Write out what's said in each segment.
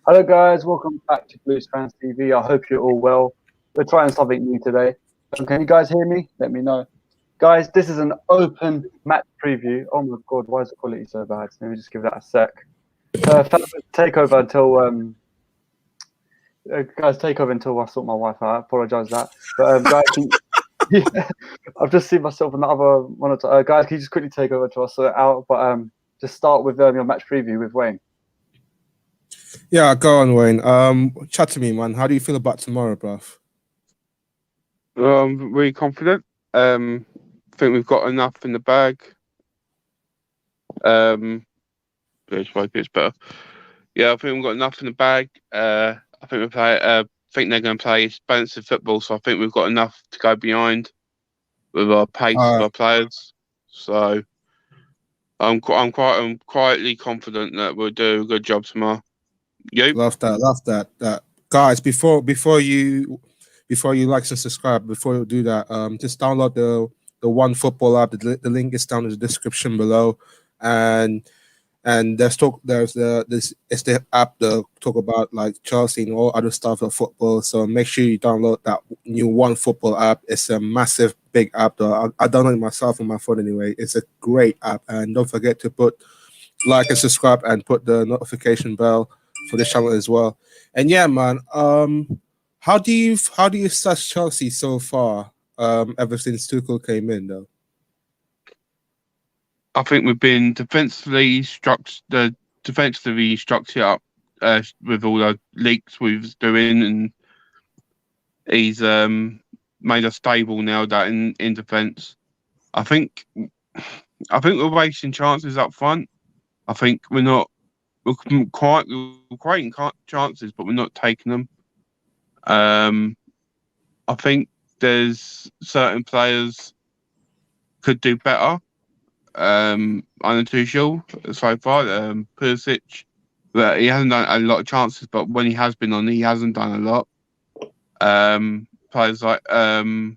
Hello guys, welcome back to Blues Fans TV. I hope you're all well. We're trying something new today. Can you guys hear me? Let me know. Guys, this is an open match preview. Oh my god, why is the quality so bad? Let me just give that a sec. Take over until guys, take over until I sort my wife out. I apologise for that. But guys, yeah, I've just seen myself in the other monitor. Guys, can you just quickly take over till I sort it out? But just start with your match preview with Wayne. Yeah, go on, Wayne. Chat to me, man. How do you feel about tomorrow, bruv? I'm really confident. I think we've got enough in the bag. It's better. Yeah, I think we've got enough in the bag. I think we play. Think they're going to play expensive football, so I think we've got enough to go behind with our pace of our players. So I'm quietly confident that we'll do a good job tomorrow. You? Love that. Guys, before you like and subscribe, before you do that, just download the One Football app. The link is down in the description below, and it's the app that talk about like Chelsea and all other stuff of football. So make sure you download that new One Football app. It's a massive big app though. I download it myself on my phone anyway. It's a great app, and don't forget to put like and subscribe and put the notification bell for this channel as well. And yeah, man, how do you assess Chelsea so far, ever since Tuchel came in though? I think we've been defensively structured up with all the leaks we've doing, and he's made us stable now that in defence. I think we're wasting chances up front. I think we're creating chances, but we're not taking them. I think there's certain players could do better. I'm not too sure so far. Pulisic, but he hasn't done a lot of chances. But when he has been on, he hasn't done a lot. Players like Werner,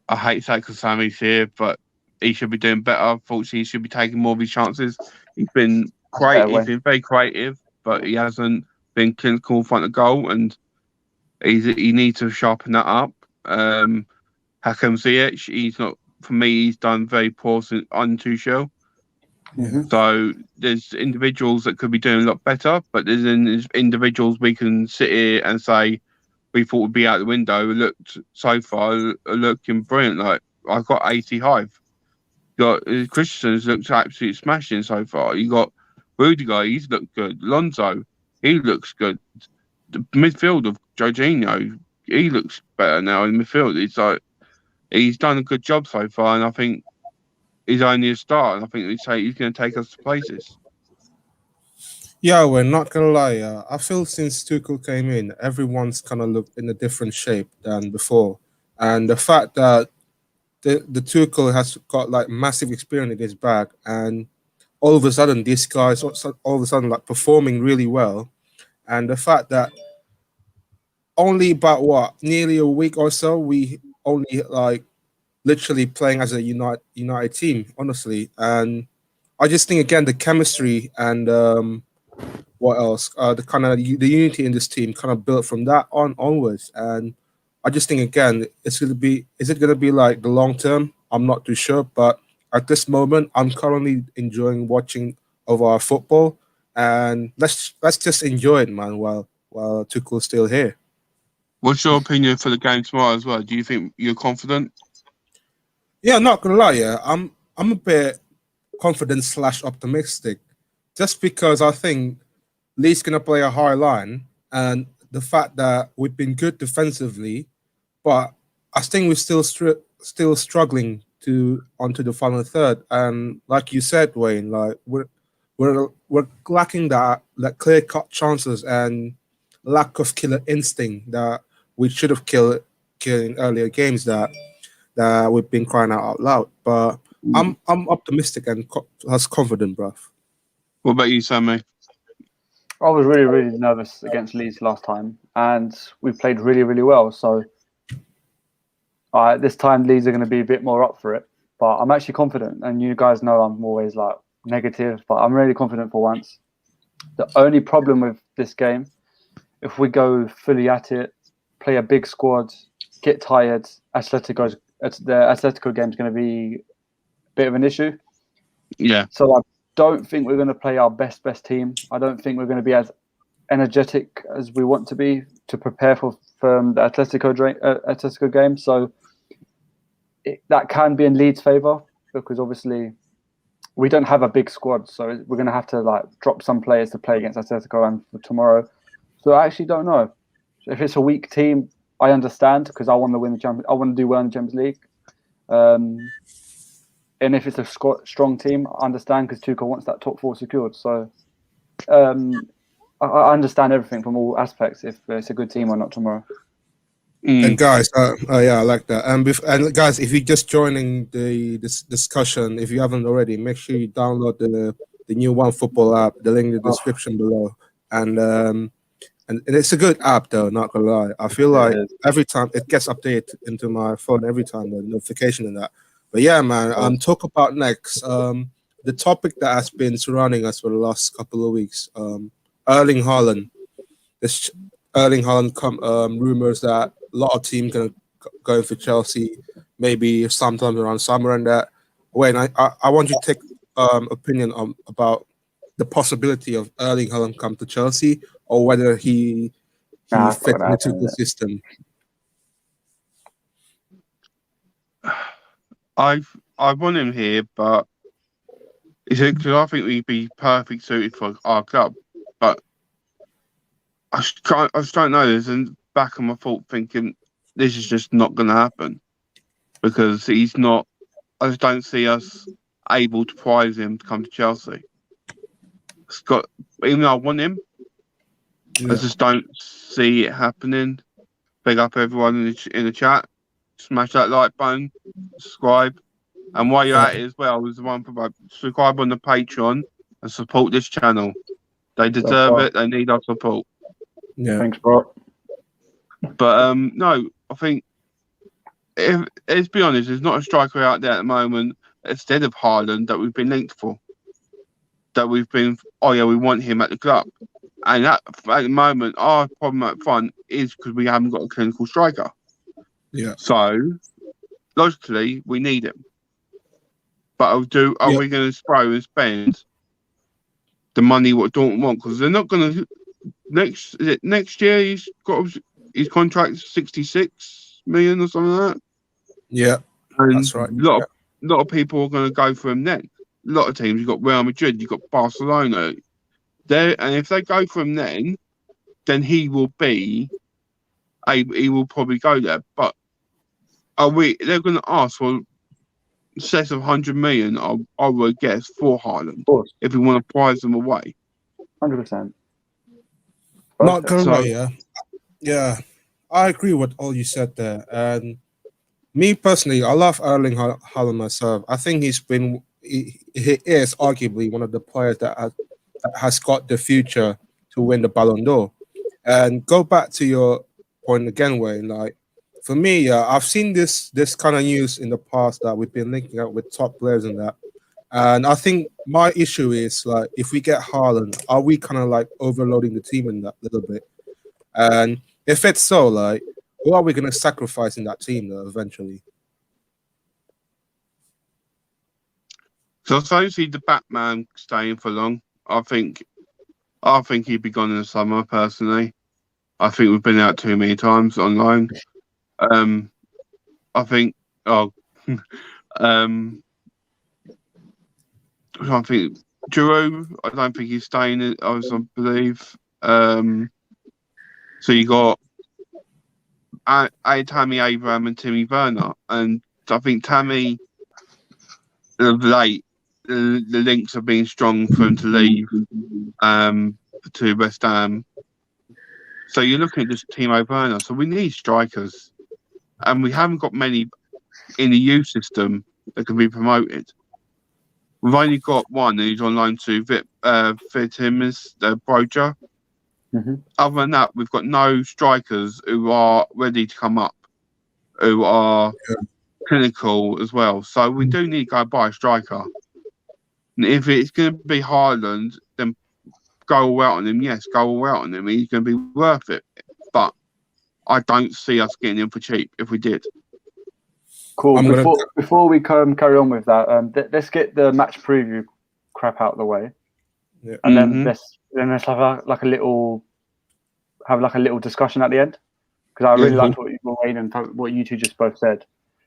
I hate to say because Tammy's here, but he should be doing better. Fortunately, he should be taking more of his chances. He's been great. He's been very creative, but he hasn't been clinical in front of goal, and he needs to sharpen that up. Hakim Ziyech, he's not. For me, he's done very poor on Tuchel. So there's individuals that could be doing a lot better, but there's individuals we can sit here and say we thought would be out the window. Looked so far looking brilliant. Like I got 80 Hive. Got Christensen's looked absolutely smashing so far. You got Rudiger, he's looked good. Lonzo, he looks good. The midfield of Jorginho, he looks better now in midfield. It's like he's done a good job so far, and I think he's only a start. And I think he's going to take us to places. Yeah, we're not gonna lie. I feel since Tuchel came in, everyone's kind of looked in a different shape than before, and the fact that the Tuchel has got like massive experience in his bag, and all of a sudden these guys all of a sudden like performing really well, and the fact that only about nearly a week or so we only like literally playing as a united team, honestly. And I just think again the chemistry and what else? The kind of the unity in this team kind of built from that onwards. And I just think again, is it gonna be like the long term? I'm not too sure, but at this moment, I'm currently enjoying watching of our football, and let's just enjoy it, man, while Tuchel's still here. What's your opinion for the game tomorrow as well? Do you think you're confident? Yeah, not gonna lie, yeah, I'm a bit confident / optimistic, just because I think Leeds gonna play a high line, and the fact that we've been good defensively, but I think we're still struggling onto the final third. And like you said, Wayne, like we're lacking that clear cut chances and lack of killer instinct that we should have killed in earlier games that we've been crying out loud. But I'm optimistic and confident, bruv. What about you, Sammy? I was really nervous against Leeds last time, and we played really well. So this time Leeds are going to be a bit more up for it. But I'm actually confident, and you guys know I'm always like negative, but I'm really confident for once. The only problem with this game, if we go fully at it, play a big squad, get tired, the Atletico game is going to be a bit of an issue. Yeah. So I don't think we're going to play our best team. I don't think we're going to be as energetic as we want to be to prepare for the Atletico game. So that can be in Leeds' favour, because obviously we don't have a big squad, so we're going to have to like drop some players to play against Atletico and for tomorrow. So I actually don't know. If it's a weak team, I understand, because I want to win the Champions. I want to do well in the Champions League. And if it's a strong team, I understand, because Tuchel wants that top 4 secured. So I understand everything from all aspects, if it's a good team or not tomorrow. And guys, yeah, I like that. And guys, if you're just joining this discussion, if you haven't already, make sure you download the new One Football app. The link in the description below. And it's a good app, though. Not gonna lie, I feel like every time it gets updated into my phone, every time the notification and that. But yeah, man. Talk about next. The topic that has been surrounding us for the last couple of weeks. Erling Haaland. This Erling Haaland rumors that a lot of teams gonna go for Chelsea, maybe sometime around summer and that. Wayne, I want you to take opinion about the possibility of Erling Haaland come to Chelsea, or whether he fits into the system. I want him here, but because I think he'd be perfect suited for our club. But I just don't know. There's in the back of my thought thinking this is just not going to happen, because he's not. I just don't see us able to prize him to come to Chelsea. Even though I want him, I just don't see it happening. Big up everyone in the chat. Smash that like button, subscribe, and while you're at it as well, there's the one for subscribe on the Patreon and support this channel. They deserve it. They need our support. Yeah, thanks, bro. But no, I think let's be honest, there's not a striker out there at the moment instead of Haaland that we've been linked for. That we've been, we want him at the club, and at the moment our problem up front is because we haven't got a clinical striker. Yeah. So logically, we need him. But are we going to throw and spend the money what Dortmund want? Because they're not going to. Next year he's got his contract 66 million or something like that. Yeah, and that's right. A lot of people are going to go for him then. A lot of teams. You've got Real Madrid. You've got Barcelona. And if they go for him then he will be. He will probably go there. But they're going to ask for excess of 100 million, I would guess, for Haaland, if we want to prize them away. 100%. Not gonna lie, yeah, I agree with all you said there. And me personally, I love Erling Haaland myself. I think he is arguably one of the players that has got the future to win the Ballon d'Or. And go back to your point again, Wayne. Like, for me, I've seen this kind of news in the past that we've been linking up with top players and that. And I think my issue is, like, if we get Haaland, are we kind of like overloading the team in that little bit? And if it's so, like, who are we going to sacrifice in that team though, eventually? So I don't see the Batman staying for long. I think he'd be gone in the summer, personally. I think we've been out too many times online. I think I think Giroud, I don't think he's staying, I believe. So you got Tammy Abraham and Timmy Werner. And I think Tammy, the links have been strong for him to leave to West Ham. So you're looking at just Timo Werner. So we need strikers. And we haven't got many in the youth system that can be promoted. We've only got one, and he's on loan to Vitamis Broja. Other than that, we've got no strikers who are ready to come up, who are clinical as well. So we do need to go buy a striker. And if it's going to be Haaland, then go all out on him, yes, go all out on him. He's going to be worth it. But I don't see us getting him for cheap if we did. Cool. Before we carry on with that, let's get the match preview crap out of the way, and then let's have like a little discussion at the end, because I really liked what Wayne and what you two just both said.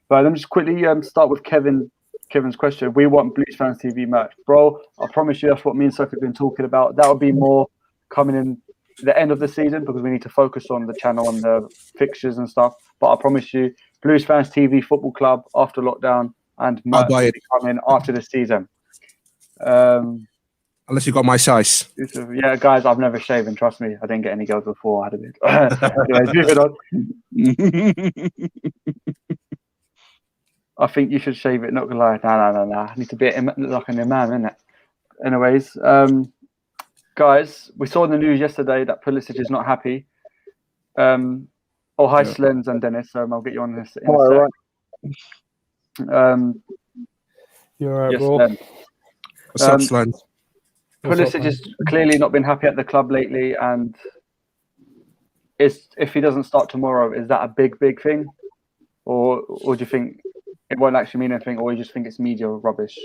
But let me just quickly start with Kevin's question. We want Blues Fans TV match, bro. I promise you that's what me and Sophie have been talking about. That would be more coming in the end of the season, because we need to focus on the channel and the fixtures and stuff. But I promise you, Blues Fans TV Football Club after lockdown and merch will be coming after the season. Unless you got my size. Yeah, guys, I've never shaven. Trust me, I didn't get any girls before I had a bit. Anyways, moving on. I think you should shave it. Not gonna lie, no. I need to be like an imam, innit? Anyways, guys, we saw in the news yesterday that Pulisic is not happy. Hi, Slens and Dennis. I'll get you on this in a sec. You're right, yes, bro. What's up, Slens? Pulisic has clearly not been happy at the club lately, and if he doesn't start tomorrow, is that a big thing, or do you think it won't actually mean anything, or you just think it's media rubbish?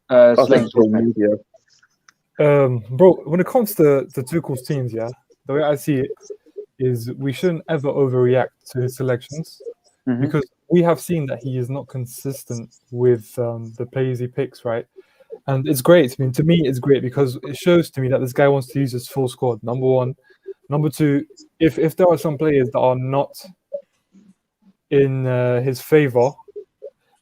I think it's all media. Bro, when it comes to Tuchel's teams, the way I see it is we shouldn't ever overreact to his selections, because we have seen that he is not consistent with the players he picks, right? And it's great. I mean, to me, it's great because it shows to me that this guy wants to use his full squad, number one. Number two, if there are some players that are not in his favor,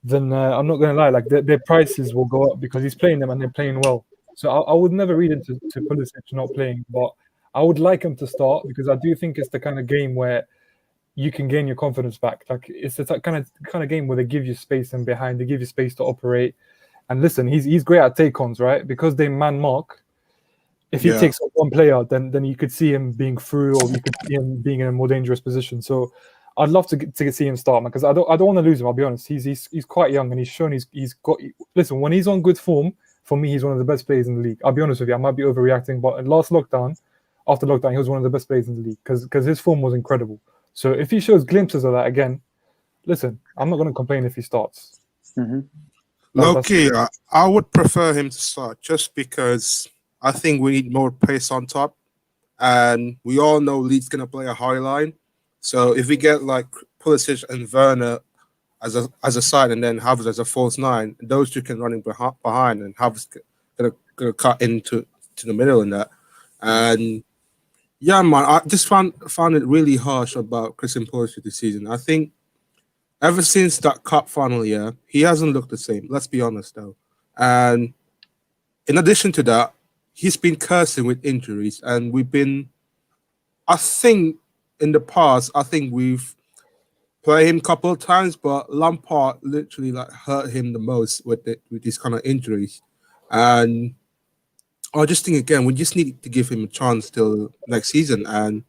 then I'm not going to lie, like their prices will go up because he's playing them and they're playing well. So I would never read into Pulisic not playing, but I would like him to start because I do think it's the kind of game where you can gain your confidence back. Like it's the kind of game where they give you space and behind, they give you space to operate. And listen, he's great at take-ons, right? Because they man mark. If he takes up one player, then you could see him being through, or you could see him being in a more dangerous position. So I'd love to see him start, man, because I don't want to lose him. I'll be honest. He's quite young, and he's shown he's got. Listen, when he's on good form, for me, he's one of the best players in the league. I'll be honest with you. I might be overreacting, but after lockdown, he was one of the best players in the league because his form was incredible. So if he shows glimpses of that again, listen, I'm not going to complain if he starts. Low-key, I would prefer him to start just because I think we need more pace on top. And we all know Leeds going to play a high line. So if we get like Pulisic and Werner as a side and then Havertz as a false nine, those two can run in behind and Havertz gonna cut into the middle in that. And yeah, man, I just found it really harsh about Christian Pulisic this season. I think ever since that cup final year, he hasn't looked the same. Let's be honest, though. And in addition to that, he's been cursing with injuries. And we've been, I think, in the past, we've played him a couple of times, but Lampard literally hurt him the most with these kind of injuries. And I just think, again, we just need to give him a chance till next season and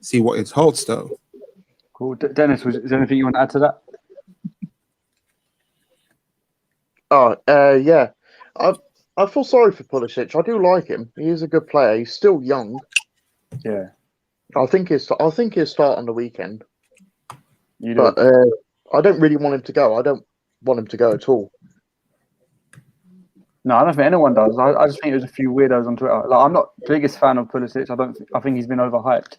see what it holds, though. Cool. Dennis, is there anything you want to add to that? Yeah. I feel sorry for Pulisic. I do like him. He is a good player. He's still young. Yeah. I think he'll start on the weekend. You do. But I don't really want him to go. I don't want him to go at all. No, I don't think anyone does. I just think there's a few weirdos on Twitter. Like, I'm not the biggest fan of Pulisic. I think he's been overhyped.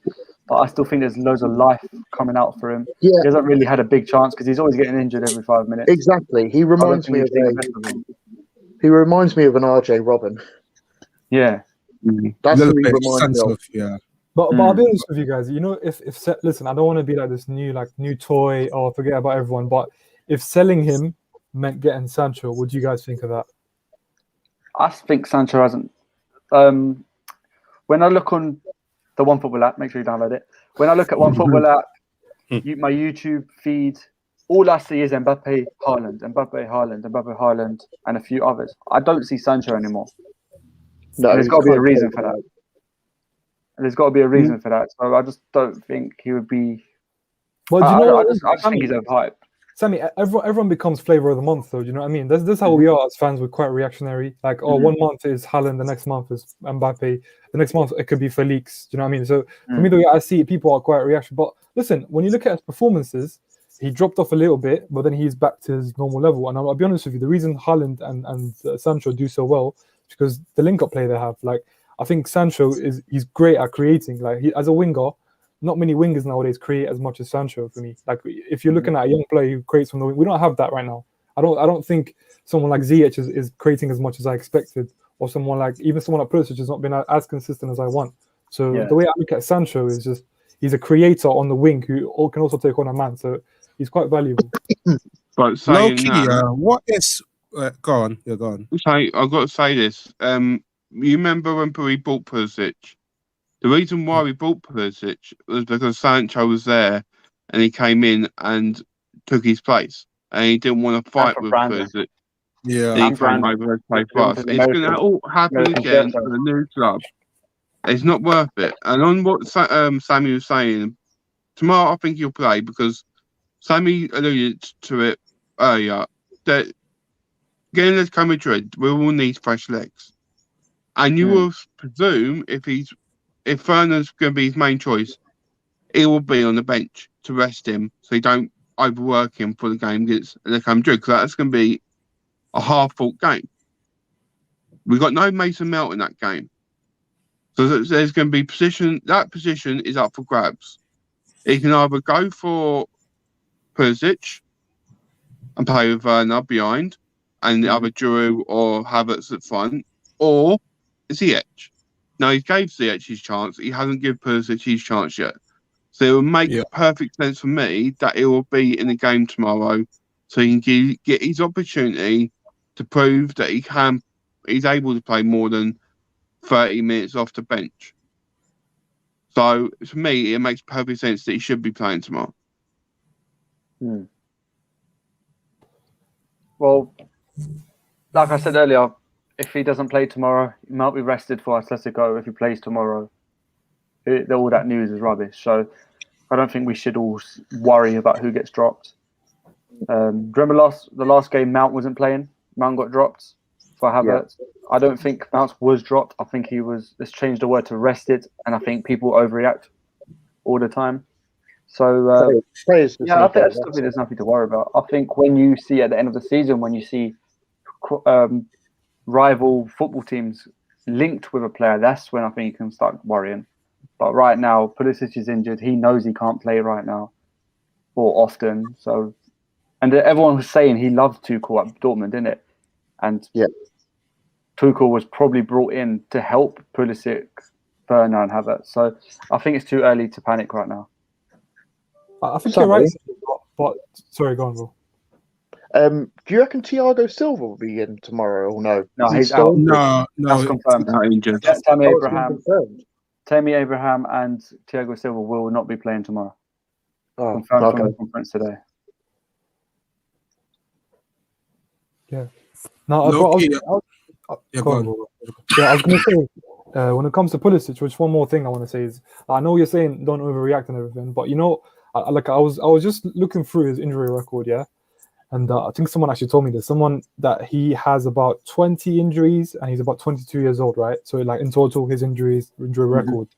But I still think there's loads of life coming out for him. Yeah. He hasn't really had a big chance because he's always getting injured every 5 minutes. Exactly. He reminds me of an RJ Robin. Yeah. That's who he reminds me of. Yeah. But I'll be honest with you guys. You know, if listen, I don't want to be like this new toy or forget about everyone. But if selling him meant getting Sancho, what do you guys think of that? I think Sancho hasn't. When I look on the OneFootball app, make sure you download it. When I look at OneFootball app, my YouTube feed, all I see is Mbappe, Haaland, and a few others. I don't see Sancho anymore. No, there's got to be a reason for that. There's got to be a reason for that. So I just don't think he would be. Well, I just think he's overhyped. Sammy, everyone becomes flavor of the month, though. Do you know what I mean? This is how we are as fans. We're quite reactionary. Like, oh, 1 month is Haaland, the next month is Mbappe, the next month it could be Felix. Do you know what I mean? So for me, the way I see it, people are quite reactionary. But listen, when you look at his performances, he dropped off a little bit, but then he's back to his normal level. And I'll be honest with you, the reason Haaland and Sancho do so well is because the link-up play they have. Like, I think Sancho he's great at creating. Like, as a winger, not many wingers nowadays create as much as Sancho for me. Like, if you're looking at a young player who creates from the wing, we don't have that right now. I don't think someone like Ziyech is creating as much as I expected, or someone like Pulisic has not been as consistent as I want. So the way I look at Sancho is just he's a creator on the wing who can also take on a man. So he's quite valuable. But saying Low-key, that, what is... go on. Yeah, go on. I've got to say this. You remember when we bought Pulisic? The reason why we bought Pulisic was because Sancho was there and he came in and took his place. And he didn't want to fight with Pulisic. Yeah. He came over to play for us. It's going to all happen again for the new club. It's not worth it. And on what Sammy was saying, tomorrow I think he'll play because Sammy alluded to it earlier that getting Atletico Madrid, we will need fresh legs. And you will presume if Fernand's going to be his main choice, he will be on the bench to rest him so you don't overwork him for the game against Atletico Madrid, because that's going to be a half-fought game. We've got no Mason Mount in that game. So there's going to be that position is up for grabs. He can either go for Pulisic and play with Werner behind and either Giroud or Havertz at front, or Ziyech. Now, he gave Ziyech his chance. He hasn't given Pulisic his chance yet. So it will make perfect sense for me that he will be in the game tomorrow so he can get his opportunity to prove that he's able to play more than 30 minutes off the bench. So for me, it makes perfect sense that he should be playing tomorrow. Well, like I said earlier, if he doesn't play tomorrow, he might be rested for Atletico. If he plays tomorrow, all that news is rubbish. So I don't think we should all worry about who gets dropped. Remember the last game Mount wasn't playing? Mount got dropped for Havertz. Yeah. I don't think Mount was dropped. I think let's change the word to rested, and I think people overreact all the time. So I think there's nothing to worry about. I think when you see at the end of the season, when you see rival football teams linked with a player, that's when I think you can start worrying. But right now, Pulisic is injured. He knows he can't play right now or often. So, and everyone was saying he loved Tuchel at Dortmund, didn't it? And Tuchel was probably brought in to help Pulisic, Werner, and Havertz. So I think it's too early to panic right now. I think you're right. But sorry, go on, bro. Do you reckon Thiago Silva will be in tomorrow or no? No, he's out. No, that's confirmed. Injured. Tammy Abraham and Thiago Silva will not be playing tomorrow. Confirmed from the conference today. Yeah. No, I was going to say, when it comes to Pulisic, which one more thing I want to say is, I know you're saying don't overreact and everything, but you know, I was just looking through his injury record, and I think someone actually told me this. Someone that he has about 20 injuries and he's about 22 years old, right? So like in total, his injury record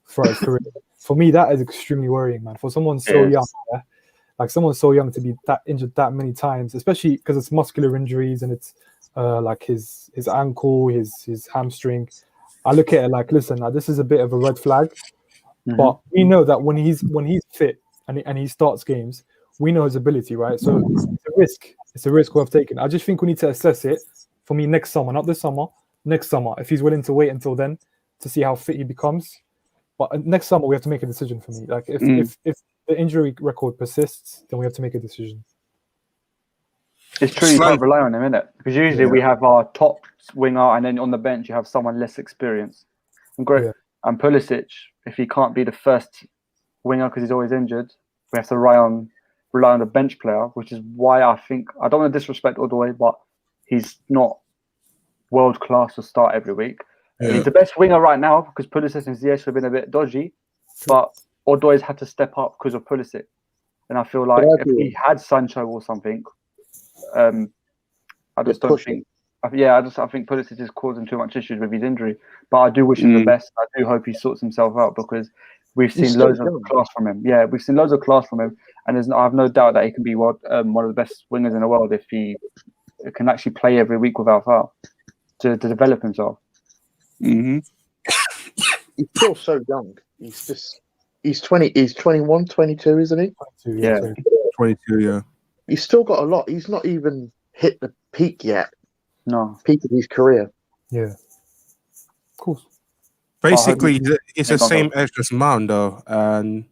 for his career. For me, that is extremely worrying, man. For someone so young, like someone so young to be that injured that many times, especially because it's muscular injuries and it's like his ankle, his hamstring. I look at it like, listen, this is a bit of a red flag, but we know that when he's fit and he starts games, we know his ability, right? So it's a risk. It's a risk worth taking. I just think we need to assess it. For me, next summer, not this summer. Next summer, if he's willing to wait until then to see how fit he becomes. But next summer, we have to make a decision. For me, like if the injury record persists, then we have to make a decision. It's true. You can't rely on him, innit? Because usually we have our top winger, and then on the bench you have someone less experienced. And and Pulisic, if he can't be the first winger because he's always injured, we have to rely on a bench player, which is why I think, I don't want to disrespect Odoi, but he's not world class to start every week. He's the best winger right now because Pulisic and Ziyech have been a bit dodgy, but Odoi's had to step up because of Pulisic. And I feel like if he had Sancho or something, I just don't think. Yeah, I think Pulisic is causing too much issues with his injury. But I do wish him the best. I do hope he sorts himself out because we've seen loads of class from him. Yeah, we've seen loads of class from him, and I have no doubt that he can be one of the best wingers in the world if he can actually play every week without foul to develop himself. Mm-hmm. He's still so young. He's 20. He's 21, 22, isn't he? 22, Yeah. 22, yeah. He's still got a lot. He's not even hit the peak yet. No. Peak of his career. Yeah. Of course. Basically, it's the same age as Mount, though, and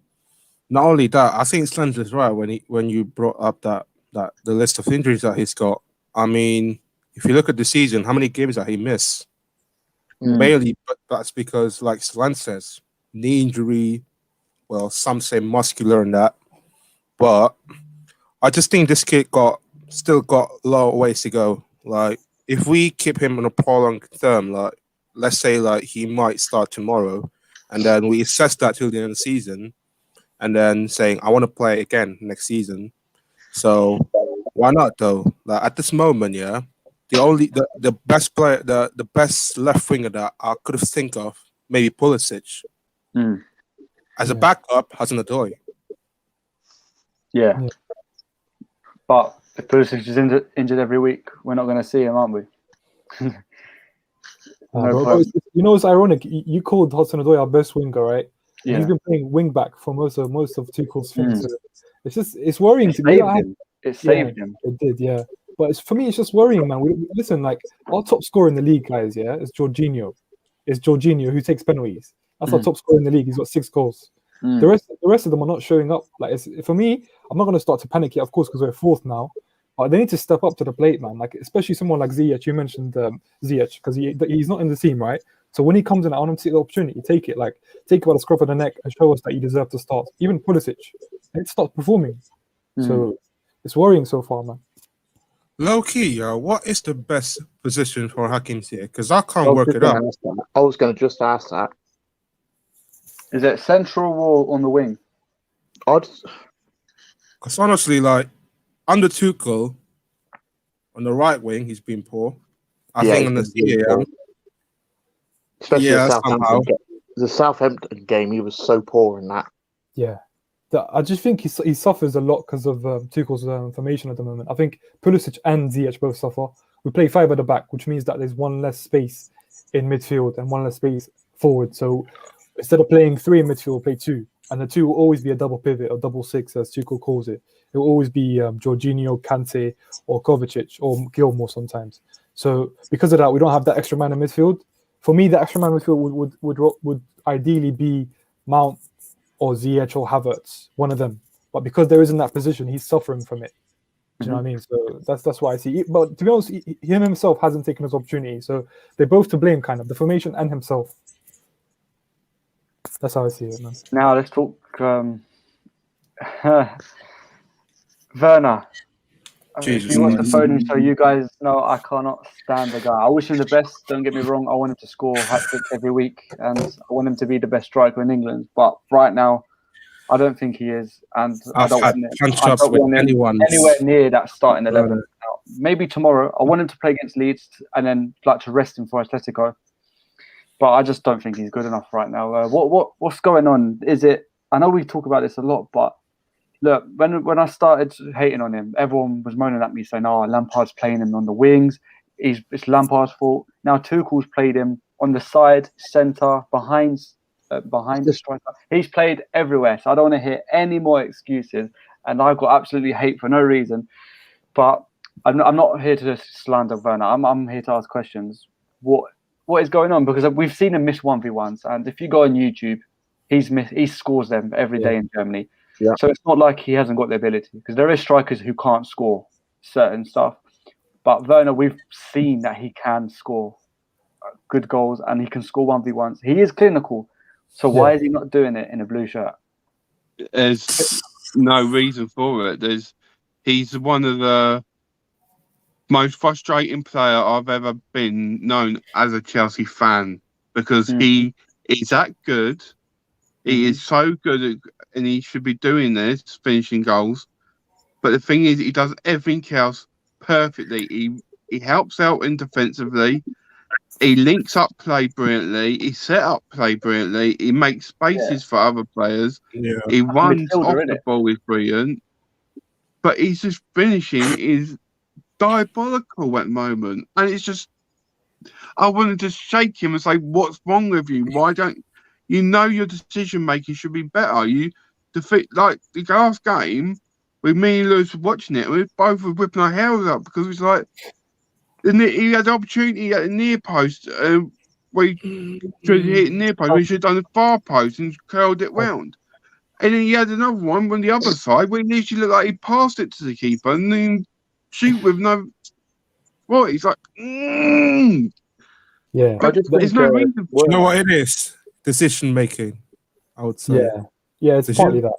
not only that, I think Slender's right when you brought up that the list of injuries that he's got. I mean, if you look at the season, how many games that he missed? Mainly, but that's because, like Slan says, knee injury. Well, some say muscular and that, but I just think this kid still got a lot of ways to go. Like, if we keep him on a prolonged term, like let's say like he might start tomorrow, and then we assess that till the end of the season, and then saying I want to play again next season. So why not though? Like at this moment, yeah, the best player, the best left winger that I could have think of, maybe Pulisic. As a backup, Hudson-Odoi. Yeah. But if Pulisic is injured every week, we're not going to see him, aren't we? You know, it's ironic. You called Hudson-Odoi our best winger, right? Yeah. He's been playing wing back for most of Tuchel's things. So it's worrying to me. It saved him. It did, yeah. But for me, it's just worrying, man. Listen, like our top scorer in the league, guys, yeah, is Jorginho. It's Jorginho who takes penalties. That's our top scorer in the league. He's got 6 goals. The rest of them are not showing up. Like for me, I'm not going to start to panic yet, of course, because we're 4th now. But they need to step up to the plate, man. Like especially someone like Ziyech. You mentioned Ziyech because he's not in the team, right? So when he comes in, I want him to take the opportunity. Take it by the scruff of the neck and show us that you deserve to start. Even Pulisic, it starts performing. So it's worrying so far, man. Low key, what is the best position for Hakim Ziyech? Because I can't work it out. I was going to just ask that. Is it central or on the wing? Because honestly, like under Tuchel, on the right wing, he's been poor. I think on the especially the Southampton game, he was so poor in that. Yeah. I just think he suffers a lot because of Tuchel's formation at the moment. I think Pulisic and Ziyech both suffer. We play 5 at the back, which means that there's one less space in midfield and one less space forward. So instead of playing 3 in midfield, we'll play 2. And the 2 will always be a double pivot or double 6, as Tuchel calls it. It will always be Jorginho, Kante, or Kovacic, or Gilmour sometimes. So because of that, we don't have that extra man in midfield. For me, the extra man in midfield would ideally be Mount or Ziyech or Havertz, one of them. But because there isn't that position, he's suffering from it. Do you know what I mean? So that's why I see. But to be honest, him himself hasn't taken his opportunity. So they're both to blame, kind of, the formation and himself. That's how I see it, man. Now let's talk Werner. If you watch the phone, so you guys know I cannot stand the guy. I wish him the best. Don't get me wrong. I want him to score hat-tricks every week, and I want him to be the best striker in England. But right now, I don't think he is, and I don't want him anywhere near that starting 11. Maybe tomorrow. I want him to play against Leeds, and then like to rest him for Atletico. But I just don't think he's good enough right now. What's going on? Is it? I know we talk about this a lot, but look, when I started hating on him, everyone was moaning at me saying, "Oh, Lampard's playing him on the wings. It's Lampard's fault." Now Tuchel's played him on the side, centre, behind the striker. He's played everywhere, so I don't want to hear any more excuses. And I've got absolutely hate for no reason. But I'm not here to slander Werner. I'm here to ask questions. What is going on? Because we've seen him miss 1v1s, and if you go on YouTube, he scores them every day in Germany. Yeah. So it's not like he hasn't got the ability, because there is strikers who can't score certain stuff. But Werner, we've seen that he can score good goals and he can score 1v1s. He is clinical. So why is he not doing it in a blue shirt? There's no reason for it. He's one of the most frustrating player I've ever been known as a Chelsea fan, because he is that good, He is so good at, and he should be doing this, finishing goals. But the thing is, he does everything else perfectly. He helps out in defensively. He links up play brilliantly. He set up play brilliantly. He makes spaces for other players. Yeah. He runs off Midfielder, the innit? ball is brilliant. But he's just finishing is diabolical at the moment. And it's just, I want to just shake him and say, what's wrong with you? Why don't you know your decision making should be better? You defeat, like the last game, with me and Lewis watching it, we both were whipping our hairs up because it's like, he had the opportunity at the near post where he should hit the near post, he should have done the far post and curled it round. And then he had another one on the other side where he literally looked like he passed it to the keeper and then shoot with no. Well, he's like, Yeah. I just there's think, no reason. You know what it is? Decision making, I would say. Yeah, it's Decision- partly that.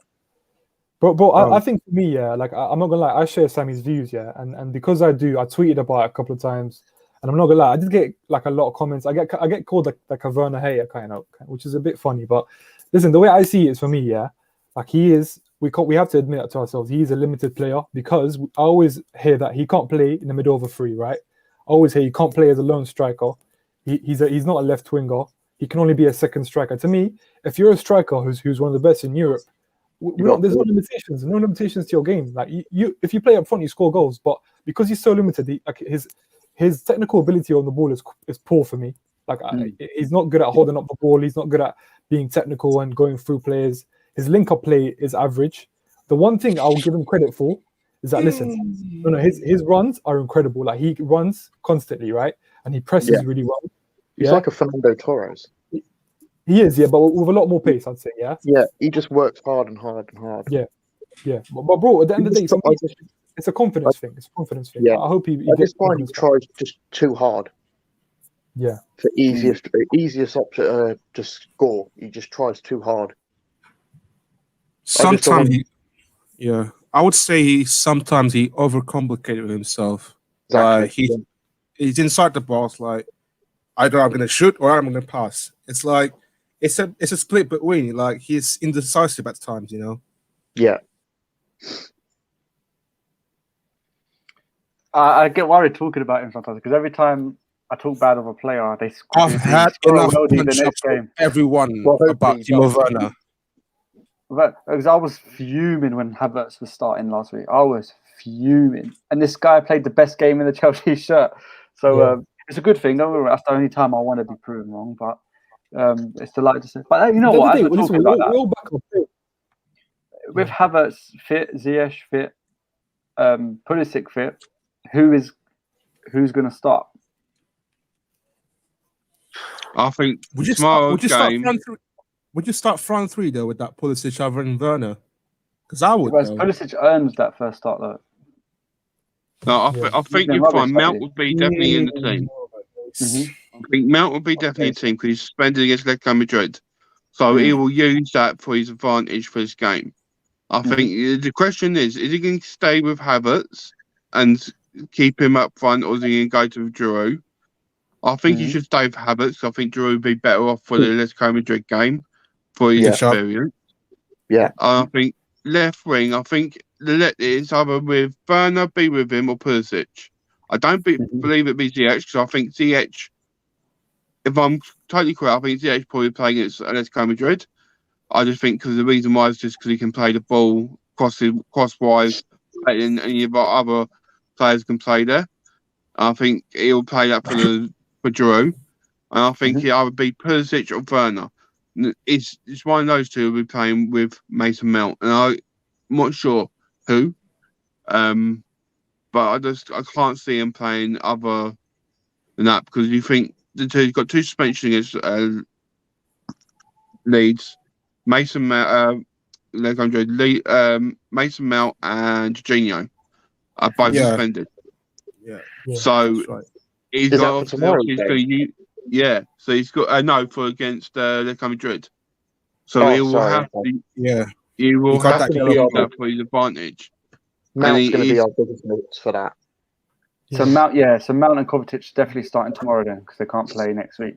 Bro, I think for me, like I'm not gonna lie, I share Sammy's views, and because I do, I tweeted about it a couple of times, and I'm not gonna lie, I did get like a lot of comments. I get called like a Werner hater kind of, which is a bit funny. But listen, the way I see it is for me, like he is. We have to admit it to ourselves. He is a limited player because I always hear that he can't play in the middle of a three, right? I always hear he can't play as a lone striker. He's not a left winger. He can only be a second striker. To me, if you're a striker who's one of the best in Europe, there's no limitations to your game. Like you if you play up front, you score goals. But because he's so limited, his technical ability on the ball is poor for me. Like he's not good at holding up the ball. He's not good at being technical and going through players. His link-up play is average. The one thing I'll give him credit for is that his runs are incredible. Like he runs constantly, right? And he presses really well. He's like a Fernando Torres. He is, but with a lot more pace, I'd say, Yeah, he just works hard and hard and hard. Yeah. But bro, at the end of the day, it's a confidence thing. It's a confidence thing. Yeah. I hope he I gets just find he tries just too hard. Yeah. For easiest option to score, he just tries too hard. Sometimes I would say sometimes he overcomplicated himself. Exactly. He's inside the box, like either I'm gonna shoot or I'm gonna pass. It's like it's a split between, like he's indecisive at times, you know. Yeah. I get worried talking about him sometimes because every time I talk bad of a player, they score. I've had enough the next punch-ups game. everyone about Timo Werner. Because I was fuming when Havertz was starting last week. I was fuming, and this guy played the best game in the Chelsea shirt. So it's a good thing. Don't worry, that's the only time I want to be proven wrong. But it's delighted to say. But you know what? As we're talking about that, with Havertz fit, Ziyech fit, Pulisic fit, who's going to start? I think Would you start front three though with that Pulisic over and Werner? Because I would. Pulisic earns that first start though. No, I think you'll find Mount would be definitely in the team. I think Mount would be definitely in the team because he's suspended against Atletico Madrid, so he will use that for his advantage for his game. I think the question is he going to stay with Havertz and keep him up front, or is he going to go to Giroud? I think he should stay with Havertz. I think Giroud would be better off for the Atletico Madrid game for his experience. Yeah. I think left wing, I think it's either with Werner, be with him, or Pulisic. I don't believe it be Ziyech, because I think Ziyech, if I'm totally correct, I think Ziyech probably playing against Atletico Madrid. I just think because the reason why is just because he can play the ball crosswise, and any of our other players can play there. I think he'll play that for Giroud. And I think he either be Pulisic or Werner. It's one of those two who'll be playing with Mason Mount. And I'm not sure who. But I can't see him playing other than that, because you think he's got two suspensions against Leeds. Mason Mount, Mason Mount and Jorginho are both suspended. Yeah. So right. he's got so he's got for against Atletico Madrid. So he will have to. Yeah. He will have to use that for his advantage. Mount's going to be our biggest notes for that. So Mount and Kovacic definitely starting tomorrow then, because they can't play next week.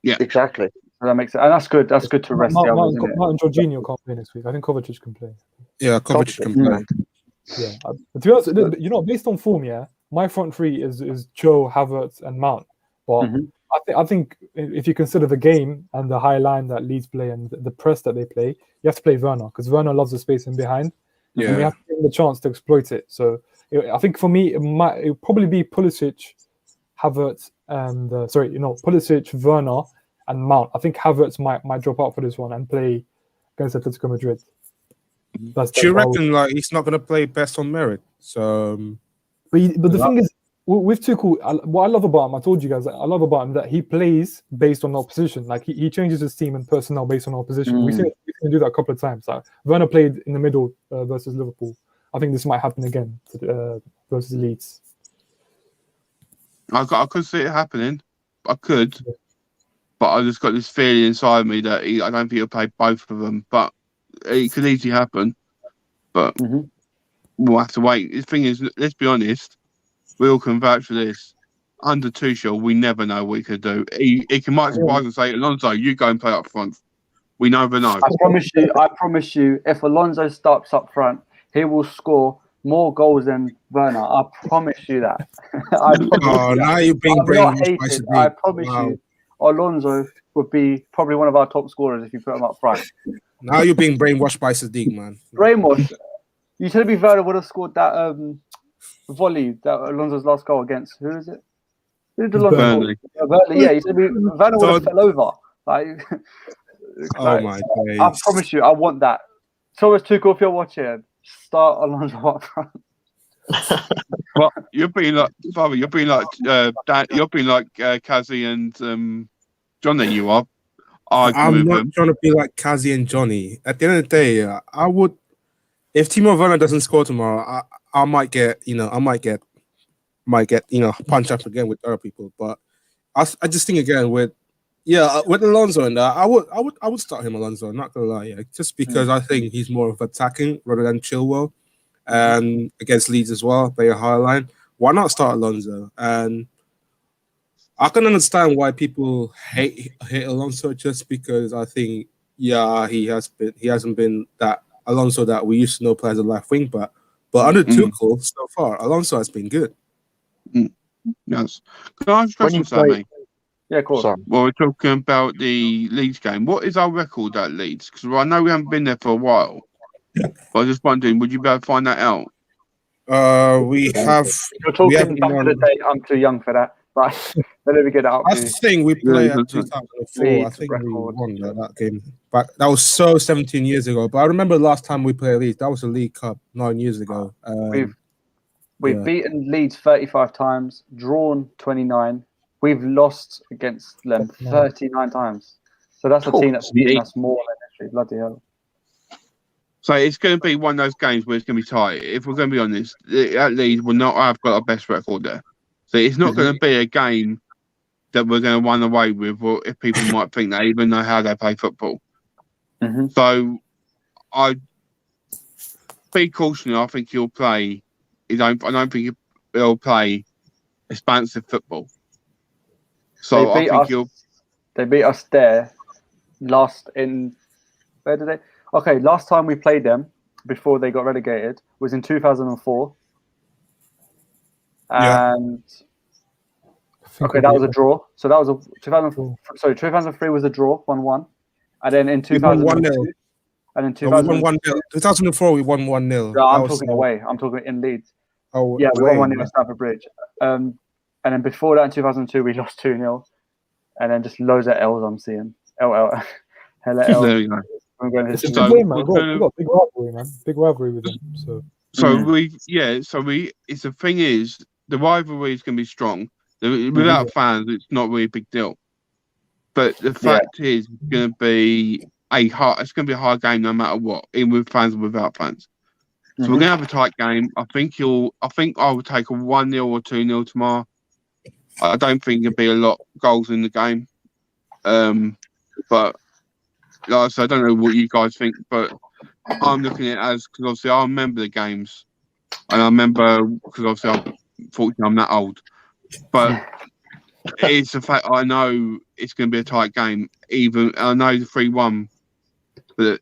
Yeah, exactly. So that makes it, and that's good. That's good to rest the others, isn't it? Martin Jorginho can't play next week. I think Kovacic can play. Yeah, Kovacic can play. Yeah, to be honest, based on form, yeah, my front three is Joe, Havertz, and Mount. But I think if you consider the game and the high line that Leeds play and the press that they play, you have to play Werner because Werner loves the space in behind. And we have to give him the chance to exploit it. So I think for me, it would probably be Pulisic, Havertz, and Pulisic, Werner, and Mount. I think Havertz might drop out for this one and play against Atletico Madrid. Do you reckon he's not going to play best on merit? So, but the thing is, with Tuchel, what I love about him, I told you guys, I love about him that he plays based on opposition. Like he changes his team and personnel based on opposition. We can do that a couple of times. Like Werner played in the middle versus Liverpool. I think this might happen again versus Leeds. I could see it happening. I could, but I just got this feeling inside me that I don't think he'll play both of them. But it could easily happen. But we'll have to wait. The thing is, let's be honest. We all can vouch for this. Under Tuchel, we never know what he could do. He might surprise and say, Alonso, you go and play up front. We never know. I promise you, if Alonso starts up front, he will score more goals than Werner. I promise you that. Now you're being brainwashed. I promise you, Alonso would be probably one of our top scorers if you put him up front. Now you're being brainwashed by Sadiq, man. Brainwashed? You told me Werner would have scored that volley, that Alonso's last goal against, who is it? Who did Alonso? Burnley. Yeah, you said Werner would have fell over. Oh my days. I promise you, I want that. So is Tuchel, if you're watching, start Alonso up front. Well, you're being like Kazi and Johnny. You are. I'm not trying to be like Kazi and Johnny. At the end of the day, I would. If Timo Werner doesn't score tomorrow, I might get punch up again with other people. But I just think again with Alonso and I would start him, Alonso. I'm not gonna lie, just because I think he's more of attacking rather than Chilwell, and against Leeds as well, play a high line. Why not start Alonso? And I can understand why people hate Alonso just because I think he hasn't been that Alonso that we used to know play as a left wing back. But under Tuchel, so far, Alonso has been good. Yes. Can I ask a question, Sammy? Yeah, of course. Sorry. Well, we're talking about the Leeds game. What is our record at Leeds? Because I know we haven't been there for a while. But I was just wondering, would you be able to find that out? We have. You're talking back to the day. I'm too young for that. But let me get out. That's the thing. We played at 2004. I think we won that game. But that was 17 years ago. But I remember the last time we played Leeds. That was a League Cup 9 years ago. We've beaten Leeds 35 times, drawn 29. We've lost against them 39 times. So that's a team that's beaten us more than history. Bloody hell. So it's going to be one of those games where it's going to be tight. If we're going to be honest, at Leeds will not have got our best record there. So it's not going to be a game that we're going to run away with, or if people might think they even know how they play football. So I be cautionary. I think he'll play. I don't think he'll play expansive football. So I think they beat us there last in. Where did they? Okay, last time we played them before they got relegated was in 2004. And that was a draw. So that was a 2003 was a draw, 1-1. And then in 2002, and in 2004 we won 1-0. No, I'm talking away. I'm talking in Leeds. Oh yeah, we won 1-0 at Stamford Bridge. And then before that in 2002 we lost 2-0. And then just loads of L's I'm seeing. L. There you go. It's a good game, man. We've got a big rivalry, man. Big rivalry with them. It's the thing is, the rivalry is going to be strong. Without fans, it's not really a big deal. But the fact is, it's going to be a hard game no matter what, even with fans and without fans. So we're going to have a tight game. I think I will take a 1-0 or 2-0 tomorrow. I don't think there'll be a lot of goals in the game. But like I said, I don't know what you guys think, but I'm looking at it as, because obviously I remember the games, and I remember, because obviously I'm that old, but it's the fact I know it's going to be a tight game. Even I know the 3-1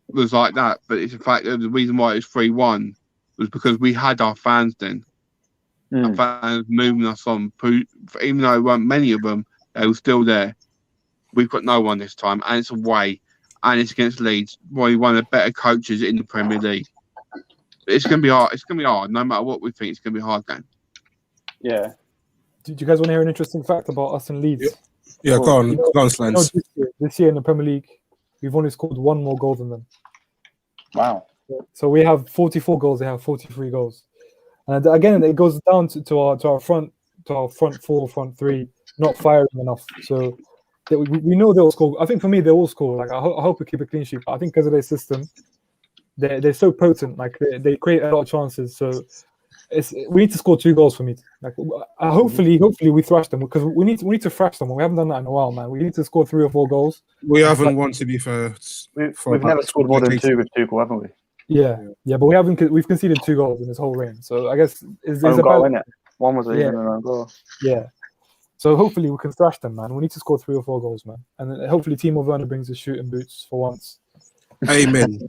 was like that, but it's the fact that the reason why it's 3-1 was because we had our fans then. Our fans moving us on, even though there weren't many of them, they were still there. We've got no one this time, and it's away, and it's against Leeds, one of the better coaches in the Premier League. It's going to be hard. It's going to be hard, no matter what we think. It's going to be a hard game. Yeah. Do you guys want to hear an interesting fact about us and Leeds? Yeah, go on, Slans. This year in the Premier League, we've only scored one more goal than them. Wow. So we have 44 goals. They have 43 goals. And again, it goes down to our front four, front three, not firing enough. So we know they'll score. I think for me, they will score. Like I hope we keep a clean sheet. But I think because of their system, they're so potent. Like they create a lot of chances. So we need to score 2 goals for me. Like hopefully we thrash them, because we need to thrash them. We haven't done that in a while, man. We need to score 3 or 4 goals. We haven't won, to be fair. We've never scored more than 2 with Tuchel, haven't we? Yeah, but we've conceded 2 goals in this whole reign. So I guess it's Own goal, about innit? One was even an own goal. Yeah. So hopefully we can thrash them, man. We need to score 3 or 4 goals, man. And then hopefully Timo Werner brings his shooting boots for once. Amen.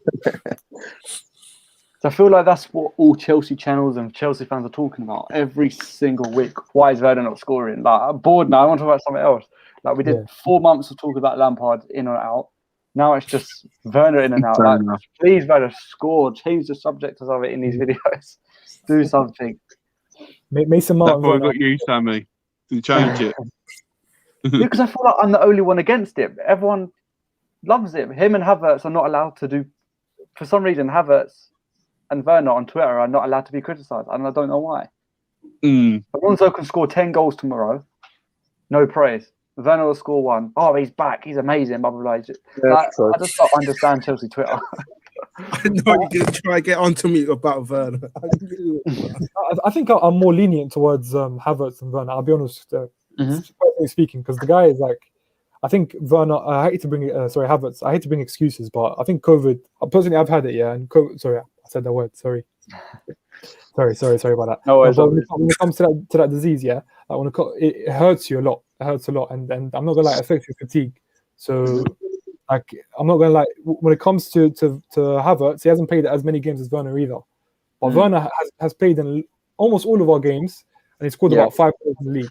So I feel like that's what all Chelsea channels and Chelsea fans are talking about every single week. Why is Werner not scoring? Like, I'm bored now. I want to talk about something else. Like we did 4 months of talking about Lampard in or out. Now it's just Werner in and out. Like, please, Werner, score. Change the subject of it in these videos. Do something. Mason That's Mount. why I got you, Sammy, to change it. Because I feel like I'm the only one against it. Everyone loves it. Him and Havertz are not allowed to do. For some reason, Havertz and Werner on Twitter are not allowed to be criticised, and I don't know why. Alonso can score 10 goals tomorrow. No praise. Werner will score 1. Oh, he's back. He's amazing. Blah, blah, blah. I just don't understand Chelsea Twitter. I know you're going to try to get onto me about Werner. I think I'm more lenient towards Havertz and Werner. I'll be honest, personally speaking, because the guy is like, I think Werner. I hate to bring Havertz. I hate to bring excuses, but I think COVID. Personally, I've had it. Yeah, and COVID, sorry, I said that word. Sorry about that. No worries. But when it comes to that disease, yeah, like it hurts you a lot. It hurts a lot, and I'm not gonna lie, it affects your fatigue. So, like, I'm not gonna lie. When it comes to Havertz, he hasn't played as many games as Werner either. But Werner has played in almost all of our games, and he scored about 5 goals in the league.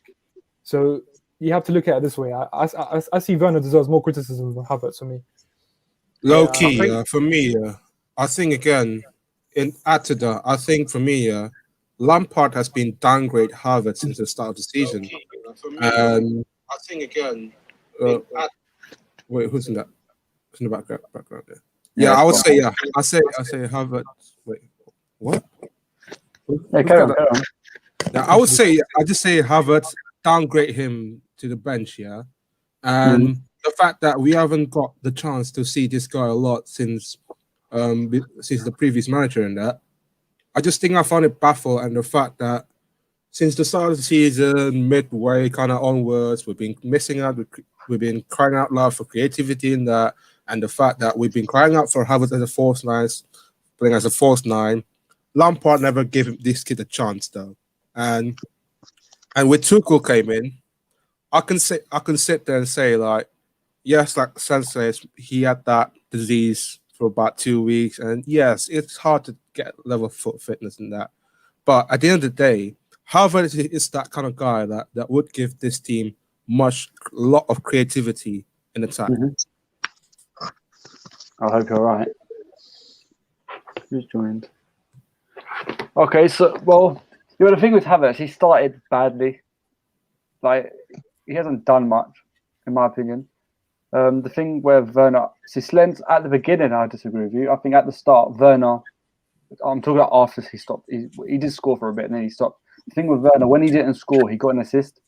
So you have to look at it this way. I see Werner deserves more criticism than Havertz for me. Low key, for me, I think again, I think for me, Lampard has been downgraded Havertz since the start of the season. I think again, wait, who's in that? Who's in the background there? Yeah, I would say I say Havertz. Wait, what? Yeah, carry on. Yeah, I would say I just say Havertz, downgrade him to the bench, and the fact that we haven't got the chance to see this guy a lot since the previous manager and that, I just think I found it baffled, and the fact that since the start of the season, midway kind of onwards, we've been missing out. We've been crying out loud for creativity in that, and the fact that we've been crying out for Havertz as a false 9, playing as a false 9. Lampard never gave this kid a chance though, and when Tuchel came in, I can sit there and say, like, yes, like San says, he had that disease for about 2 weeks, and yes, it's hard to get level foot fitness in that. But at the end of the day, Havertz is that kind of guy that would give this team a lot of creativity in attack. I hope you're right. Who's joined? Okay, so the thing with Havertz, he started badly. Like, he hasn't done much, in my opinion. The thing where Werner, Slens at the beginning, I disagree with you. I think at the start, Werner, I'm talking about after he stopped. He did score for a bit and then he stopped. The thing with Werner, when he didn't score, he got an assist.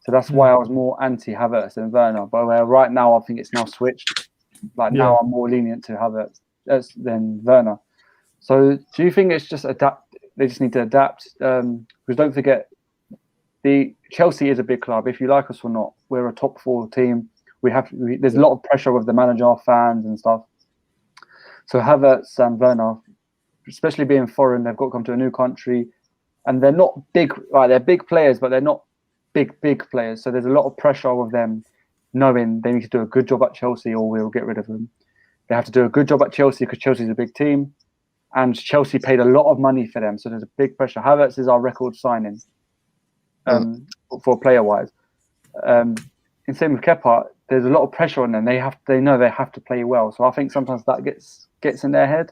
So that's why I was more anti-Havertz than Werner. But right now, I think it's now switched. Like, now I'm more lenient to Havertz than Werner. So do you think it's just adapt? They just need to adapt? Because don't forget, Chelsea is a big club. If you like us or not, we're a top 4 team. There's a lot of pressure with the manager, fans, and stuff. So Havertz and Werner, especially being foreign, they've got to come to a new country, and they're not big. Right, they're big players, but they're not big players. So there's a lot of pressure with them knowing they need to do a good job at Chelsea or we'll get rid of them. They have to do a good job at Chelsea because Chelsea's a big team, and Chelsea paid a lot of money for them, so there's a big pressure. Havertz is our record signing for player-wise. And same with Kepa, there's a lot of pressure on them. They know they have to play well. So I think sometimes that gets in their head.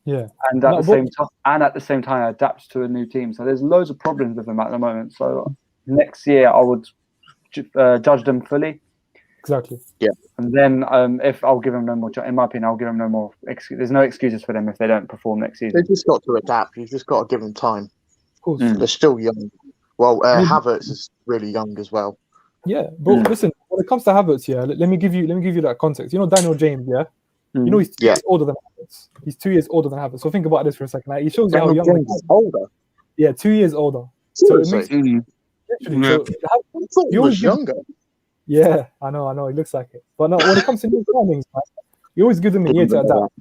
Yeah. And at the same time adapts to a new team. So there's loads of problems with them at the moment. So next year I would judge them fully. Exactly. Yeah. And then if I'll give them no more, in my opinion, I'll give them no more. There's no excuses for them if they don't perform next season. They've just got to adapt. You've just got to give them time. Of course. They're still young. Well, Havertz is really young as well. Yeah, bro. Listen, when it comes to Havertz, let me give you that context. You know Daniel James, yeah. You know he's 2 years older than Havertz. He's 2 years older than Havertz. So think about this for a second. Like, he shows you how young he is. Older. Yeah, 2 years older. Seriously? So it makes literally. So, I thought he was younger. Yeah, I know. He looks like it. But no, when it comes to new signings, man, you always give them a year to adapt.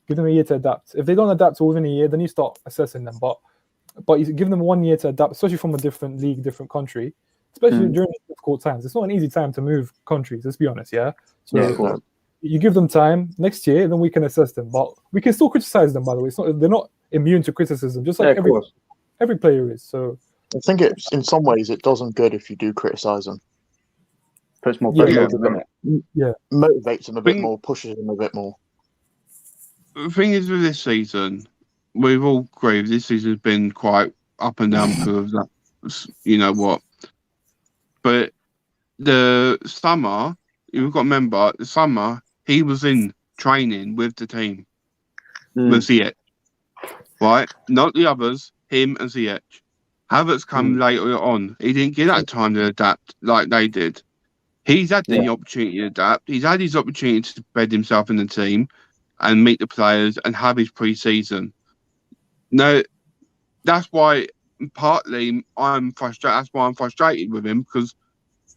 Give them a year to adapt. If they don't adapt within a year, then you start assessing them. But you give them 1 year to adapt, especially from a different league, different country, especially during difficult times. It's not an easy time to move countries, let's be honest, yeah? So you give them time. Next year, then we can assess them. But we can still criticize them, by the way. They're not immune to criticism, just like every player is. So I think it's in some ways it does them good if you do criticize them. Puts more pressure on them, motivates them a bit more, pushes them a bit more. The thing is with this season, we've all agreed this season has been quite up and down because of that, you know what. But the summer, you've got to remember, the summer, he was in training with the team, with Ziyech, right? Not the others, him and Ziyech. Havertz come later on. He didn't get that time to adapt like they did. He's had the opportunity to adapt. He's had his opportunity to bed himself in the team and meet the players and have his pre-season. No, that's why partly I'm frustrated. That's why I'm frustrated with him, because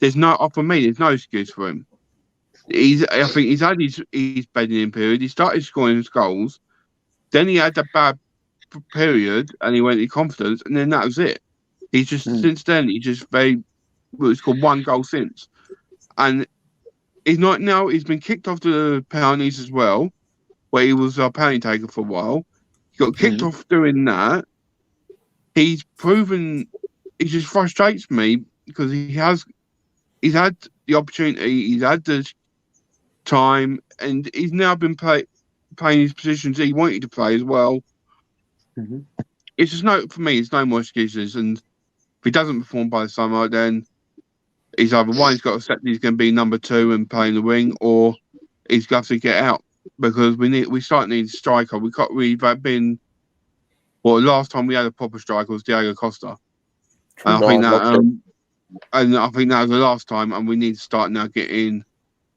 there's no excuse for him. I think he's had his bedding in period. He started scoring his goals. Then he had a bad period and he went in confidence, and then that was it. He's just since then he's scored 1 goal since. And he's not now. He's been kicked off the penalties as well, where he was a penalty taker for a while. He got kicked off doing that. He's proven. It just frustrates me because he's had the opportunity. He's had the time, and he's now been playing his positions he wanted to play as well. It's just for me. It's no more excuses. And if he doesn't perform by the summer, then he's either he's got to accept he's going to be number 2 and play in the wing, or he's got to get out, because we start needing a striker. We've been the last time we had a proper striker was Thiago Costa, and I think that was the last time, and we need to start now getting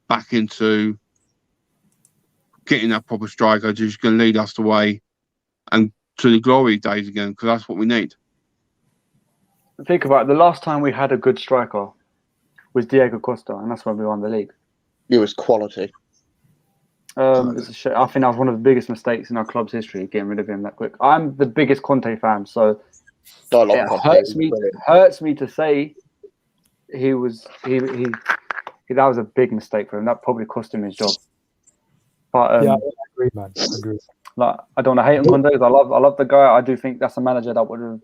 back into getting that proper striker who's going to lead us the way and to the glory days again, because that's what we need. Think about it. The last time we had a good striker was Diego Costa, and that's when we won the league. It was quality. It's a shame. I think that was one of the biggest mistakes in our club's history, getting rid of him that quick. I'm the biggest Conte fan, so it hurts me to say that was a big mistake for him. That probably cost him his job. But I agree, man. I agree. Like, I don't want to hate on Conte, because I love the guy. I do think that's a manager that would have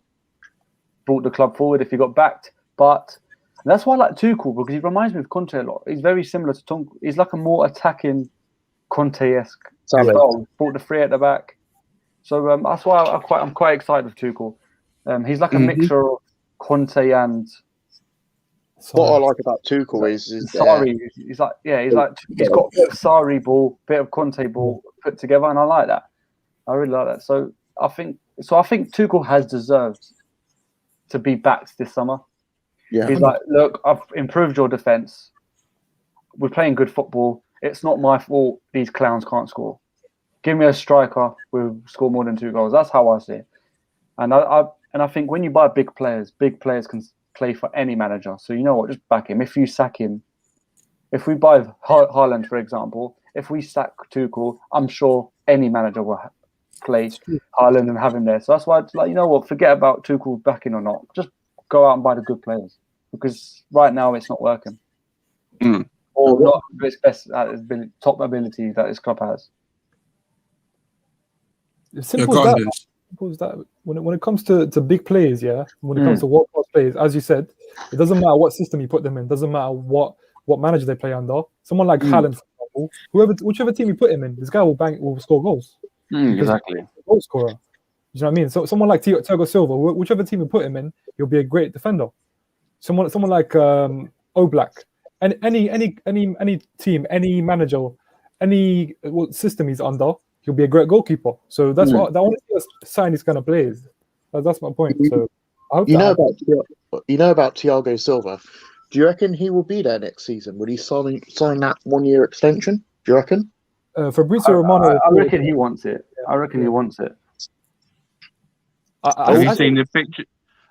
brought the club forward if he got backed. But that's why I like Tuchel, because he reminds me of Conte a lot. He's very similar to Tuchel. He's like a more attacking Conte-esque style. Brought the 3 at the back. So that's why I'm quite excited with Tuchel. He's like a mixture of Conte and. What I like about Tuchel is Sarri. He's got a bit of Sarri ball, bit of Conte ball put together, and I like that. I really like that. So I think Tuchel has deserved to be backed this summer. Yeah. He's like, look, I've improved your defense. We're playing good football. It's not my fault these clowns can't score. Give me a striker who score more than 2 goals. That's how I see it. And I think when you buy big players can play for any manager. So you know what? Just back him. If you sack him, if we buy Haaland, for example, if we sack Tuchel, I'm sure any manager will play Haaland and have him there. So that's why it's like, you know what? Forget about Tuchel backing or not. Just go out and buy the good players, because right now it's not working. or not to its best top ability that his club has. Simple as that. Simple as that. When it comes to big players, when it comes to world class players, as you said, it doesn't matter what system you put them in. Doesn't matter what manager they play under. Someone like Haaland, for example, whichever team you put him in, this guy will score goals. Exactly. Goal scorer. You know what I mean? So someone like Thiago Silva, whichever team you put him in, he'll be a great defender. Someone like Oblak, and any team, any manager, any system he's under, he'll be a great goalkeeper. So that's what I want to sign these kind of players. That's my point. So I hope you know about Thiago Silva. Do you reckon he will be there next season? Will he sign that 1 year extension? Do you reckon? Fabrizio Romano. I reckon he wants it. I reckon he wants it. Have you seen the picture?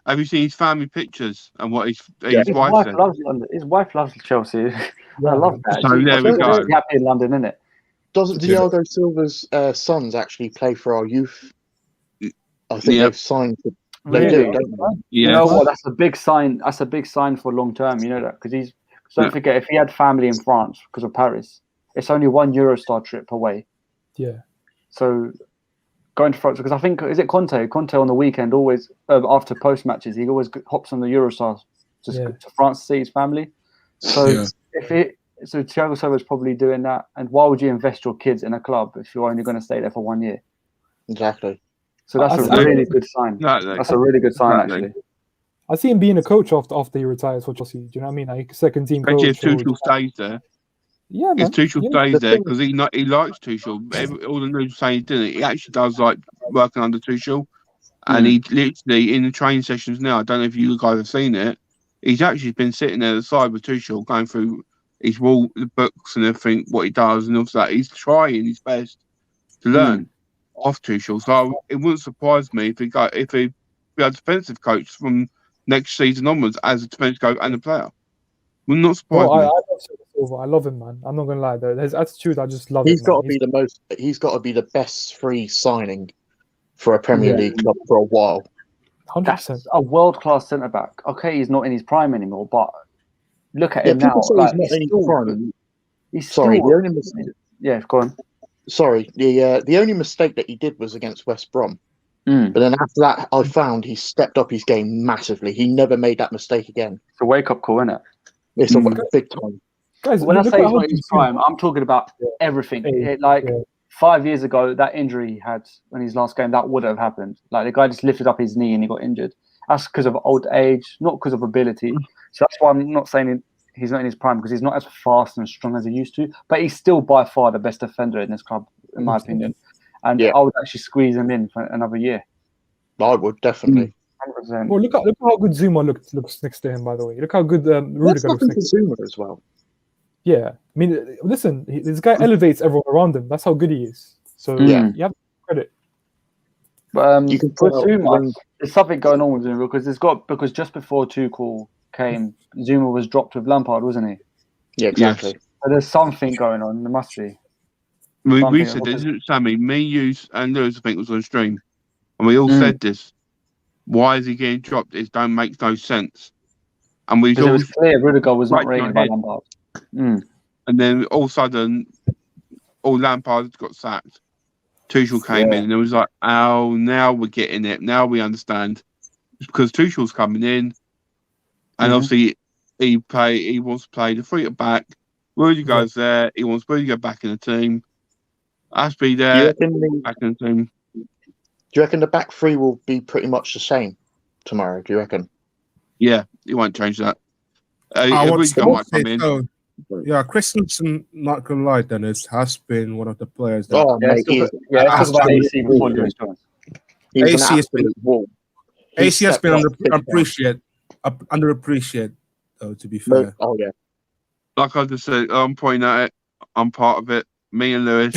Have you seen his family pictures and what his wife said? His wife loves Chelsea. I love that. So there we go. He's happy in London, isn't it? Doesn't Thiago Silva's sons actually play for our youth? I think they've signed. They do, don't they? You know what? That's a big sign. That's a big sign for long term. You know that because don't forget, if he had family in France because of Paris, it's only one Eurostar trip away. Yeah. So going to France because I think is it Conte? Conte on the weekend always after post matches he always hops on the Eurostar to France to see his family. So so Thiago Silva is probably doing that. And why would you invest your kids in a club if you're only going to stay there for 1 year? Exactly. So that's a really good sign. That's a really good sign, actually. I see him being a coach after he retires for Chelsea. Do you know what I mean? Like second team coach. If Tuchel stays there. Yeah, man. If Tuchel stays there, because he likes Tuchel. All the news saying he didn't. He actually does like working under Tuchel. And he literally, in the training sessions now, I don't know if you guys have seen it, he's actually been sitting there at the side with Tuchel, going through his the books and everything, what he does, and all that. He's trying his best to learn off Tuchel. So it wouldn't surprise me if he be a defensive coach from next season onwards as a defensive coach and a player. Would not surprise me. I love Silva. I love him, man. I'm not gonna lie though. His attitude, I just love. He's got to be the most. He's got to be the best free signing for a Premier League club for a while. 100%. That's a world-class centre back. Okay, he's not in his prime anymore, but look at him now. Like, he's still the only mistake. Yeah, go on. Sorry, the only mistake that he did was against West Brom. But then after that, I found he stepped up his game massively. He never made that mistake again. It's a wake-up call, isn't it? It's a big time. Guys, when I say he's not in his prime, I'm talking about everything. 5 years ago, that injury he had in his last game, that would have happened. Like the guy just lifted up his knee and he got injured. That's because of old age, not because of ability. So that's why I'm not saying he's not in his prime, because he's not as fast and strong as he used to. But he's still by far the best defender in this club, in my opinion. And I would actually squeeze him in for another year. I would definitely. 100%. Well, look how good Zuma looks next to him. By the way, look how good Rudiger looks next to Zuma as well. Yeah, I mean, listen, this guy elevates everyone around him. That's how good he is. So you have credit. But you can put Zuma. There's something going on with Zuma because just before Tuchel came, Zuma was dropped with Lampard, wasn't he? Yeah, exactly. Yes. So there's something going on. There must be. We said this, Sammy, me, you, and Lewis, I think, was on stream, and we all said this. Why is he getting dropped? It don't make no sense. And it was clear Rudiger was not rated by Lampard. And then all of a sudden, Lampard got sacked. Tuchel came in, and it was like, oh, now we're getting it. Now we understand. It's because Tuchel's coming in, and obviously he wants to play the free at back. Rudiger's there. He wants Rudiger back in the team. Has to be there. Back in the team. Do you reckon the back three will be pretty much the same tomorrow? Do you reckon? Yeah, he won't change that. Rudiger might come in. Yeah, Christensen, not gonna lie, Dennis, has been one of the players that. AC has been underappreciated, though. To be fair. Like I just said, I'm pointing at it. I'm part of it. Me and Lewis.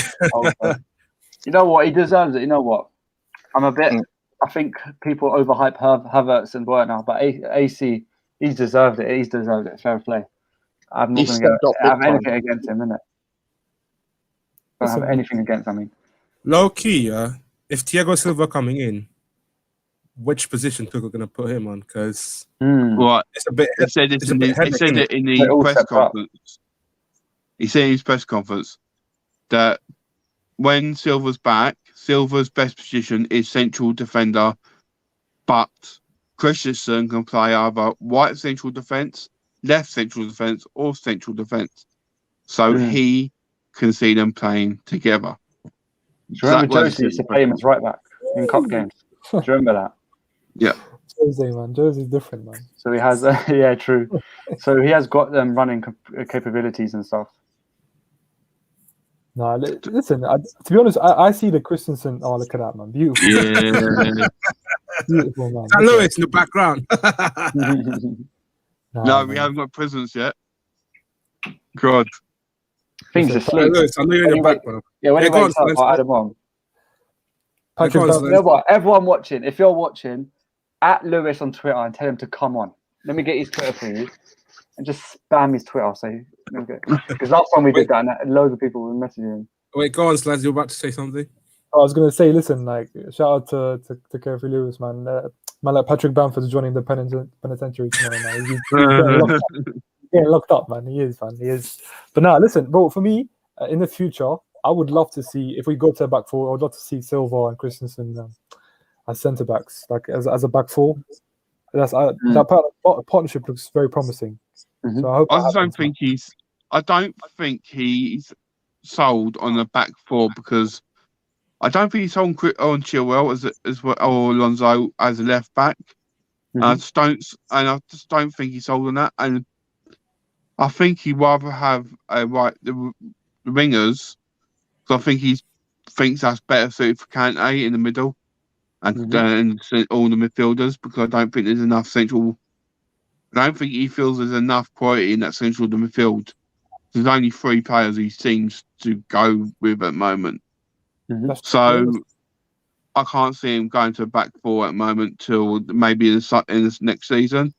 You know what? He deserves it. You know what? I'm a bit. I think people overhype Havertz and Werner, but AC, he's deserved it. He's deserved it. Fair play. I'm not going to have anything against him, innit? I don't have anything against him. Low key, if Thiago Silva coming in, which position Tuchel going to put him on? Because it's a bit. It said it in the press conference. he said in his press conference that when Silva's back, Silva's best position is central defender, but Christensen can play either right central defence, left central defence, or central defence. So he can see them playing together. Do you remember Josie used to play him as right back in cup games? Do you remember that? Yeah. Jose, man. Jose's different, man. So he has, yeah, true. So he has got them running capabilities and stuff. No, listen. To be honest, I see the Christensen. Oh, look at that, man! Beautiful. Yeah. Beautiful, man. St. Louis in the background. No, we haven't got presents yet. God. Things asleep. I know you're in the background. Yeah, when he wakes up, I add him on. You know what? Everyone watching, if you're watching, at Lewis on Twitter and tell him to come on. Let me get his Twitter for you. And just spam his Twitter. I'll say, because last time we did that, and loads of people were messaging him. Wait, go on, Slaz. You're about to say something? I was going to say, listen, like, shout out to Carefree Lewis, man. Man, like Patrick Bamford's joining the penitentiary tomorrow, man. He's getting locked up, man. He is, man. He is. But now, listen, bro, for me, in the future, I would love to see, if we go to a back four, I would love to see Silva and Christensen as centre backs, like as a back four. That partnership looks very promising. So I don't think he's sold on the back four, because I don't think he's sold on Chilwell as well, or Alonso as a left back. I just don't think he's sold on that. And I think he'd rather have the wingers, because I think he thinks that's better suited for Kante in the middle and all the midfielders, because I don't think there's enough central. I don't think he feels there's enough quality in that central midfield. There's only 3 players he seems to go with at the moment. So I can't see him going to a back four at the moment till maybe in this next season.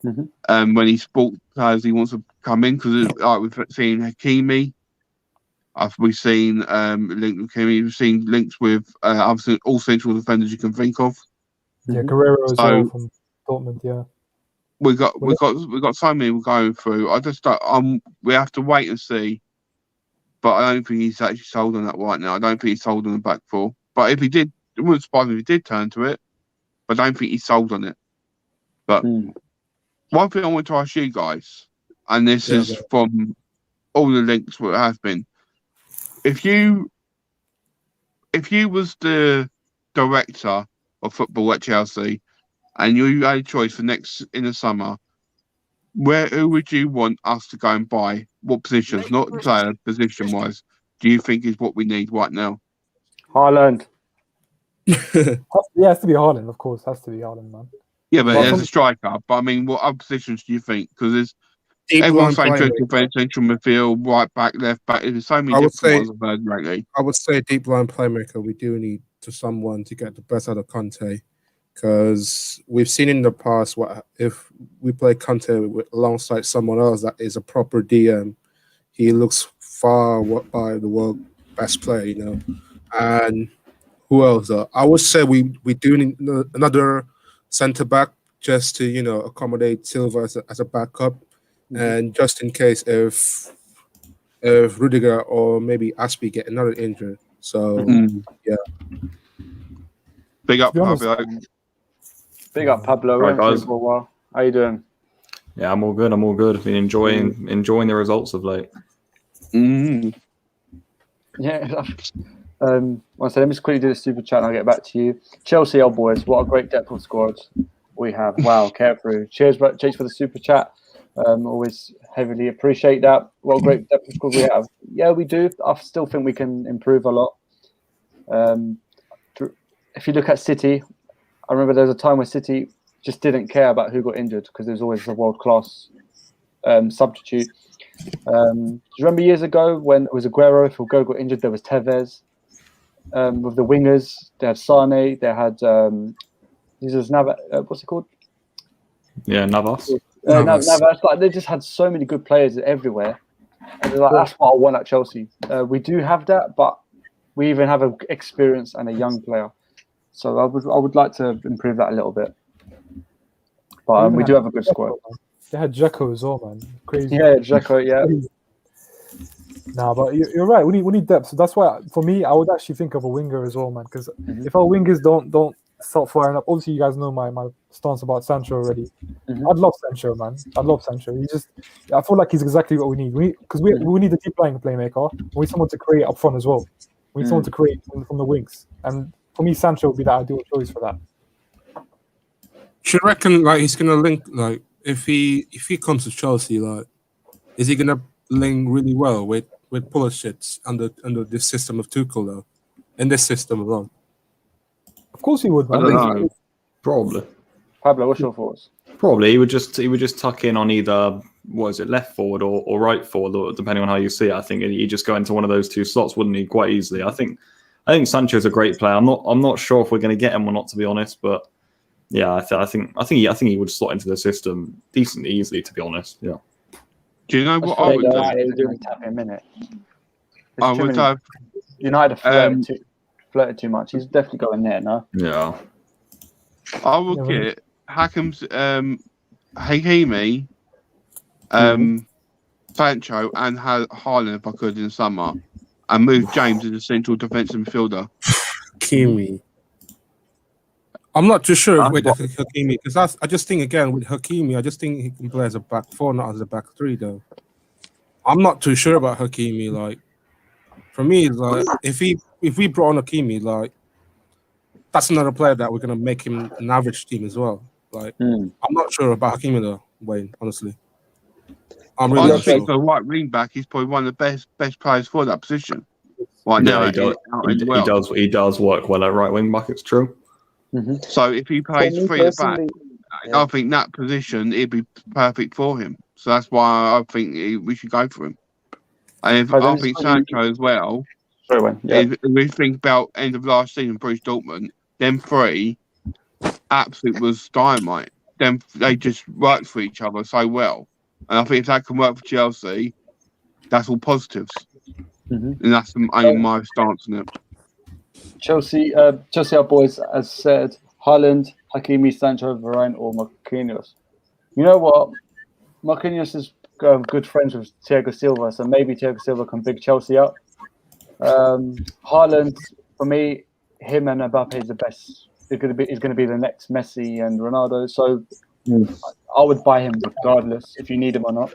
When he's bought players he wants to come in, because like we've seen Hakimi, we've seen linked with Hakimi, we've seen links with obviously all central defenders you can think of. Yeah, Guerrero as well from Dortmund. Yeah, we got so many we're going through. I just we have to wait and see. But I don't think he's actually sold on that right now. I don't think he's sold on the back four. But if he did, it wouldn't surprise me if he did turn to it. But I don't think he's sold on it. But one thing I want to ask you guys, and this is from all the links what have been, if you was the director of football at Chelsea and you had a choice for next in the summer, who would you want us to go and buy? What positions, not player position wise, do you think is what we need right now? Haaland. Yeah, it has to be Haaland, of course. Has to be Haaland, man. Yeah, but there's a striker. But I mean, what other positions do you think? Because everyone's saying central midfield, right back, left back. There's so many different ones I've heard lately. I would say deep line playmaker. We do need someone to get the best out of Conte, because we've seen in the past what if we play Conte alongside someone else that is a proper DM, he looks far by the world best player, you know. And who else? I would say we do need another centre back just to accommodate Silva as a backup, and just in case if Rudiger or maybe Aspie get another injury. So yeah. Big up, Pablo. Big up, Pablo. Right, guys. For a while. How you doing? Yeah, I'm all good. I've been enjoying the results of late. Yeah. Once let me just quickly do the super chat and I'll get back to you. Chelsea, old boys, what a great depth of squad we have. Wow, Carefree. Cheers for the super chat. Always heavily appreciate that. What a great depth of squad we have. Yeah, we do. I still think we can improve a lot. If you look at City, I remember there was a time when City just didn't care about who got injured because there was always a world-class substitute. Do you remember years ago when it was Aguero? If Aguero got injured, there was Tevez. With the wingers, they had Sane, they had what's it called? Yeah, Navas. Navas. Like, they just had so many good players everywhere. And like, that's what I want at Chelsea. We do have that, but we even have an experienced and a young player. So I would like to improve that a little bit. But we do have a good squad. They had Dzeko as well, man. Crazy. Yeah, Dzeko, yeah. Nah, but you're right. We need depth. So that's why, for me, I would actually think of a winger as well, man. Because if our wingers don't start firing up, obviously you guys know my stance about Sancho already. I'd love Sancho, man. I'd love Sancho. I feel like he's exactly what we need. Because we need a deep lying playmaker. We need someone to create up front as well. We need someone to create from the wings. And for me, Sancho would be the ideal choice for that. Do you reckon like he's gonna link like if he comes to Chelsea, like is he gonna link really well with Pulisic under this system of Tuchel though? In this system alone? Of course he would, man. I don't know. Probably. Pablo, what's your thoughts? Probably he would just tuck in on either left forward or right forward, or depending on how you see it. I think he'd just go into one of those two slots, wouldn't he? Quite easily. I think Sancho's a great player. I'm not sure if we're going to get him or not, to be honest. But yeah, I think he would slot into the system decently easily, to be honest. Yeah. Do you know what I would do? I would have United flirted too much. He's definitely going there, no? Yeah. I would get Hackham's Hakimi, Sancho, and Haaland if I could in summer, and move James as a central defensive midfielder. Hakimi. I'm not too sure with Hakimi because I just think again with Hakimi, I just think he can play as a back four, not as a back three though. I'm not too sure about Hakimi. Like for me, like if we brought on Hakimi, like that's another player that we're gonna make him an average team as well. Like I'm not sure about Hakimi though, Wayne. Honestly, I'm really not sure. For a right wing back, he's probably one of the best players for that position. Right now, he does work well at right wing back. It's true. So if he plays free at the back, I think that position it'd be perfect for him. So that's why I think we should go for him. And I think Sancho as well. If we think about end of last season, Bruce Dortmund, them three absolute was dynamite. Them they just worked for each other so well. And I think if that can work for Chelsea, that's all positives. And that's my stance on it. Chelsea, our boys, as said, Haaland, Hakimi, Sancho, Varane, or Marquinhos. You know what? Marquinhos is good friends with Thiago Silva, so maybe Thiago Silva can big Chelsea up. Haaland, for me, him and Mbappe is the best. He's going to be the next Messi and Ronaldo. So I would buy him regardless if you need him or not.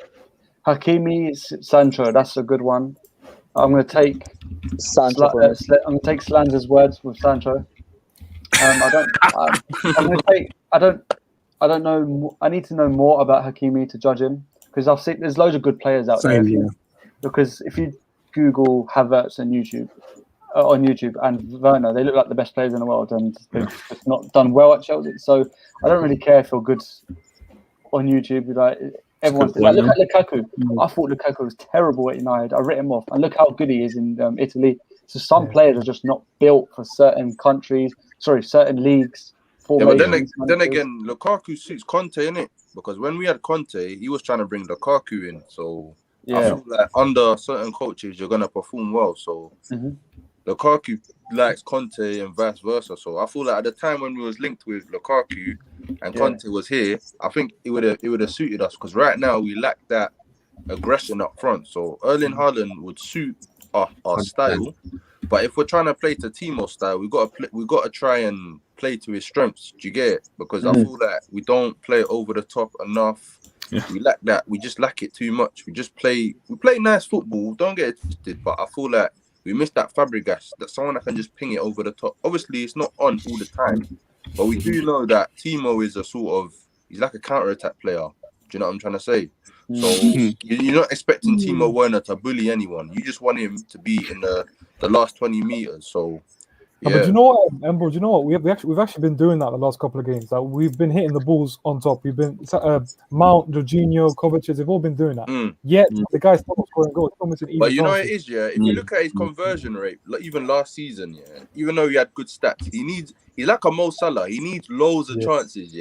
Hakimi, Sancho, that's a good one. I'm going to take Sancho. I'm going to take Slander's words with Sancho. I don't know. I need to know more about Hakimi to judge him because I've seen there's loads of good players out there. Because if you Google Havertz on YouTube and Werner, they look like the best players in the world, and they've just not done well at Chelsea. So I don't really care if you're good on YouTube. Like everyone's like, look at Lukaku. I thought Lukaku was terrible at United. I writ him off, and look how good he is in Italy. So some players are just not built for certain countries. Sorry, certain leagues. Yeah, but then again, Lukaku suits Conte, innit? Because when we had Conte, he was trying to bring Lukaku in. So I feel like under certain coaches, you're gonna perform well. So Lukaku likes Conte and vice versa. So I feel like at the time when we was linked with Lukaku and Conte was here, I think it would have suited us because right now we lack that aggression up front. So Erling Haaland would suit our style, but if we're trying to play to Timo style, we got to try and play to his strengths. Do you get it? Because I feel like we don't play over the top enough. Yeah. We lack that. We just lack it too much. We play nice football. Don't get it twisted, but I feel like we missed that Fabregas, that someone that can just ping it over the top. Obviously, it's not on all the time, but we do know that Timo is he's like a counter-attack player. Do you know what I'm trying to say? So you're not expecting Timo Werner to bully anyone. You just want him to be in the last 20 meters. So yeah. But you know what, Embo? Do you know what? We've actually been doing that the last couple of games. Like we've been hitting the balls on top. We've been Mount, Jorginho, Kovacic. They've all been doing that. Yet the guy's still not scoring goals. But you know what it is, yeah. If you look at his conversion rate, like even last season, yeah, even though he had good stats, he's like a Mo Salah. He needs loads of chances,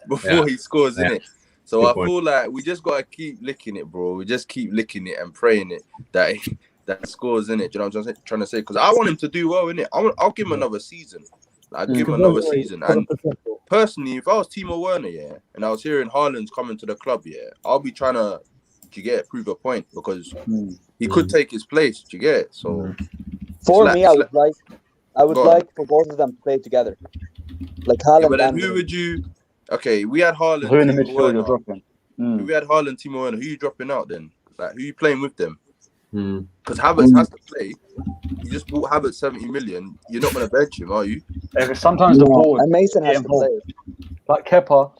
before he scores in it. So I feel like we just gotta keep licking it, bro. We just keep licking it and praying it that scores in it. Do you know what I'm trying to say? Because I want him to do well in it. I'll give him another season. I'd give him another season. And personally, if I was Timo Werner, and I was hearing Haaland's coming to the club, I'll be trying to you get it, prove a point, because he could take his place. Do you get it? So for me, I would like for both of them to play together, like Haaland. But then who would you? Okay, we had Haaland. Who in the midfield you're dropping? We had Haaland, Timo Werner. Who you dropping out then? Like, who you playing with them? Because Havertz has to play. You just bought Havertz 70 million. You're not going to bench him, are you? Sometimes the ball. And Mason has to play. Like Kepa,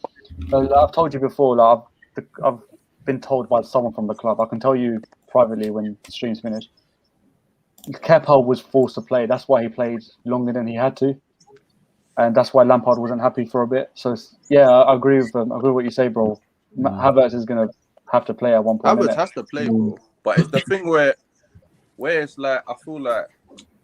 I've told you before. Like I've been told by someone from the club. I can tell you privately when the stream's finished. Kepa was forced to play. That's why he played longer than he had to, and that's why Lampard wasn't happy for a bit. So yeah, I agree with I agree with what you say, bro. Havertz is going to have to play at one point. Havertz has to play, bro. But it's the thing where it's like, I feel like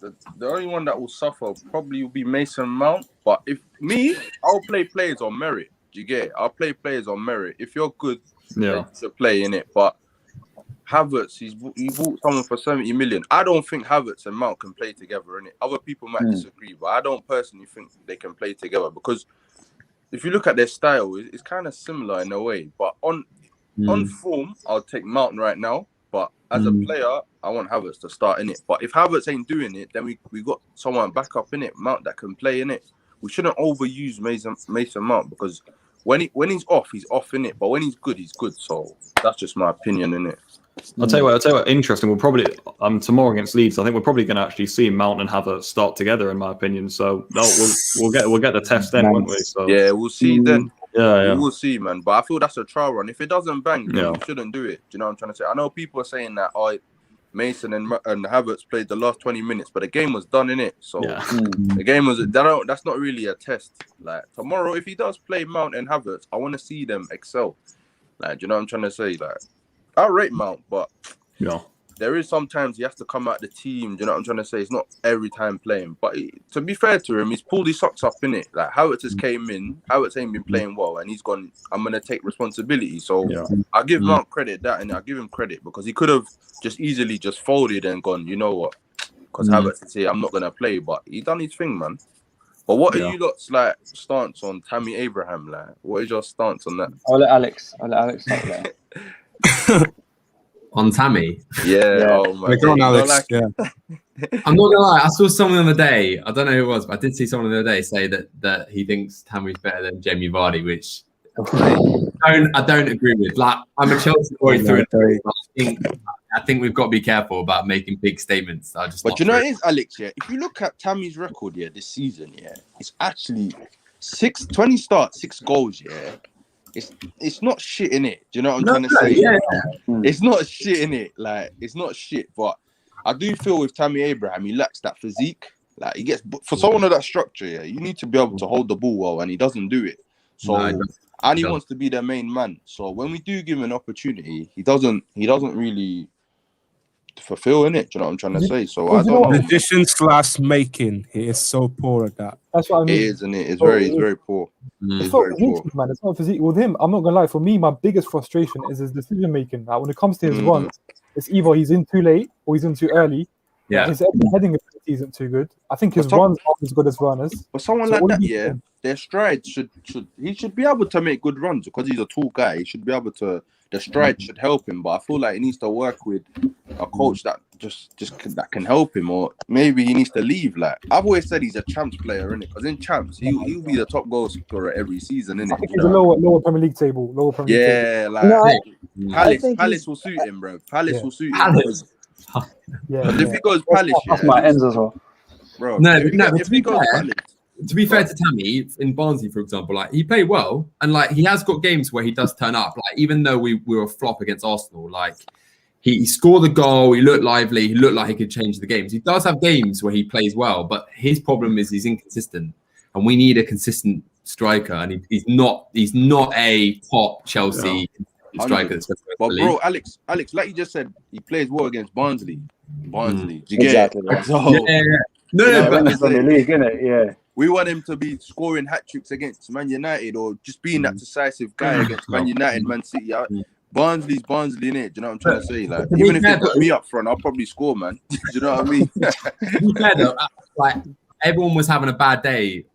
the only one that will suffer probably will be Mason Mount. But if me, I'll play players on merit. Do you get it? I'll play players on merit. If you're good, to play in it. But Havertz, he bought someone for 70 million. I don't think Havertz and Mount can play together in it. Other people might disagree, but I don't personally think they can play together, because if you look at their style, it's kind of similar in a way. But on form, I'll take Mount right now. But as a player, I want Havertz to start in it. But if Havertz ain't doing it, then we got someone back up in it, Mount, that can play in it. We shouldn't overuse Mason Mount, because when he's off in it. But when he's good, he's good. So that's just my opinion in it. I'll tell you what, interesting. We'll probably tomorrow against Leeds, I think we're probably going to actually see Mount and Havertz start together, in my opinion. So we'll get the test then, won't we? So yeah, we'll see then. Yeah. We'll see, man. But I feel that's a trial run. If it doesn't bang, you shouldn't do it. Do you know what I'm trying to say? I know people are saying that Mason and Havertz played the last 20 minutes, but the game was done in it. So the game was that's not really a test. Like tomorrow, if he does play Mount and Havertz, I want to see them excel. Like, do you know what I'm trying to say? Like, I rate Mount, but there is sometimes he has to come out the team. Do you know what I'm trying to say? It's not every time playing. But to be fair to him, he's pulled his socks up in it. Like Havertz has came in, Havertz ain't been playing well, and he's gone, I'm gonna take responsibility. So I'll give Mount credit and I'll give him credit, because he could have just easily just folded and gone, you know what? Because Havertz is here, I'm not gonna play. But he done his thing, man. But what are you lot's like stance on Tammy Abraham? Like, what is your stance on that? I'll let Alex talk there. On Tammy? Yeah. Oh my God. Alex, I'm not gonna lie, I saw someone the other day, I don't know who it was, but I did see someone the other day say that he thinks Tammy's better than Jamie Vardy, which I don't agree with. Like, I'm a Chelsea boy through and through. I think we've got to be careful about making big statements. But you know what it is, Alex, if you look at Tammy's record this season, it's actually 20 starts, 6 goals, It's not shit in it. Do you know what I'm trying to say? Yeah. It's not shit in it. Like, it's not shit. But I do feel with Tammy Abraham, he lacks that physique. Like, he gets, for someone of that structure, you need to be able to hold the ball well, and he doesn't do it. So, and he wants to be their main man. So when we do give him an opportunity, he doesn't really fulfill in it. Do you know what I'm trying to say? So I don't know. Addition/making, he is so poor at that. That's what I mean. It is, and it's very poor. It's not physique, man. It's not physique with him. I'm not gonna lie. For me, my biggest frustration is his decision making. Like, when it comes to his runs, it's either he's in too late or he's in too early. Yeah, his heading ability isn't too good. I think his runs aren't as good as runners. But someone like that, their strides should be able to make good runs, because he's a tall guy. He should be able to. The stride should help him, but I feel like he needs to work with a coach that just that can help him, or maybe he needs to leave. Like, I've always said, he's a champs player, innit? Because in champs, he'll be the top goal scorer every season, innit? I think he's a lower Premier League table. Palace will suit him, bro. Palace will suit him. Palace. But if he goes Palace, that's my ends as well, bro. If he goes Palace. To be fair to Tammy, in Barnsley, for example, like, he played well, and like, he has got games where he does turn up. Like, even though we were a flop against Arsenal, like, he scored the goal, he looked lively, he looked like he could change the games. He does have games where he plays well, but his problem is he's inconsistent, and we need a consistent striker, and he's not a top Chelsea striker. But bro, Alex, like you just said, he plays well against Barnsley. Do you get it? So, but it's on the league, innit? Yeah. We want him to be scoring hat-tricks against Man United, or just being that decisive guy against Man United, Man City. Barnsley's Barnsley, innit? Do you know what I'm trying to say? Like, even if they put me up front, I'll probably score, man. Do you know what I mean? To be fair, though, like, everyone was having a bad day,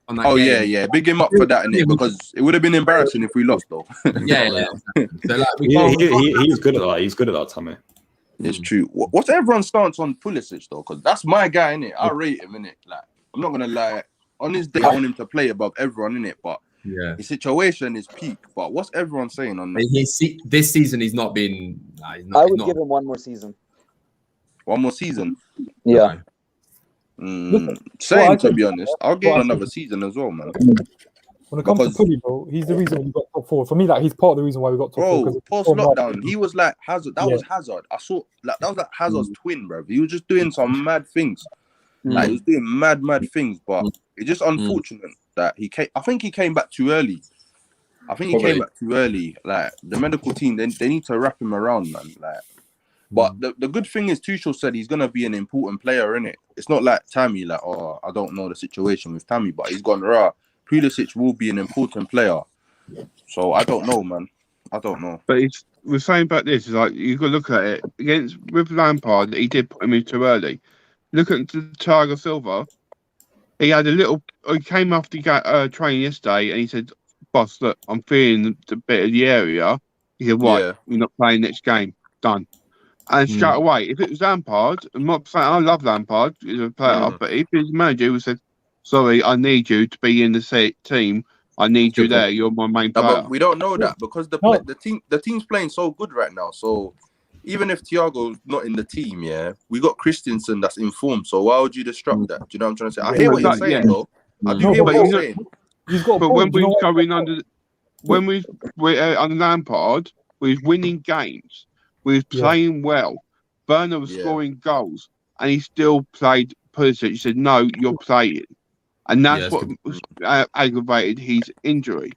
on that Oh game. yeah. Big him up for that, innit? Because it would have been embarrassing if we lost, though. Yeah. So like, He's good at that. He's good at that, Tammy. It's true. What's everyone's stance on Pulisic though? Because that's my guy, innit? I rate him, innit? Like, I'm not gonna lie. On his day, I want him to play above everyone, innit? But his situation is peak. But what's everyone saying on that? This season, he's not been. I would give him one more season. One more season? Yeah. Same, to be honest. I'll give him another season as well, man. When it comes to Pulisic, bro, he's the reason we got top 4. For me, like, he's part of the reason why we got top 4. Bro, post lockdown, he was like Hazard. That was Hazard. I saw like that was like Hazard's twin, bro. He was just doing some mad things. Like he was doing mad things, but it's just unfortunate that he came. I think he came back too early. Like the medical team, they need to wrap him around, man. Like, but the good thing is Tuchel said he's gonna be an important player in it. It's not like Tammy, like, oh, I don't know the situation with Tammy, but he's gone raw. Pulisic will be an important player. So I don't know, man. I don't know. But we're saying about this, is like you've got to look at it with Lampard. He did put him in too early. Look at Thiago Silva. He had he came after training yesterday, and he said, "Boss, look, I'm feeling a bit of the area." He said, "Right, you're not playing next game. Done." And straight away, if it was Lampard, I'm not saying I love Lampard as a player, but if his manager would said, "Sorry, I need you to be in the team. I need you there. You're my main player." But we don't know that because the team's playing so good right now. So even if Thiago's not in the team, we got Christensen that's informed. So why would you disrupt that? Do you know what I'm trying to say? I hear what you're saying, though. I do hear what you're saying. But when we was going under Lampard, we was winning games. We was playing well. Werner was scoring goals, and he still played Pulisic. He said, "No, you're playing." And that's what aggravated his injury.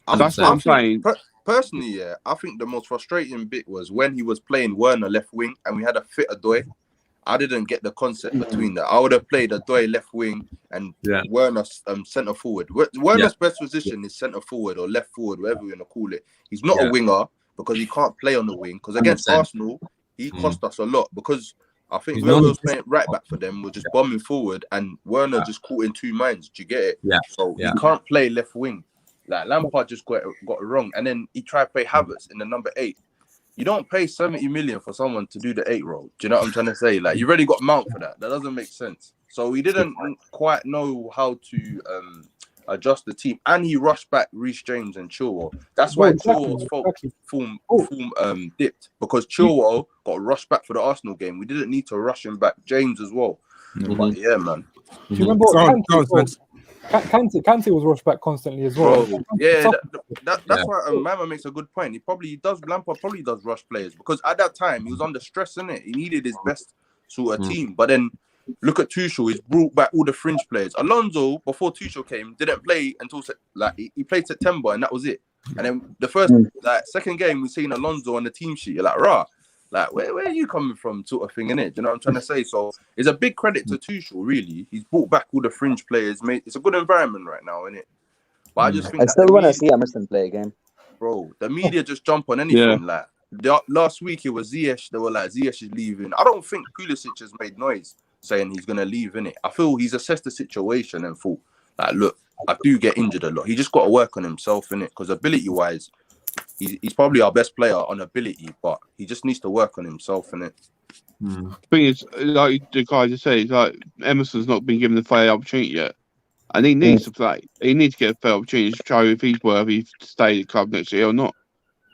That's what I'm saying. Personally, I think the most frustrating bit was when he was playing Werner left wing and we had a fit Adoy. I didn't get the concept between that. I would have played Adoy left wing and Werner centre forward. Werner's best position is centre forward or left forward, whatever you want to call it. He's not a winger because he can't play on the wing. Because against Arsenal, he cost us a lot because I think whoever was playing right back for them was just bombing forward and Werner just caught in two minds. Do you get it? Yeah. So he can't play left wing. Like Lampard just got it wrong. And then he tried to play Havertz in the number 8. You don't pay 70 million for someone to do the 8 role. Do you know what I'm trying to say? Like, you already got Mount for that. That doesn't make sense. So he didn't quite know how to adjust the team. And he rushed back Reece James and Chilwell. That's why Chilwell's form dipped. Because Chilwell got rushed back for the Arsenal game. We didn't need to rush him back. James as well. But yeah, man. Do you remember Kante was rushed back constantly as well? Bro, yeah, that's why Mama makes a good point. Lampard probably does rush players because at that time he was under stress, innit? He needed his best sort of team. But then look at Tuchel, he's brought back all the fringe players. Alonso, before Tuchel came, didn't play until he played September and that was it. And then the first second game we seen Alonso on the team sheet. You're like, rah. Like, where are you coming from, sort of thing, innit? Do you know what I'm trying to say? So it's a big credit to Tuchel, really. He's brought back all the fringe players. Mate, it's a good environment right now, innit? But I just think I still want to see Emerson play again. Bro, the media just jump on anything. Like last week, it was Ziyech. They were like, Ziyech is leaving. I don't think Pulisic has made noise saying he's going to leave, innit? I feel he's assessed the situation and thought, like, look, I do get injured a lot. He just got to work on himself, innit? Because ability-wise, he's probably our best player on ability, but he just needs to work on himself, innit? The thing is, like the guy just said, like Emerson's not been given the fair opportunity yet, and he needs to play. He needs to get a fair opportunity to show if he's worthy to stay at the club next year or not.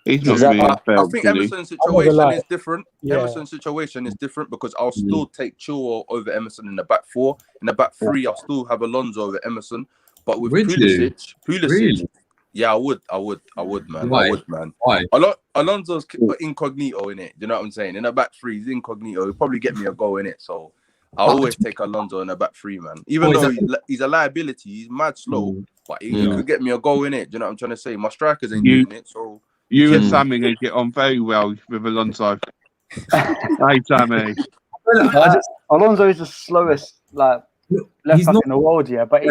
He's not Exactly. really a fair I think Emerson's situation is different. Yeah. Emerson's situation is different because I'll still take Chilwell over Emerson in the back 4. In the back 3, I'll still have Alonso over Emerson. But with Pulisic, Really? yeah, I would, man. Why? I would, man. Why? Alonso's incognito in it. You know what I'm saying? In the back 3, he's incognito. He'll probably get me a goal in it. So I always take Alonso in the back 3, man. Even though he's a liability, he's mad slow, but he could get me a goal in it. Do you know what I'm trying to say? My strikers ain't doing it. So you and Sammy going to get on very well with Alonso. Hey, Sammy. Alonso is the slowest left back in the world, but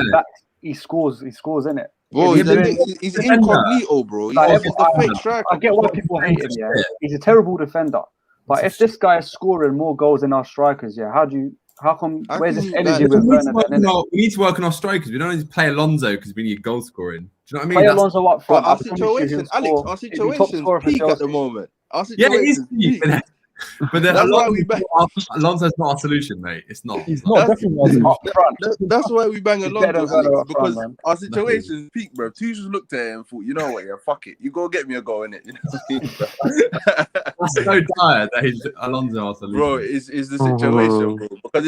he scores in it. Bro, he's incognito, bro. He's a fake striker. I get why people hate him. He's a terrible defender. But if this guy is scoring more goals than our strikers, how do How come? How Where's can this you, energy like, with We need, to Werner? work Then, on our, we need to work on our strikers. We don't need to play Alonso because we need goal scoring. Do you know what I mean? Play That's- Alonso up But front. our I promise you he'll situation, Alex, score. our He'll be top situation's scorer for peak at the Chelsea. moment. Our yeah, it is. situation's peak. But then That's why we bang. Alonso's not our solution, mate. It's not. He's not definitely not. Up front. That's why we bang He's better Alonso, than Werner Alex, up front, because man. our situation's peak, bro. Tuchel looked at it and thought, you know what, yeah, fuck it. You go get me a goal, innit? You know what I mean, bro? That's so dire that he's Alonso our solution. Bro, is the situation, bro. Because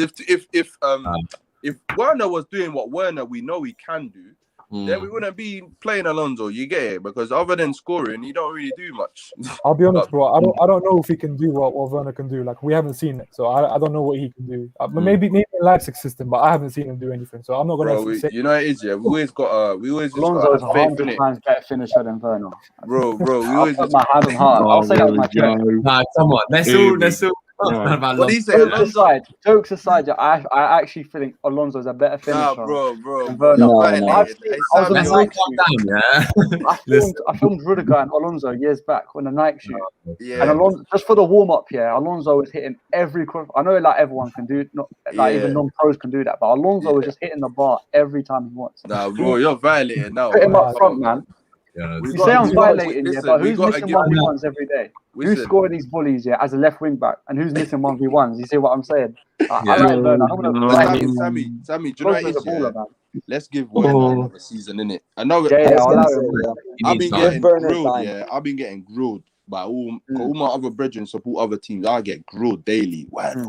if Werner was doing what Werner we know he can do, then we wouldn't be playing Alonso. You get it? Because other than scoring, he don't really do much. I'll be honest, bro. I don't know if he can do what Werner can do. Like, we haven't seen it, so I don't know what he can do. Maybe in Leipzig system, but I haven't seen him do anything. So I'm not gonna say. You know it is, yeah. We always got Alonso is have faith in 100 it, times better finisher than Werner. bro. We I'll always put my hand on heart. I'll say that with my chest. Nah, come on. Let's all. What do you say, Jokes aside, yeah, I actually think Alonso is a better finisher. Nah, bro. than Werner. I filmed Rudiger and Alonso years back on the night shoot. Yeah. And Alonso, just for the warm up, Alonso was hitting every. I know, like, everyone can do, not like even non-pros can do that, but Alonso was just hitting the bar every time he wants. Nah, bro, you're violating now. Put him up front, man. Yeah, You say I'm violating, but who's missing 1v1s every day? Who's scoring these bullies, as a left wing back, and who's missing 1v1s? You see what I'm saying? I like Werner. I'm gonna Sammy, do you know what it is? Yeah? Let's give Werner another season, innit? I know. I'll allow him. I've been getting grilled. Yeah, I've been getting grilled by all my other brethren support other teams. I get grilled daily. Werner.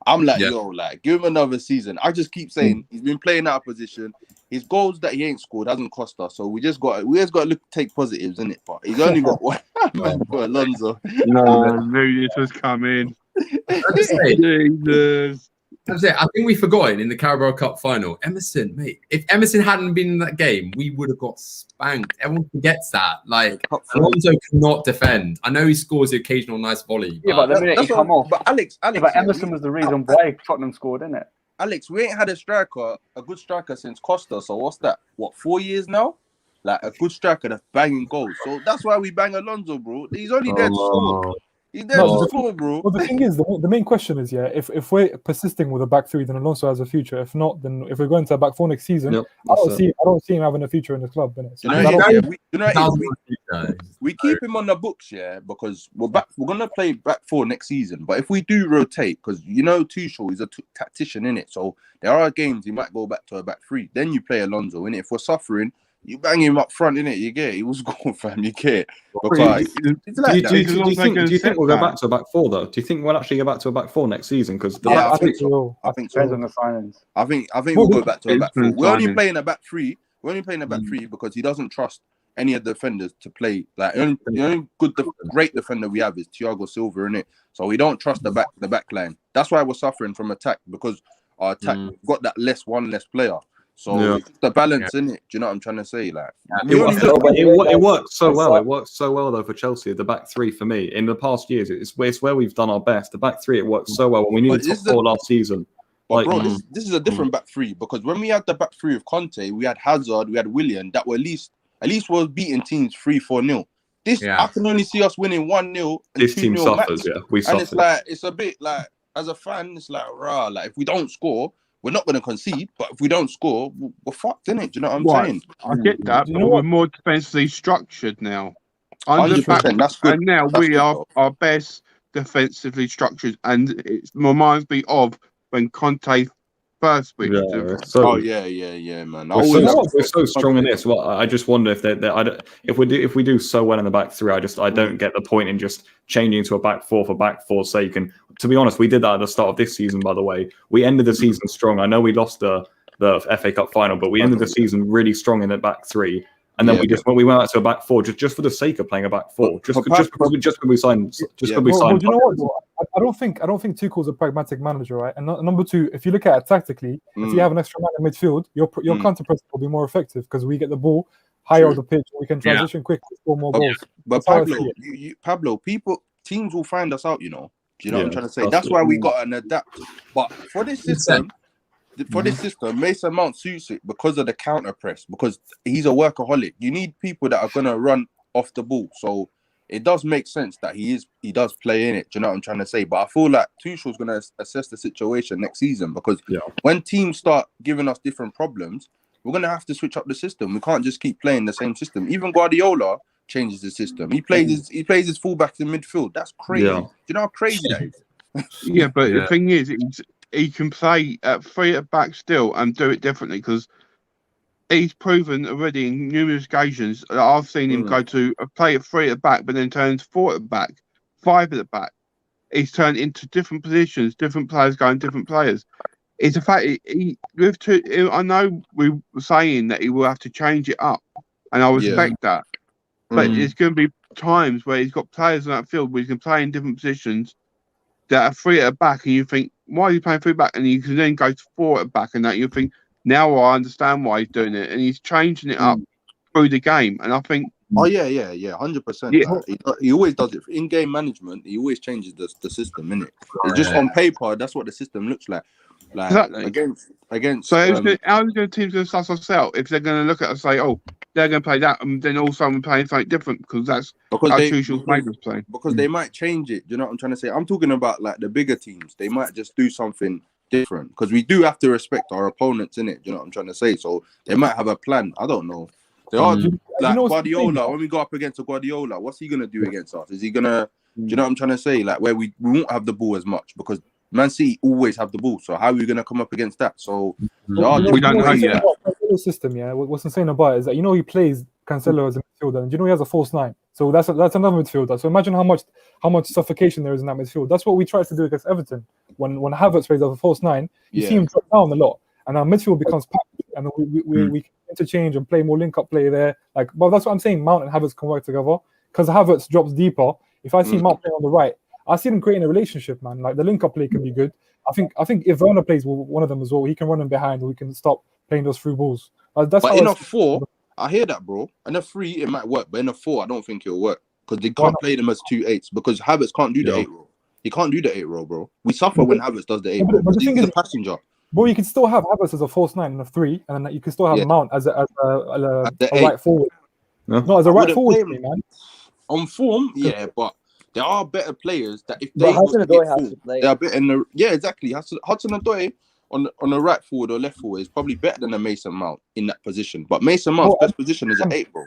I'm like, yo, like, give him another season. I just keep saying he's been playing out of position. His goals that he ain't scored hasn't cost us, so we just got to take positives in it. But he's only got one man for Alonso. No, knew this was coming. Jesus. That's it. I think we forgot it in the Carabao Cup final. Emerson, mate. If Emerson hadn't been in that game, we would have got spanked. Everyone forgets that. Like, Alonso cannot defend. I know he scores the occasional nice volley. But the minute he come off. But Alex, but Emerson was the reason why Tottenham scored, isn't it? Alex, we ain't had a good striker since Costa. So what's that? What, 4 years now? Like, a good striker that's banging goals. So that's why we bang Alonso, bro. He's only there to score. He's there to score, bro. Well, the thing is, the main question is, if we're persisting with a back three, then Alonso has a future. If not, then if we're going to a back four next season, I don't see him having a future in the club. We keep him on the books, because we're gonna play back four next season. But if we do rotate, because Tuchel is a tactician, innit? So there are games he might go back to a back three. Then you play Alonso, innit? If we're suffering, you bang him up front, innit? You get it. He was going, fam. You get it. Because do you think we'll go back to a back four, though? Do you think we'll actually go back to a back four next season? Because I think so. I think we'll go back to a back four. We're only playing a back three. We're only playing a back three because he doesn't trust any of the defenders to play. Like, the only great defender we have is Thiago Silva, innit? So we don't trust the back line. That's why we're suffering from attack, because our attack got that one less player. So it's the balance, innit? Do you know what I'm trying to say? Like, it worked so well. It worked so well though for Chelsea. The back three for me in the past years, it's where we've done our best. The back three, it worked so well when we needed top four last season. But bro, this is a different back three, because when we had the back three of Conte, we had Hazard, we had Willian, that were at least was beating teams 3-4-0. I can only see us winning 1-0. This team suffers, we suffer. And it's like, it's a bit like, as a fan, it's like, rah, like, if we don't score, we're not going to concede, but if we don't score, we're fucked, innit? Do you know what I'm saying? I get that, but we're more defensively structured now. 100%, that's good. And now we are our best defensively structured, and it reminds me of when Conte first switched. Man. We're so strong in this. Well, I just wonder if we do so well in the back three. I don't get the point in just changing to a back four for back four's sake. And to be honest, we did that at the start of this season. By the way, we ended the season strong. I know we lost the FA Cup final, but we ended the season really strong in the back three. And then we went out to a back four just for the sake of playing a back four, just because we signed. You know what? I don't think Tuchel's a pragmatic manager, right? And number two, if you look at it tactically, if you have an extra man in midfield, your counter press will be more effective because we get the ball higher on the pitch, we can transition quickly, score more goals. But Pablo, teams will find us out. You know what I'm trying to say. That's why we got to adapt. But for this system. Mason Mount suits it because of the counter press, because he's a workaholic. You need people that are going to run off the ball. So it does make sense that he does play in it. Do you know what I'm trying to say? But I feel like Tuchel's going to assess the situation next season, because when teams start giving us different problems, we're going to have to switch up the system. We can't just keep playing the same system. Even Guardiola changes the system. He plays his fullbacks in midfield. That's crazy. Do you know how crazy that is? Yeah, but the thing is, he can play at 3 at the back still and do it differently, because he's proven already in numerous occasions that I've seen him go to play at 3 at the back, but then turn to 4 at the back, 5 at the back. He's turned into different positions, different players going different players. It's a fact. I know we were saying that he will have to change it up, and I respect that. But there's going to be times where he's got players on that field where he can play in different positions that are 3 at the back, and you think, why are you playing 3 back? And you can then go to 4 at the back, and that you think, now I understand why he's doing it, and he's changing it up through the game. And I think, 100%. He always does it in game management. He always changes the system, innit? It's just on paper, that's what the system looks like. Exactly. Against. So how are the teams going to suss us out if they're going to look at us and say, oh, they're going to play that, and then also we're playing something different, because that's how Tuchel's made us play. Because they might change it. Do you know what I'm trying to say? I'm talking about like the bigger teams. They might just do something different, because we do have to respect our opponents, in it. You know what I'm trying to say? So they might have a plan. I don't know. They are like Guardiola. When we go up against a Guardiola, what's he gonna do against us? Is he gonna? Do you know what I'm trying to say? Like where we won't have the ball as much, because Man City always have the ball. So how are we gonna come up against that? So we don't know yet. System, what's insane about it is that he plays Cancelo as a midfielder, and he has a false 9. So that's another midfielder. So imagine how much suffocation there is in that midfield. That's what we tried to do against Everton. When Havertz plays as a false 9, you see him drop down a lot, and our midfield becomes packed, and we can interchange and play more link-up play there. But that's what I'm saying. Mount and Havertz can work together, because Havertz drops deeper. If I see Mount playing on the right, I see them creating a relationship, man. Like the link-up play can be good. I think if Werner plays with one of them as well, he can run in behind, and we can stop playing those through balls. But in a 4, I hear that, bro. In a 3, it might work, but in a 4, I don't think it'll work, because they can't play them as 2 8s, because Havertz can't do the 8 role. He can't do the 8 role, bro. We suffer when Havertz does the 8 role. But he's a passenger. Bro, you can still have Havertz as a false 9 and a 3, and then you can still have Mount as a right forward. No, as a right forward, man. On form, but there are better players that if they they are better in the exactly. Hudson-Odoi on the right forward or left forward is probably better than a Mason Mount in that position. But Mason Mount's best position is an 8, bro.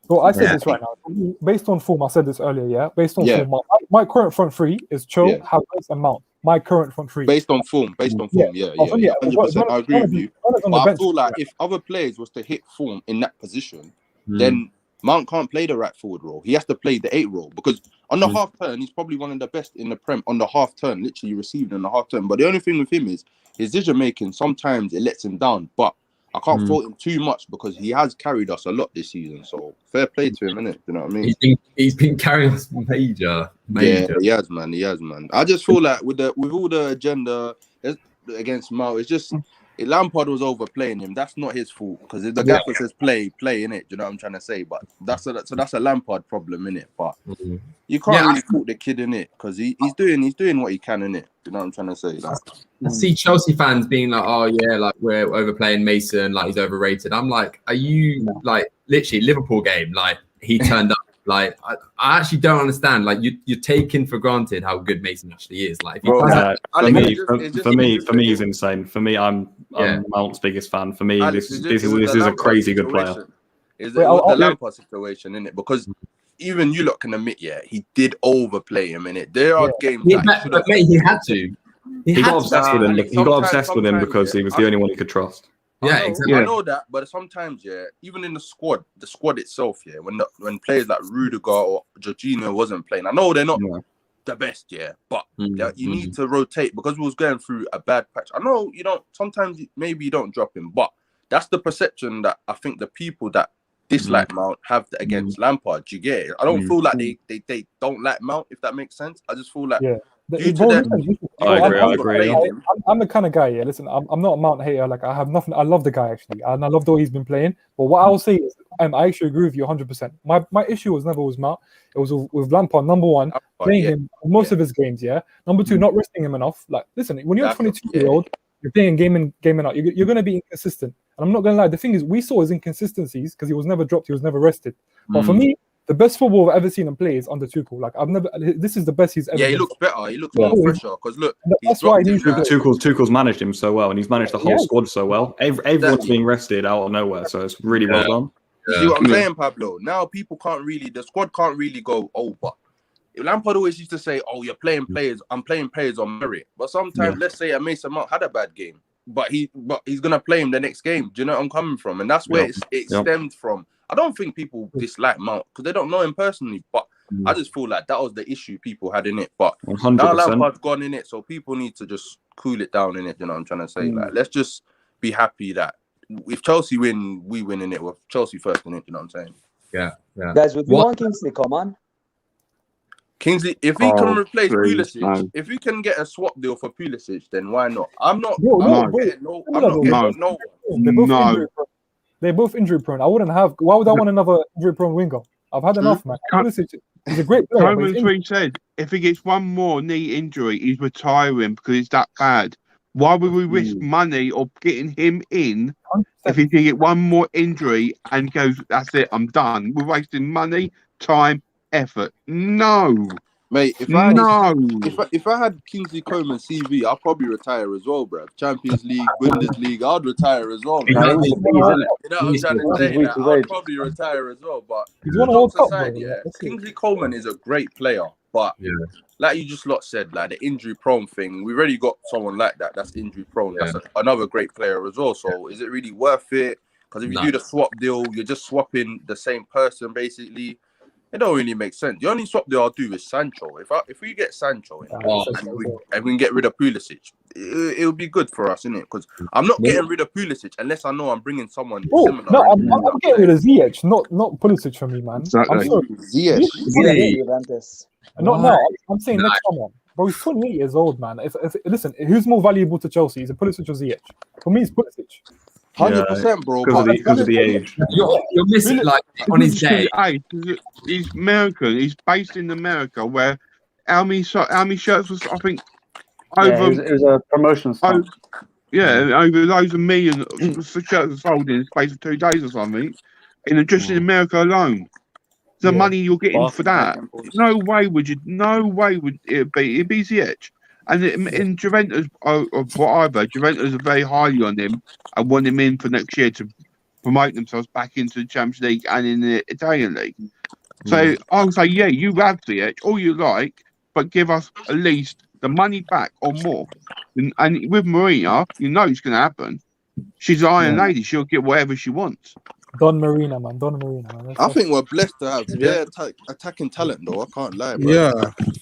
Well, I said this right now. Based on form, I said this earlier, Based on form, my current front 3 is Cho, Havertz, and Mount. My current front 3. Based on form, 100%. I agree with you. But I feel like if other players was to hit form in that position, then Mount can't play the right forward role. He has to play the 8 role, because on the half turn, he's probably one of the best in the Prem on the half turn, literally received on the half turn. But the only thing with him is his decision making, sometimes it lets him down. But I can't fault him too much, because he has carried us a lot this season. So fair play to him, innit? You know what I mean? He's been carrying us major. Yeah, he has, man. I just feel like with all the agenda against Mount, it's just Lampard was overplaying him. That's not his fault, because if the gaffer says play in it. You know what I'm trying to say? But that's a Lampard problem, in it. But you can't really fault the kid, in it, because he's doing what he can, in it. You know what I'm trying to say? Like, I see Chelsea fans being like, "Oh yeah, like we're overplaying Mason, like he's overrated." I'm like, "Are you like literally Liverpool game? Like he turned up." Like I actually don't understand. Like you're taking for granted how good Mason actually is. Like if for me, he's insane. For me, I'm Mount's biggest fan. For me, this is a crazy good player. Is the Lampard situation, innit? Because even you lot can admit, he did overplay him, innit? There are games but mate, he had to. He got obsessed with him. He got obsessed with him because he was the only one he could trust. Yeah, exactly. I know that, but sometimes, even in the squad itself, when players like Rudiger or Jorginho wasn't playing, I know they're not the best, but you need to rotate, because we was going through a bad patch. I know you don't. Sometimes maybe you don't drop him, but that's the perception that I think the people that dislike Mount have against Lampard. You get it? I don't feel like they don't like Mount, if that makes sense. I just feel like I agree. I'm the kind of guy. Listen, I'm not a Mount hater. Like I have nothing. I love the guy actually, and I love the way he's been playing. But what I'll say is, I actually agree with you 100%. My issue was never with Mount. It was with Lampard. Number one, playing him most of his games. Number two, not resting him enough. Like, listen, when you're a 22-year-old, you're playing game in out. You're going to be inconsistent. And I'm not going to lie. The thing is, we saw his inconsistencies because he was never dropped. He was never rested. But for me, the best football I've ever seen him play is under Tuchel. Like I've never. This is the best he's ever. Yeah, he been. looks better. He looks more fresher. Because look, that's why Tuchel's managed him so well, and he's managed the whole squad so well. Everyone's being rested out of nowhere, so it's really well done. You see what I'm saying, Pablo? Now people can't really, the squad can't really go over. Lampard always used to say, "Oh, you're playing players. I'm playing players on merit." But sometimes, let's say Mason Mount had a bad game, but he's gonna play him the next game. Do you know where I'm coming from? And that's where it stemmed from. I don't think people dislike Mount because they don't know him personally, but I just feel like that was the issue people had in it. But 100%. now Lampard's gone in it, so people need to just cool it down in it. You know what I'm trying to say? Like, let's just be happy that if Chelsea win, we win in it. With Chelsea first in it. You know what I'm saying? Yeah. Guys, would you want Kingsley come on? Kingsley, if he can replace Pulisic, if he can get a swap deal for Pulisic, then why not? I'm not. They're both injury prone. I wouldn't have. Why would I want another injury prone winger? I've had enough, man. Pulisic is a great player. Coleman's said if he gets one more knee injury, he's retiring because it's that bad. Why would we risk money of getting him in if he can get one more injury and goes, that's it, I'm done? We're wasting money, time, effort. No. Mate, if I had Kingsley Coleman's CV, I'd probably retire as well, bro. Champions League, Bundesliga, I'd retire as well. You know what I'm trying to say? I'd probably retire as well. But Kingsley Coleman is a great player. But like you just said, like the injury prone thing, we already got someone like that. That's injury prone. That's another great player as well. So is it really worth it? Because if you do the swap deal, you're just swapping the same person basically. It don't really make sense. The only swap deal I'll do is Sancho. If we get Sancho in, and we can get rid of Pulisic, it'll be good for us, innit? Because I'm not getting rid of Pulisic unless I know I'm bringing someone similar. No, I'm getting rid of Ziyech, not Pulisic for me, man. Exactly. I'm sorry. Ziyech. Not now. I'm saying next summer. But he's 28 years old, man. Listen, who's more valuable to Chelsea? Is it Pulisic or Ziyech? For me, it's Pulisic. 100%, bro. Because of the age. You're missing like on his day. He's American. He's based in America, where how many shirts was I think over. It was a promotion stunt. Over loads of million shirts sold in the space of 2 days or something, just in America alone. The money you're getting for that, no way would it be? It'd be Ziyech. And in Juventus, Juventus are very highly on him and want him in for next year to promote themselves back into the Champions League and in the Italian League. So I would say, you have Ziyech, all you like, but give us at least the money back or more. And with Marina, it's going to happen. She's an Iron Lady. She'll get whatever she wants. Don Marina, man. I think we're blessed to have their attacking talent, though. I can't lie, bro. Yeah.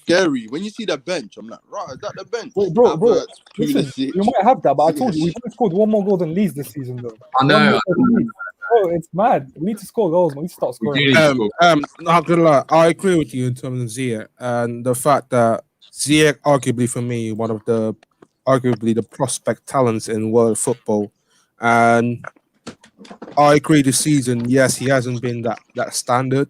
Scary. When you see the bench, I'm like, right, is that the bench? Wait, bro. Listen, you might have that, but I told you, we haven't scored one more goal than Leeds this season, though. I know. Bro, it's mad. We need to score goals, man. We need to start scoring. Not gonna lie, I agree with you in terms of Ziyech and the fact that Ziyech, arguably for me, one of the prospect talents in world football, and I agree this season, yes, he hasn't been that standard.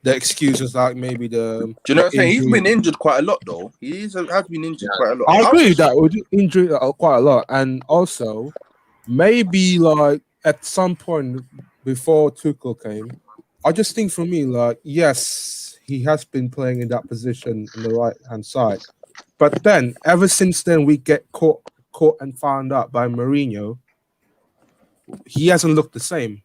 The excuses like maybe the... Do you know what I'm saying? He's been injured quite a lot, though. He has been injured quite a lot. I agree with that. We're injured quite a lot. And also, maybe like at some point before Tuchel came, I just think for me, like, yes, he has been playing in that position on the right-hand side. But then, ever since then, we get caught and found out by Mourinho, he hasn't looked the same.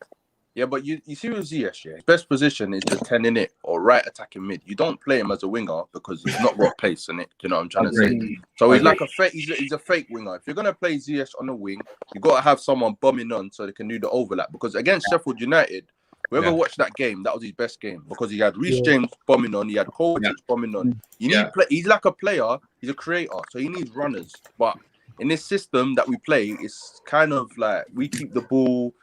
Yeah, but you see with Ziyech, his best position is the 10 in it or right attacking mid. You don't play him as a winger because he's not got pace in it. Do you know what I'm trying to say? So he's like a fake. He's a fake winger. If you're gonna play Ziyech on the wing, you got to have someone bombing on so they can do the overlap. Because against Sheffield United, whoever watched that game, that was his best game because he had Reece James bombing on, he had Kovacic bombing on. You need play. He's like a player. He's a creator, so he needs runners. But in this system that we play, it's kind of like we keep the ball.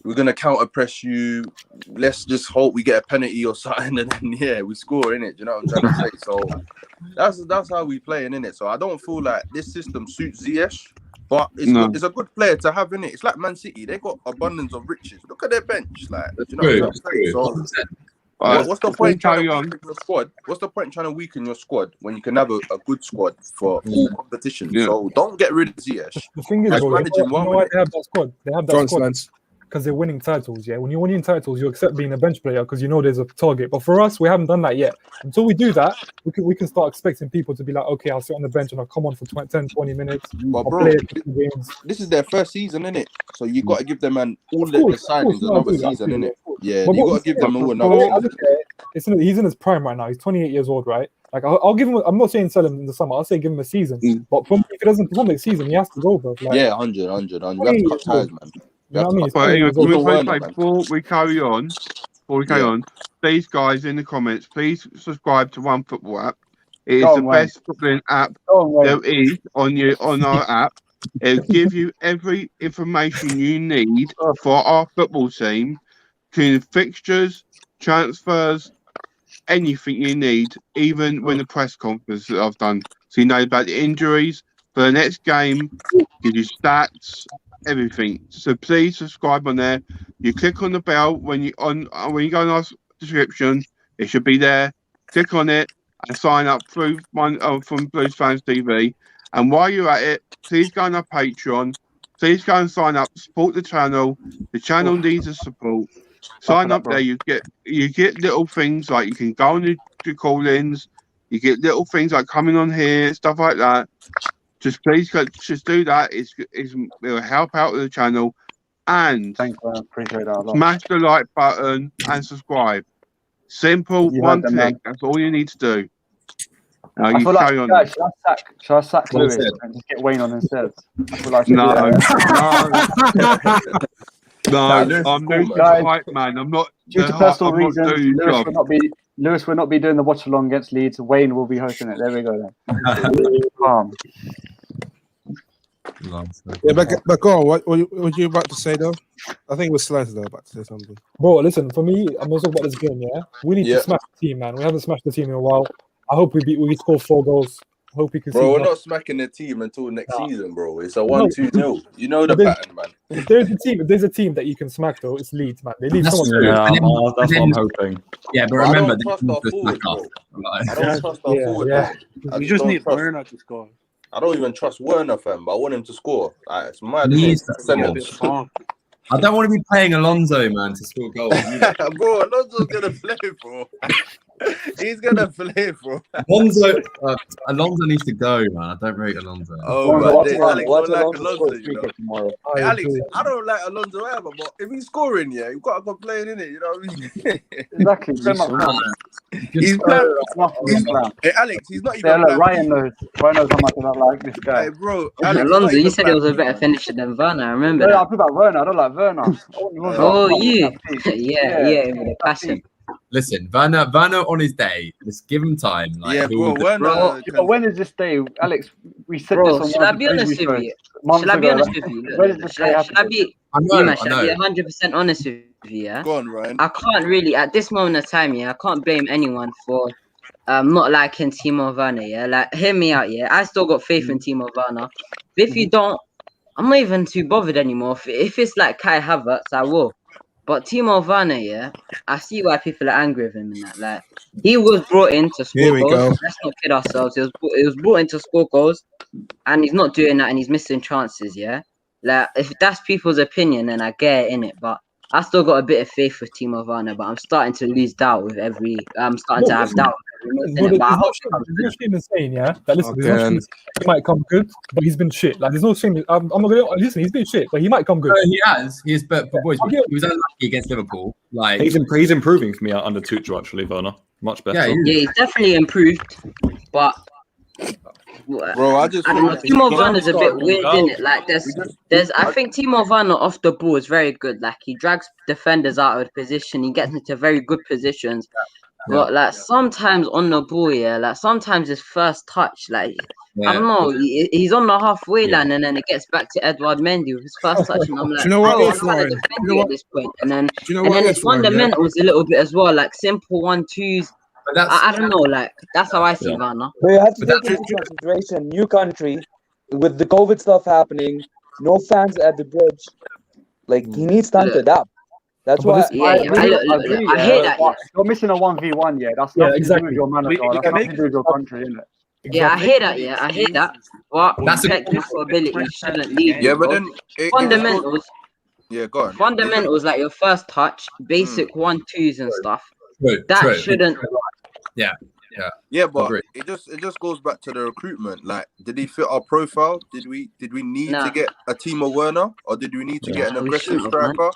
We're gonna counter press you. Let's just hope we get a penalty or something, and then we score in it. You know what I'm trying to say? So that's how we play in it. So I don't feel like this system suits Ziyech, but it's a good player to have in it. It's like Man City; they got abundance of riches. Look at their bench, like you know what I'm saying. So what's the point trying to weaken your squad? What's the point trying to weaken your squad when you can have a good squad for all competitions? So don't get rid of Ziyech. The thing is, bro, you know why they have that squad? They have that squad. because they're winning titles. Yeah, when you're winning titles, you accept being a bench player because you know there's a target. But for us, we haven't done that yet. Until we do that, we can start expecting people to be like, okay, I'll sit on the bench and I'll come on for 10, 20 minutes. But I'll bro, play a couple games. this is their first season, innit? So you got to give them all the signings another season, innit? Yeah, you got to give them all another season. He's in his prime right now. He's 28 years old, right? Like I'll give him. I'm not saying sell him in the summer. I'll say give him a season. But if he doesn't perform next season, he has to go, bro. Like, yeah, 100. You have to cut ties, man. You know what I mean? But anyway, before we carry on, please, guys, in the comments, please subscribe to One Football app. It is the best footballing app there is on our app. It'll give you every information you need for our football team, including fixtures, transfers, anything you need, even when the press conference that I've done. So you know about the injuries for the next game, give you stats, everything. So please subscribe on there. You click on the bell when you go in our description. It should be there. Click on it and sign up through from Blues Fans TV. And while you're at it, please go on our Patreon. Please go and sign up. Support the channel. The channel needs the support. Sign up there. You get little things like you can go on the call-ins. You get little things like coming on here, stuff like that. Just please do that. It'll help out with the channel. And thanks, I appreciate that a lot. Smash the like button and subscribe. Simple, one click. That's all you need to do. Now you carry on. Should I sack Lewis and just get Wayne on instead? No, I'm no hype man. I'm not. Due to personal reasons, Lewis will not be doing the watch along against Leeds. Wayne will be hosting it. There we go then. Yeah, but go on. What were you about to say though? I think it was Slice though about to say something. Bro, listen. For me, I'm also about this game. Yeah, we need to smash the team, man. We haven't smashed the team in a while. I hope we score 4 goals. I hope we can. Bro, we're not smacking the team until next season, bro. It's a 1-2-0. You know the pattern, man. If there's a team that you can smack though, it's Leeds, man. They leave someone. That's what I'm hoping. Yeah, but remember, I don't trust our forward, bro. I don't trust our forward. Yeah. You just need Werner to score. I don't even trust Werner, fam, but I want him to score. It's mad. I don't want to be playing Alonso, man, to score goals. Bro, Alonso's gonna play, bro. He's gonna play, bro. Alonso needs to go, man. I don't rate Alonso. Oh, but Alex don't like Alonso, you know. Hey, Alex, I don't like Alonso either, but if he's scoring, you've got to complain, innit? You know what I mean? Exactly. Hey, Alex, he's not even. Yeah, Ryan knows how much I don't like this guy. Hey, bro. Alex, Alonso, you said he was a better finisher than Werner. I remember. Yeah, I talk about Werner. I don't like Werner. You? Yeah, with a passion. Listen, Werner on his day. Let's give him time. Like, Werner. When is this day, Alex? We said this on. Should I be honest with you? Should I be honest with you? Should I be 100% honest with you? Yeah. Go on, Ryan. I can't really at this moment of time. Yeah, I can't blame anyone for not liking Timo Werner. Yeah, like hear me out. Yeah, I still got faith in Timo Werner. But if you don't, I'm not even too bothered anymore. If it's like Kai Havertz, I will. But Timo Werner, yeah, I see why people are angry with him and that. Like, he was brought in to score goals. Let's not kid ourselves. He was brought in to score goals, and he's not doing that, and he's missing chances, yeah? Like, if that's people's opinion, then I get it, innit? But I still got a bit of faith with Timo Werner, but I'm starting to lose doubt with every... I'm starting to have doubt. But I hope there's no shame in saying, yeah, that listen, there's no shame he might come good, but he's been shit. Like, there's no shame. I'm not gonna listen. He's been shit, but he might come good. He has. But boys, he was unlucky against Liverpool. Like he's improving for me under Tuchel, actually, Werner. Much better. Yeah, he's definitely improved, but. Bro, I don't know. Timo Werner's a bit weird, isn't it? Like there's. I think Timo Werner off the ball is very good. Like he drags defenders out of position. He gets into very good positions. But like sometimes on the ball, like sometimes his first touch, like I don't know, he's on the halfway line, and then it gets back to Edouard Mendy with his first touch, and I'm like, I'm trying to defend you at this point, and then it's fundamentals a little bit as well, like simple 1-2s. I don't know, like that's how I see Werner. But you have to take into consideration new country with the COVID stuff happening, no fans at the bridge. Like he needs time to adapt. That's why. I hate that. You're missing a 1v1. Yeah, that's nothing to do with your manager. That's nothing to do with your country, isn't it? Yeah, I hear that. Yeah, I hear that. But that's technical ability shouldn't leave. Yeah, but then fundamentals. Yeah, go on. Fundamentals like your first touch, basic 1-2s and stuff. That shouldn't. Yeah. Yeah, but it just goes back to the recruitment. Like, did he fit our profile? Did we need to get a Timo Werner, or did we need to get an aggressive striker?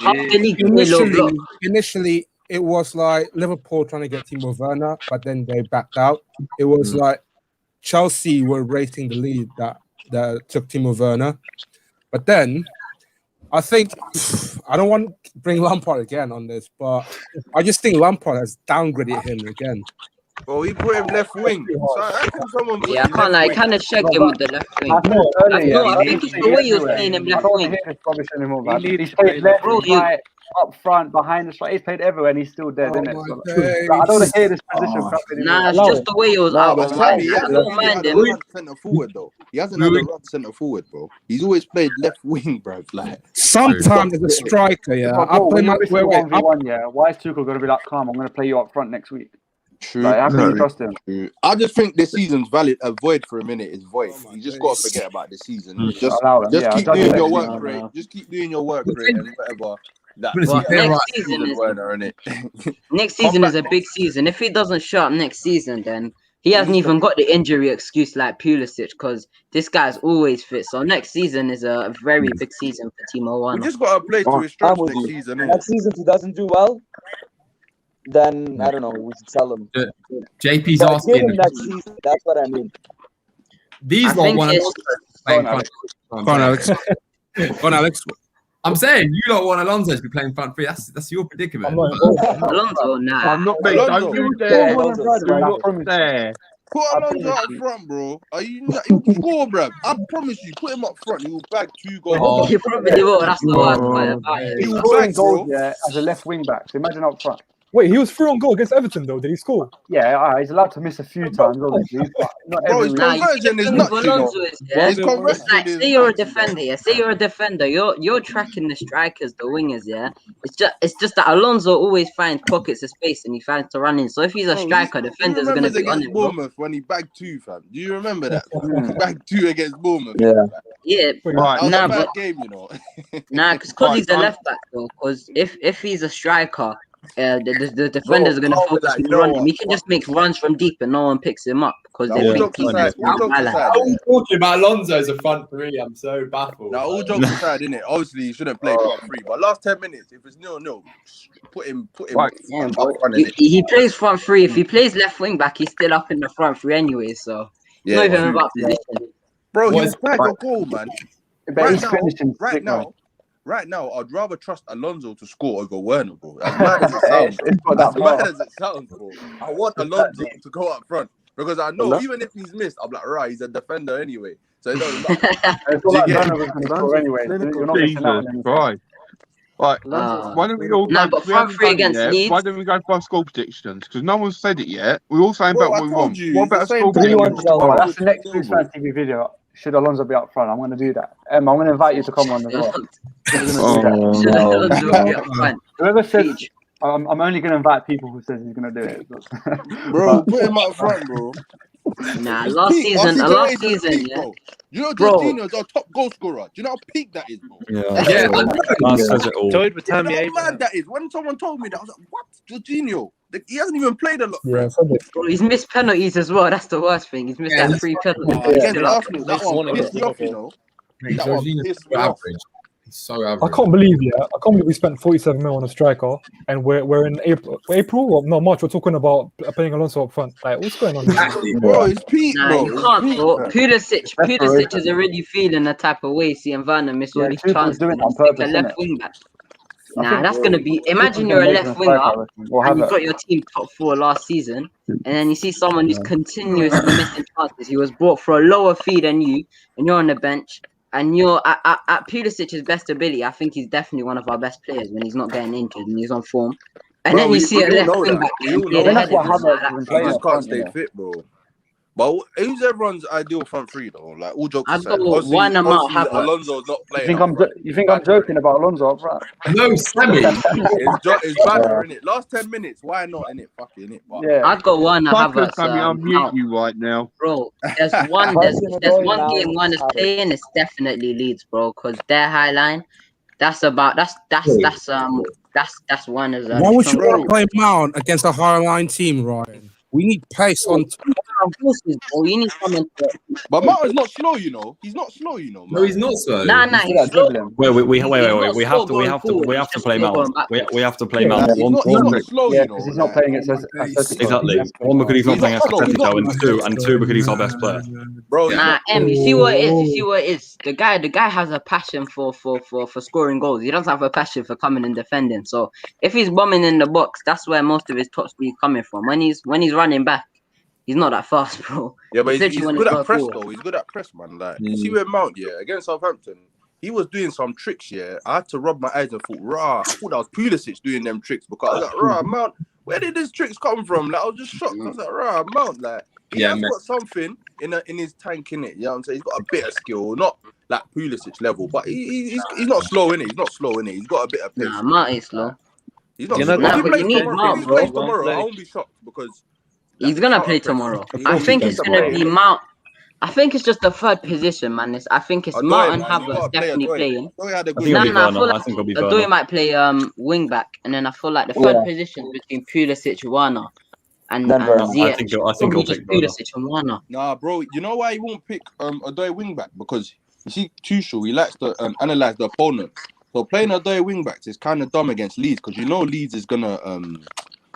Initially, it was like Liverpool trying to get Timo Werner, but then they backed out. It was like Chelsea were rating the lead that took Timo Werner, but then I think I don't want to bring Lampard again on this, but I just think Lampard has downgraded him again. Well, he put him left wing. So how can someone put I can't like kind of check him with the left wing. I think it's the way you're playing him left wing. He's played left, right, up front, behind the strike. He's played everywhere, and he's still dead, isn't it? So, I don't want to hear this position crap anymore. Nah, it's just the way he was out. I don't mind him. Centre forward though. He hasn't had a run centre forward, bro. He's always played left wing, bro. Like sometimes as a striker, why is Tuchel going to be like, "Calm, I'm going to play you up front next week"? True. Like, how can you trust him? True. I just think this season's valid. Void for a minute is void. You just got to forget about this season. Just keep doing your work rate. Just keep doing your work rate and whatever. Next season is a big season. If he doesn't show up next season, then he hasn't even got the injury excuse like Pulisic, because this guy's always fit. So next season is a very big season for Timo Werner. We just got to play to his strengths next season. Next season, if he doesn't do well, then I don't know. We should sell him. JP's asking. Next season, that's what I mean. These lot want to. Go on, Alex. Alex. I'm saying you lot want Alonso to be playing front three. That's your predicament. Alonso, nah. I'm not making. Don't you dare. Do there. Put Alonso up front, bro. Are you not? He'll score, bro. I promise you. Put him up front. He will bag 2 goals. He probably will. That's the worst part. He will bag goals, as a left wing back. So imagine up front. Wait, he was 3 on goal against Everton, though. Did he score? Yeah, he's allowed to miss a few times, obviously. But not bro, his conversion is nuts. His conversion is. Say you're a defender, yeah. Say you're a defender. You're tracking the strikers, the wingers, yeah. It's just that Alonso always finds pockets of space and he finds to run in. So if he's a striker, defenders are gonna be on him. Bournemouth when he bagged 2, fam. Do you remember that? He bagged 2 against Bournemouth. Yeah. Nah, but game, you know. Nah, because he's a left back, though. Because if he's a striker. The defenders are going to focus on running. He can just make runs from deep and no one picks him up because they think he's I'm talking about Alonso as a front three. I'm so baffled. Now, all jokes aside, innit? Obviously, he shouldn't play front three. But last 10 minutes, if it's 0-0, put him. Right. He plays front three. If he plays left wing back, he's still up in the front three anyway. So not even about position. Bro, he's back a goal, man. Right now, I'd rather trust Alonso to score over Werner, bro. As mad as it sounds, bro. I want Alonso to go up front because I know even if he's missed, I'm like, right, he's a defender anyway. So it doesn't matter. Right. Why don't we all go front three against Leeds? Why don't we go for score predictions? Because no one's said it yet. We're all saying about what we want. What about score predictions? That's the next BLUESFANS TV video. Should Alonso be up front? I'm going to do that. I'm going to invite you to come on as well. Whoever says I'm only going to invite people who says he's going to do it. Bro, put him up front, bro. Nah, last season, yeah. You know, Jorginho's our top goal scorer. Do you know how peak that is, bro? Yeah, that says it all. Toyed with Tammy. How mad that is. When someone told me that, I was like, what? Jorginho? He hasn't even played a lot. Yeah, bro, he's missed penalties as well. That's the worst thing. He's missed like 3 penalties. Against Arsenal, that one pissed me off, you know. That one pissed me off. He's so average. I can't believe we spent 47 mil on a striker, and we're in April. Well, no, March. We're talking about playing Alonso up front. Like, what's going on? Bro, it's peak, bro. You can't, bro. Pulisic is already feeling a type of way, seeing Werner miss all these chances. Stick a left wing back. Nah, that's gonna be. Imagine you're a left winger and you got your team top 4 last season, and then you see someone who's continuously missing chances. He was brought for a lower fee than you, and you're on the bench. And you're at Pulisic's best ability. I think he's definitely one of our best players when he's not getting injured and he's on form. And then you see a left wing back. He just can't stay fit, bro. But who's everyone's ideal front three though? Like all jokes aside, Alonso's not playing. You think I'm joking about Alonso up front? No, Sammy. It's Banner, innit? Last 10 minutes, why not, innit? Fuck it, innit? Yeah. I've got one. I'll mute you right now, bro. There's one game one is playing. It's definitely Leeds, bro, because their high line. that's one as Why would you want to play Mount against a higher line team, Ryan? We need pace on. You need someone to... But Mount is not slow, you know. He's not slow, you know. No, he's not slow. Nah, he's slow. Wait. We have to play Mount. We have to play Mount. He's not slow, you know. Because he's not playing it. Exactly. One, because he's not playing Atletico, and two, because he's our best player. Bro, you see what it is? You see what it is? The guy has a passion for scoring goals. He doesn't have a passion for coming and defending. So if he's bombing in the box, that's where most of his top speed coming from. When he's running back, he's not that fast, bro. Yeah, but he's good at press, though. He's good at press, man. Like, you see where Mount, against Southampton, he was doing some tricks, I had to rub my eyes and thought, I thought that was Pulisic doing them tricks, because I was like, Mount, where did these tricks come from? Like, I was just shocked. I was like, Mount, like, he has got something in his tank, innit? You know what I'm saying? He's got a bit of skill, not like Pulisic level, but he's not slow, innit? He's not slow, innit? He's got a bit of pace. Nah, Mount is slow. He's not slow. But you need Mount, bro. Tomorrow, I won't be shocked, because he's gonna play tomorrow. I think it's gonna be Mount. I think it's just the third position, man. I think it's Mount and Havertz definitely playing. I think Adoy might play wing back, and then I feel like the third position between Pulisic, Werner, and Ziyech. I think he'll pick Pulisic and Werner. Nah, bro. You know why he won't pick Adoy wing back? Because you see, Tuchel, he likes to analyze the opponent. So playing Adoy wing backs is kind of dumb against Leeds, because you know Leeds is gonna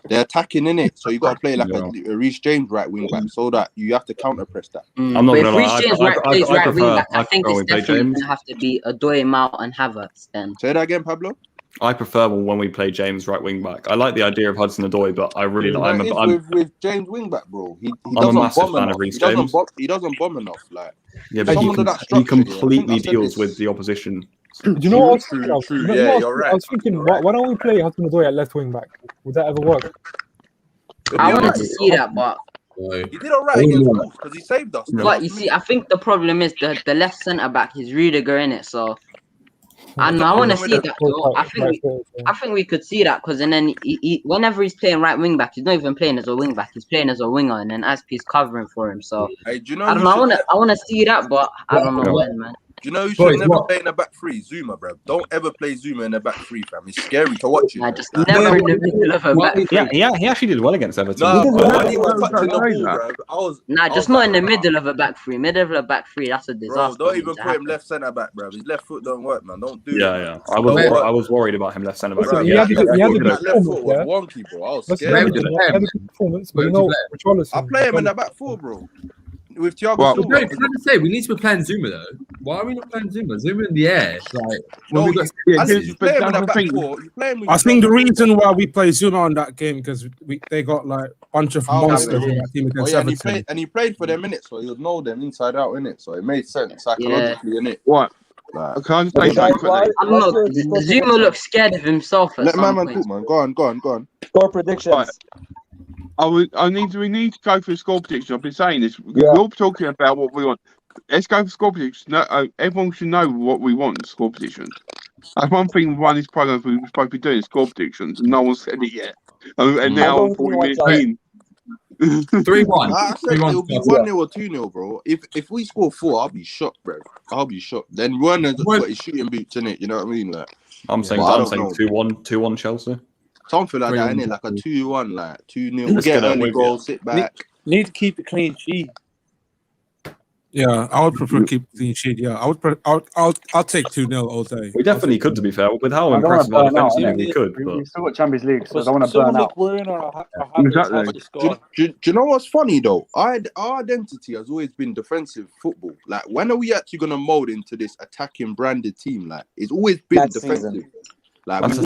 they're attacking in it, so you got to play like a Reece James right wing back, so that you have to counter press that. I'm not gonna lie. If Reece James plays right wing back, I think it's definitely gonna have to be Adoy, Mount, and Havertz. Then say that again, Pablo. I prefer when we play James right wing back. I like the idea of Hudson-Odoi, but I really with James wing back, bro. I'm a massive fan of Reece James. He doesn't bomb enough, like. Yeah, but he completely deals with the opposition. Do you know what I was thinking of? Yeah, you're right. I was thinking, why don't we play Hudson-Odoi at left wing back? Would that ever work? I wanted to see that, but he did alright against Wolves because he saved us. But you see, I think the problem is the left centre back is Rudiger in it, so I want to see that. Though. I think we could see that, because then whenever he's playing right wing back, he's not even playing as a wing back. He's playing as a winger, and then Aspie's covering for him. So hey, do you know I don't know. I want to see that, but I don't know when, man. Do you know who should never play in the back three? Zuma, bro. Don't ever play Zuma in the back three, fam. It's scary to watch it. Just never in the middle of a back three. Yeah, he actually did well against Everton. When he was touching the ball, bro, just not in the middle of a back three. Middle of a back three, that's a disaster. Bro, don't even put him left centre back, bro. His left foot don't work, man. Don't do it. Yeah. I was worried about him left centre back. He had that left foot was wonky, bro. I was scared. I play him in the back four, bro. With Thiago Silva. I'm trying to say, we need to be playing Zuma though. Why are we not playing Zuma? Zuma in the air. Like, I think the reason why we play Zuma on that game, because they got like a bunch of monsters in that team against Everton. And he played for them minutes, so he would know them inside out, innit? So it made sense psychologically, innit? What? Can't say Zuma looks scared of himself. Let my man talk, man. Go on. Score predictions. We need to go for a score prediction. I've been saying this. We're all talking about what we want. Let's go for score predictions. No, everyone should know what we want. Score predictions. That's one thing. One of these programs we were supposed to be doing score predictions, and no one said it yet. And now, 40 minutes in. 3-1. I said it'll be 1-0 or 2-0, bro. If we score 4, I'll be shocked, bro. I'll be shocked. Then Werner's got his shooting boots in it. You know what I mean? Like, I'm saying 2-1 Chelsea. Something like that, innit? Like a 2-1, like 2-0. Get early goal, sit back. Need to keep it clean sheet. Yeah, I would prefer keep clean sheet. Yeah, I'll take 2-0 all day. We definitely could, to be fair. With how impressive our defense is, we could. We still got Champions League, so I don't want to burn out. Do you know what's funny though? Our identity has always been defensive football. Like, when are we actually gonna mold into this attacking branded team? Like, it's always been defensive. Like, I just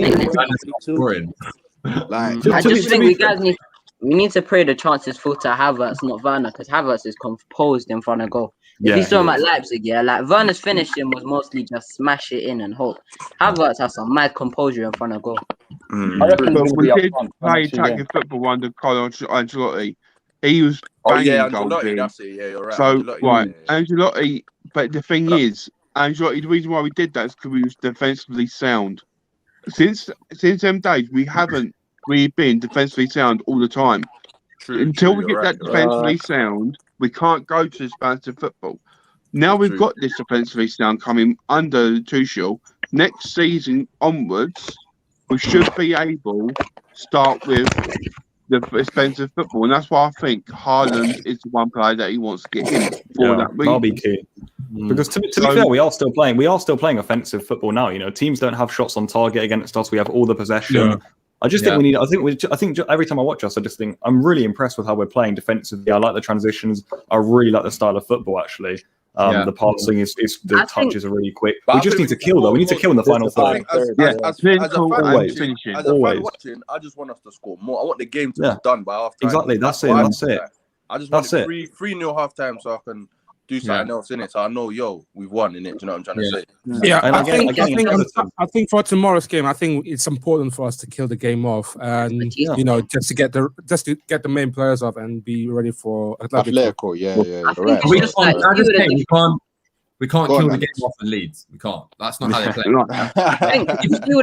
think we need to pray the chances fall to Havertz, not Werner, because Havertz is composed in front of goal. If you saw him at Leipzig, like Werner's finishing was mostly just smash it in and hope. Havertz has some mad composure in front of goal. I reckon we did play attacking football under Carlo Ancelotti. He was banging goals in. That's it. Yeah, you're right. So Ancelotti, but the thing is, Ancelotti, the reason why we did that is because we was defensively sound. Since them days, we haven't really been defensively sound all the time. Until we get that defensively sound, we can't go to this expansive football. Now we've got this defensively sound coming under Tuchel. next season onwards, we should be able to start with the expensive football, and that's why I think Haaland is the one player that he wants to get in for that reason. That'll be key. Because to be fair, we are still playing offensive football now. You know, teams don't have shots on target against us. We have all the possession. Yeah. I just think we need. I think every time I watch us, I just think I'm really impressed with how we're playing defensively. I like the transitions. I really like the style of football. Actually, the passing is the touches are really quick. We just need to kill though. We need to kill in the final third. As a fan watching, I just want us to score more. I want the game to be done by half time. Exactly. That's it. That's it. I just want it 3-0 half time so I can do something else in it. So I know, we've won in it. Do you know what I'm trying to say? Yeah, I think for tomorrow's game, I think it's important for us to kill the game off, and you know, just to get the main players off and be ready for Atletico. Right. We can't kill the game off the Leeds. We can't. That's not how they play. If you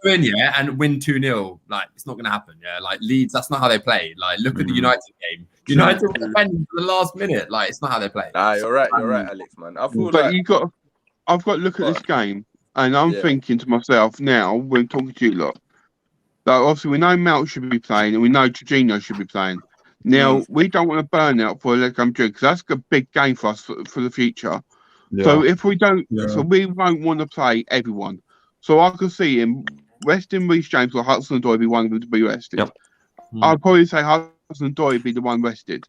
go in and win 2-0, like it's not going to happen. Yeah, like Leeds, that's not how they play. Like look at the United game. United defending for the last minute. Like it's not how they play. You're right, Alex, man. I feel but I've got to look at this game, and I'm thinking to myself now when talking to you lot. Like obviously we know Mount should be playing, and we know Jorginho should be playing. Now, we don't want to burn out for Atletico Madrid because that's a big game for us for the future. Yeah. So if we don't, so we won't want to play everyone. So I could see him resting Reece James or Hudson-Odoi be one of them to be rested. Yep. I'd probably say Hudson-Odoi be the one rested.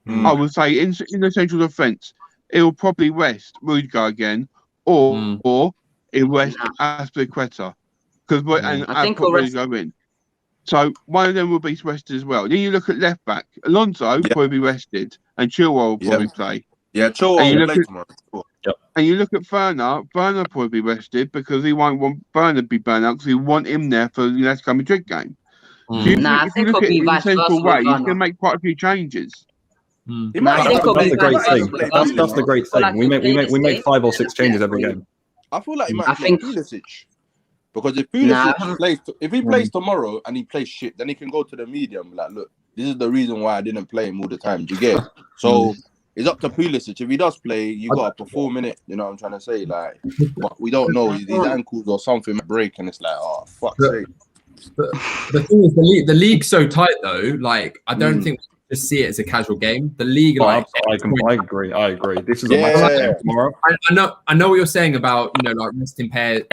I would say in the central defence, he'll probably rest Rudiger again, or he'll rest Azpilicueta because I think he'll Rudiger in. So one of them will be rested as well. Then you look at left back. Alonso probably be rested, and Chilwell will probably play. Yeah, Chilwell will play tomorrow. And you look at Werner will probably be rested because he won't want Werner to be burned out because he want him there for the Atletico Madrid game. So if you look at it in a central way, he's going to make quite a few changes. That's the great thing. That's the great thing. We make 5 or 6 changes every game. I feel like he might play Pulisic. Because if he plays tomorrow and he plays shit, then he can go to the media and be like, look, this is the reason why I didn't play him all the time. Do you get it? So it's up to Pulisic. If he does play, you got to perform in it. You know what I'm trying to say? Like, but we don't know. These ankles or something might break, and it's like, oh, fuck's sake. The thing is, the league's so tight, though. Like, I don't think we just see it as a casual game. The league, I agree. This is a match tomorrow. I know what you're saying about like resting players,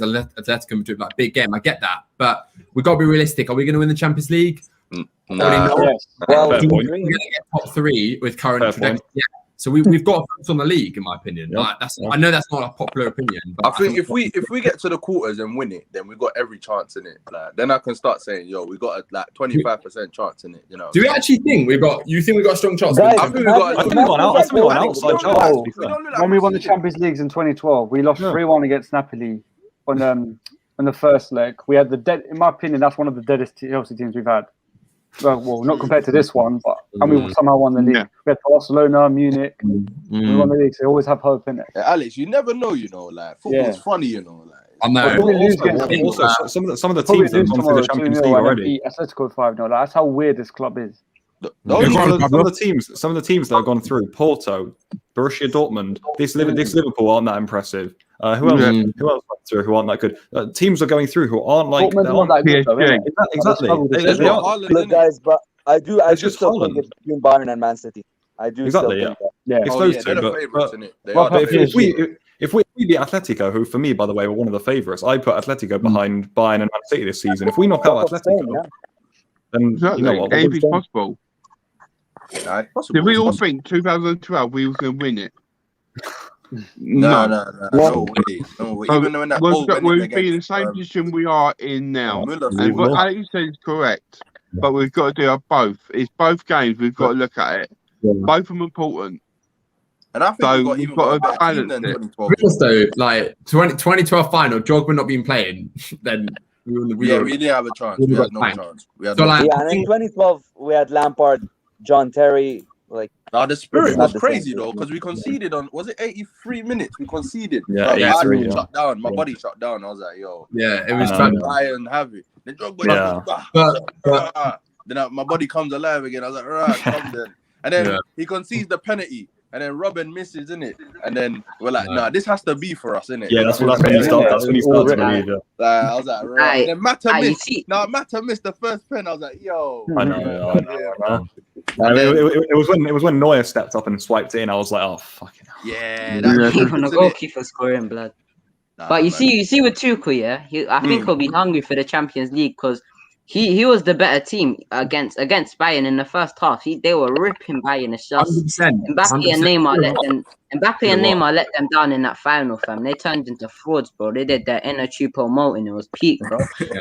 Atletico Madrid, like big game. I get that, but we got to be realistic. Are we going to win the Champions League? Well, we're going to get top 3 with current trajectory. Yeah. So we've got to focus on the league, in my opinion. Like, I know that's not a popular opinion, but I think if we get to the quarters and win it, then we got every chance in it. Like, then I can start saying, we got a 25% chance in it. You know. Do we actually think we got? You think we got a strong chance? I think we got an outside chance. When we won the Champions Leagues in 2012, we lost 3-1 against Napoli on the first leg. We had in my opinion, that's one of the deadest Chelsea teams we've had. Well, not compared to this one, but we somehow won the league. Yeah. We had Barcelona, Munich. We won the league, so we always have hope in it. Alex, you never know, like football's funny, like. I know. Also, some of the teams that have gone through the Champions League already. Atletico 5-0. Like, that's how weird this club is. Some of the teams that have gone through, Porto, Borussia Dortmund, this Liverpool aren't that impressive. Who else went through who aren't that good? Teams are going through who aren't like that exactly. Look, guys, but I just still think it's between Bayern and Man City. I do exactly. It's those two. If we beat Atletico, who for me, by the way, were one of the favourites, I put Atletico behind Bayern and Man City this season. If we knock out Atletico, then you know what? Anything's possible. Did we all think 2012 we were going to win it? No way. Even when we'll be in the same position we are in now. And what Alex said is correct, but we've got to do both. It's both games. We've got to look at it. Both of them important. And I think we've got to balance it. Because though, like 2012 final, Drogba not been playing, then we didn't have a chance. We had no chance. And in 2012 we had Lampard, John Terry. The spirit was crazy though, because we conceded on 83 minutes? We conceded. Shut down. My body shut down. I was like, yo. Yeah, it was trying to try and have it. Then then my body comes alive again. I was like, right, come then. And then he concedes the penalty. and then Robin misses, innit? And then we're like, nah, this has to be for us, innit? Yeah, that's when he started. That's when he started to believe it. I was like, right. And then Mata missed. Mata missed the first pen. I was like, yo. I know. It was when Neuer stepped up and swiped it in. I was like, oh fucking hell. Yeah, even the goalkeeper scoring blood. But you see with Tuchel, yeah, I think he'll be hungry for the Champions League because he was the better team against Bayern in the first half. They were ripping Bayern. It's just Mbappe and Neymar let them down in that final, fam. They turned into frauds, bro. They did their inner Chupo molting. It was peak, bro.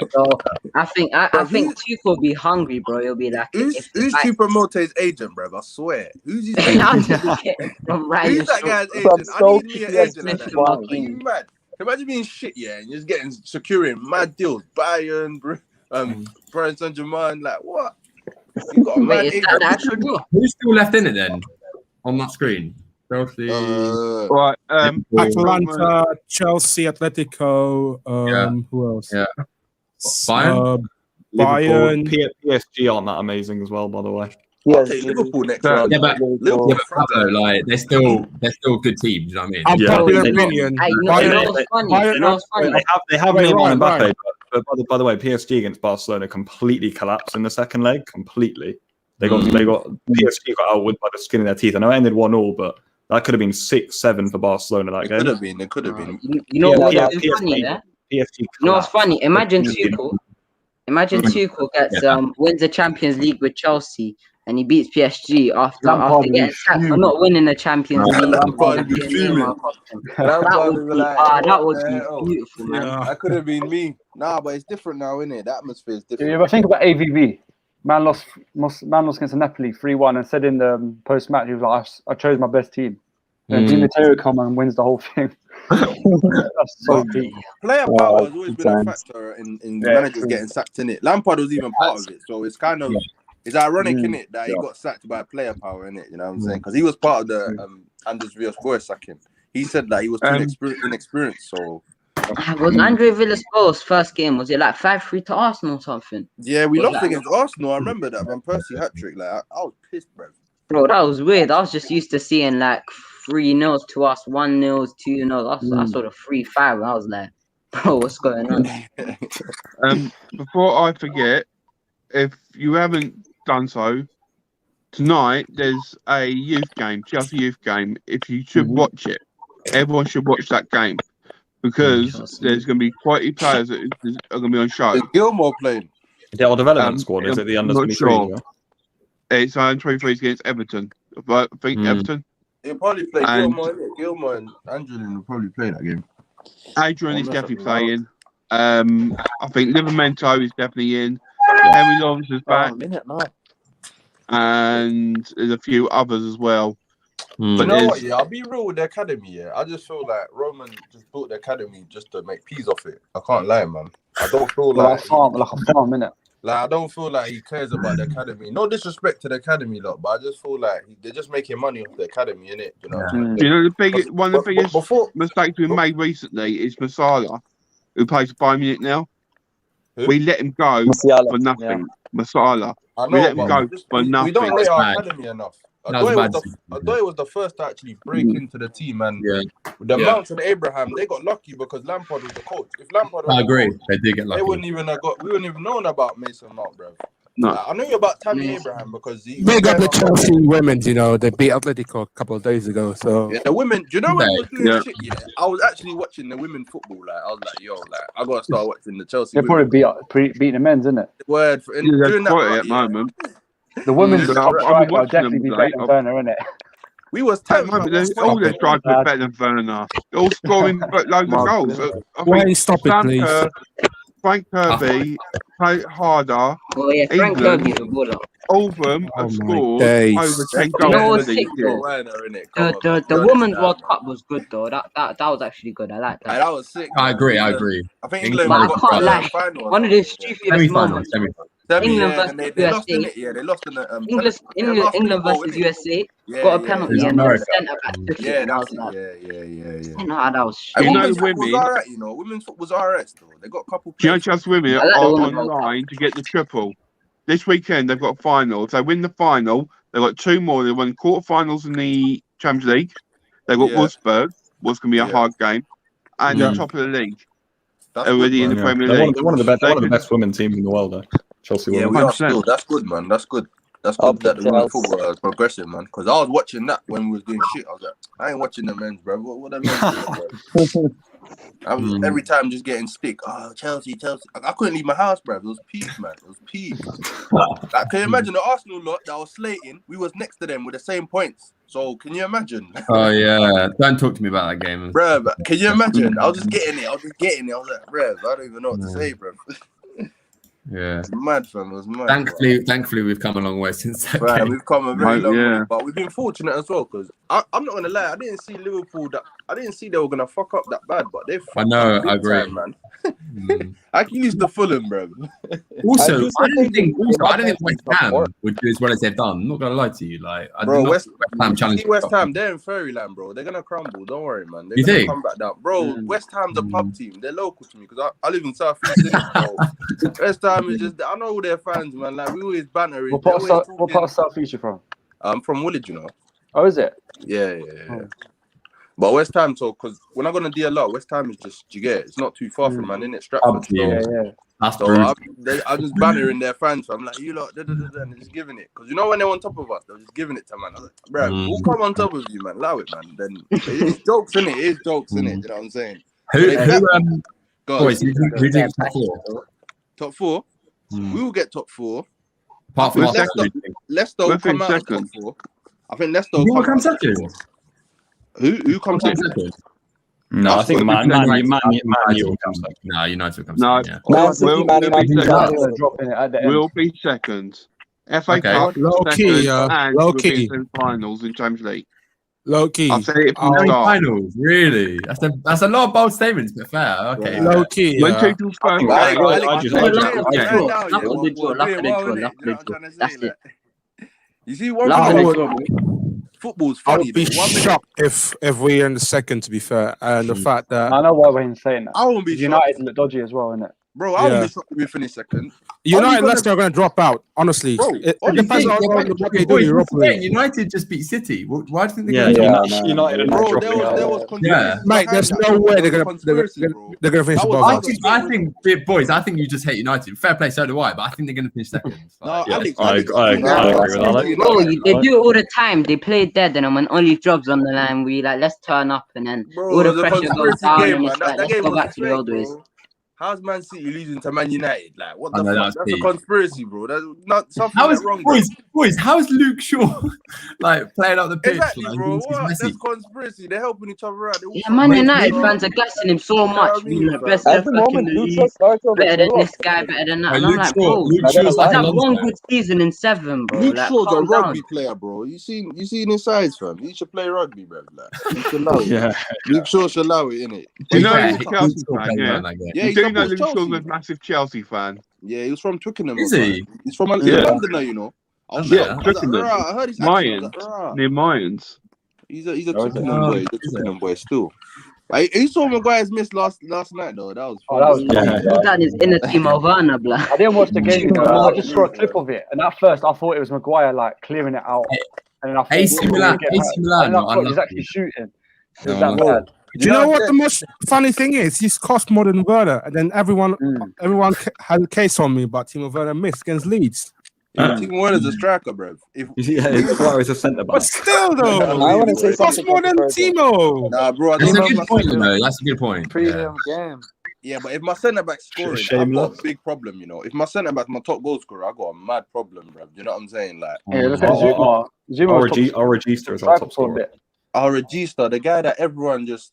So I think Tuchel will be hungry, bro. He'll be like, who's Chupo Molte's agent, bro? I swear. Who's his agent? Who's that guy's agent? I need me an agent like that. Are you mad? Imagine being shit, yeah, and just securing mad deals. Bayern, Paris Saint-Germain, like what? You got a mad agent. Who's still left in it then? On that screen? Chelsea. Right. Atalanta, Chelsea, Atletico. Who else? Yeah. Bayern. PSG aren't that amazing as well, by the way. Yeah, Liverpool next round. But they're still good teams. You know what I mean? Unpopular opinion. They have Neymar and Mbappe. But by the way, PSG against Barcelona completely collapsed in the second leg. Completely. PSG got outward by the skin of their teeth. I know it ended 1-1, but that could have been 6-7 for Barcelona that game. It could have been. You know what's funny there? You know what's funny? Imagine Tuchel gets wins the Champions League with Chelsea and he beats PSG after getting sacked for not winning the Champions League. That would be beautiful, man. That could have been me. Nah, but it's different now, innit? The atmosphere is different. Yeah, but think about AVV. Man lost against Napoli 3-1 and said in the post-match, he was like, I chose my best team. And Di Matteo comes and wins the whole thing. That's so deep. Player power has always been a factor in managers getting sacked, innit? Lampard was even part of it, so it's kind of it's ironic, innit, that he got sacked by player power, innit? You know what I'm saying? Because he was part of the Andres Villas-Boas sacking. He said that he was too inexperienced, so. Was Andre Villas-Boas' first game, was it like 5-3 to Arsenal or something? Yeah, we lost against Arsenal. I remember that, Van Persie hat-trick. Like, I was pissed, bro. Bro, that was weird. I was just used to seeing like 3-0 to us, 1-0, 2-0. I saw the 3-5. I was like, bro, what's going on? Before I forget, if you haven't done so, tonight there's a youth game, Chelsea youth game. If you should watch it, everyone should watch that game because there's going to be quality players that are going to be on show. Is Gilmore playing? The development squad, is it the under 23? Sure. It's under 23 against Everton. I think Everton. He'll probably play Gilmore and Angelin will probably play that game. Adrian is definitely playing. I think Livramento is definitely in. Henry Lawrence is back. And there's a few others as well. But you know what, I'll be real with the academy, I just feel like Roman just built the academy just to make peas off it. I can't lie, man. I don't feel like a farm, innit? Like, I don't feel like he cares about the academy. No disrespect to the academy, lot, but I just feel like they're just making money off the academy, innit? You know, one of the biggest mistakes we made recently is Masala, who plays for Bayern Munich now. We let him go for nothing. Masala. We let him go for nothing. We don't rate our academy enough. I thought it was the first to actually break into the team, and the Mount and Abraham, they got lucky because Lampard was the coach. If Lampard was I agree, they did get lucky. We wouldn't even known about Mason Mount, bro. No. I knew about Tammy Abraham because big up the Chelsea women, you know, they beat Atletico a couple of days ago. So the women, do you know when I was doing shit? Yeah, I was actually watching the women football. Like, I was like, yo, like, I gotta start watching the Chelsea. They probably beat the men's, isn't it? Word for doing that at the moment. The women's top striker will definitely be better than Werner, innit? We was 10. All their strikers are better than Werner. They're all scoring loads of goals. Why stop it, please? Frank Kirby played harder. Oh yeah, Frank Kirby the baller. All of them have scored over 10 goals. You know what's sick though? The Women's World Cup was good though. That was actually good. I like that. That was sick. I agree. I think England got lie. One of the stupidest moments. England versus USA. They lost in the England versus USA. Got a penalty and the centre back took it. Yeah. That was. Women's football was alright. You know, women's football was alright though. They got a couple. Just women are online to get the triple. This weekend they've got a final. If they win the final, they've got two more. They won quarterfinals in the Champions League. They got Wolfsburg. Was going to be a hard game, and they're top of the league. Already in the Premier League. They're one of the best women teams in the world, though. Chelsea Yeah, women. we are still. That's good, man. That's good. That's good that the women's football is progressive, man. Because I was watching that when we was doing shit. I was like, I ain't watching the men's, bro. What the men's doing, bro? I was every time just getting stick. Oh, Chelsea. I couldn't leave my house, bro. It was peak, man. It was peak. Like, can you imagine the Arsenal lot that was slating? We was next to them with the same points. So can you imagine? Oh yeah, don't talk to me about that game, bro. Can you imagine? I was just getting it. I was like, bro, I don't even know what to say, bro. Yeah, it's mad, fam. It was mad. Thankfully, we've come a long way since that right, game. we've come a very long way, but we've been fortunate as well. Because I'm not gonna lie, I didn't see Liverpool I didn't see they were gonna fuck up that bad, but they. I know, I agree, time, man. I can use the Fulham, bro. Also, I didn't think West Ham would do as well as they've done. I'm not gonna lie to you, like, West Ham challenge. West Ham, they're in fairyland, bro. They're gonna crumble. Don't worry, man. They're you gonna think? come back down, bro. West Ham's a pub team. They're local to me because I live in South East. So West Ham is just. I know all their fans, man. Like we always banter. What part of South East you from? I'm from Woolwich, you know. Oh, is it? Yeah. But West Ham, so because when I go to DLR, West Ham is just, you get it? It's not too far from man, innit? Stratford. So I'm just bantering their fans. So I'm like, you lot, and they're just giving it. Because you know when they're on top of us, they're just giving it to man. I was like, bro, we'll come on top of you, man. Allow it, man. Then it's jokes, innit? It is jokes, innit? You know what I'm saying? Boys, who do you think top four? Top four? We will get top four. Apart from Leicester will come out of top four. I think Leicester will come second. Who comes second? No, I think Man U will come second. No, United will come second. We'll be second. FA Cup, low key, finals in Champions League. Low key. I'll say it from the start. Finals, really? That's a lot of bold statements, but fair. Okay. Low key. When Tuchel's first That's it. You see, one football's funny. I'd be shocked if we're in the second, to be fair, and the fact that I know why we're saying that. I won't be United look dodgy as well, innit? Bro, I won't be shocked if we finish second. United and Leicester are going to drop out. Honestly, it depends on what they do. United just beat City. Why do you think they're going to United? Bro, there was mate, there's no way they're going to finish above us. I think, boys, I think you just hate United. Fair play, so do I. But I think they're going to finish second. I agree with that. Bro, they do it all the time. They play dead, and when only jobs on the line, we like let's turn up, and then all the pressure goes down, and it's like let's go back to the old ways. How's Man City losing to Man United? Like, what the fuck? That's a conspiracy, bro. That's not something wrong. Boys, how is Luke Shaw like playing up the pitch? Exactly, like, bro. That's conspiracy. They're helping each other out. Yeah, Man United fans are gassing him so much. Best at the moment, better than this guy, better than that. And I'm like, bro, that one good season in 7, bro. Luke Shaw's a rugby player, bro. You seen his size, fam. He should play rugby, bro. Like, he should allow it. Luke Shaw should allow it, innit? Do you know he's a Chelsea fan? Yeah, you know Luke Shaw's a massive Chelsea fan. Yeah, he was from Twickenham. Is he? He's from Londoner, you know. Twickenham. I heard his Mayans. Near Mayans. He's a Twickenham boy. He's a Twickenham boy still. He saw Maguire's miss last night though. That was that is in the team of Varna, blah. I didn't watch the game. I just saw a clip of it, and at first I thought it was Maguire like clearing it out, and then I thought AC Milan. He's actually shooting. It was that bad. Do you know what the most funny thing is? He's cost more than Werner, and then everyone had a case on me, but Timo Werner missed against Leeds. Timo Werner's a striker, bro. He's a centre back. But still, though, I want to say something. cost more than Timo. Nah, bro. That's a good point, though. That's a good point. Premium game. Yeah, but if my centre back's scoring, I've got a big problem, you know. If my centre back's my top goal scorer, I got a mad problem, bro. You know what I'm saying? Like, yeah, look at Zuma. Our register is our top scorer. Our register, the guy that everyone just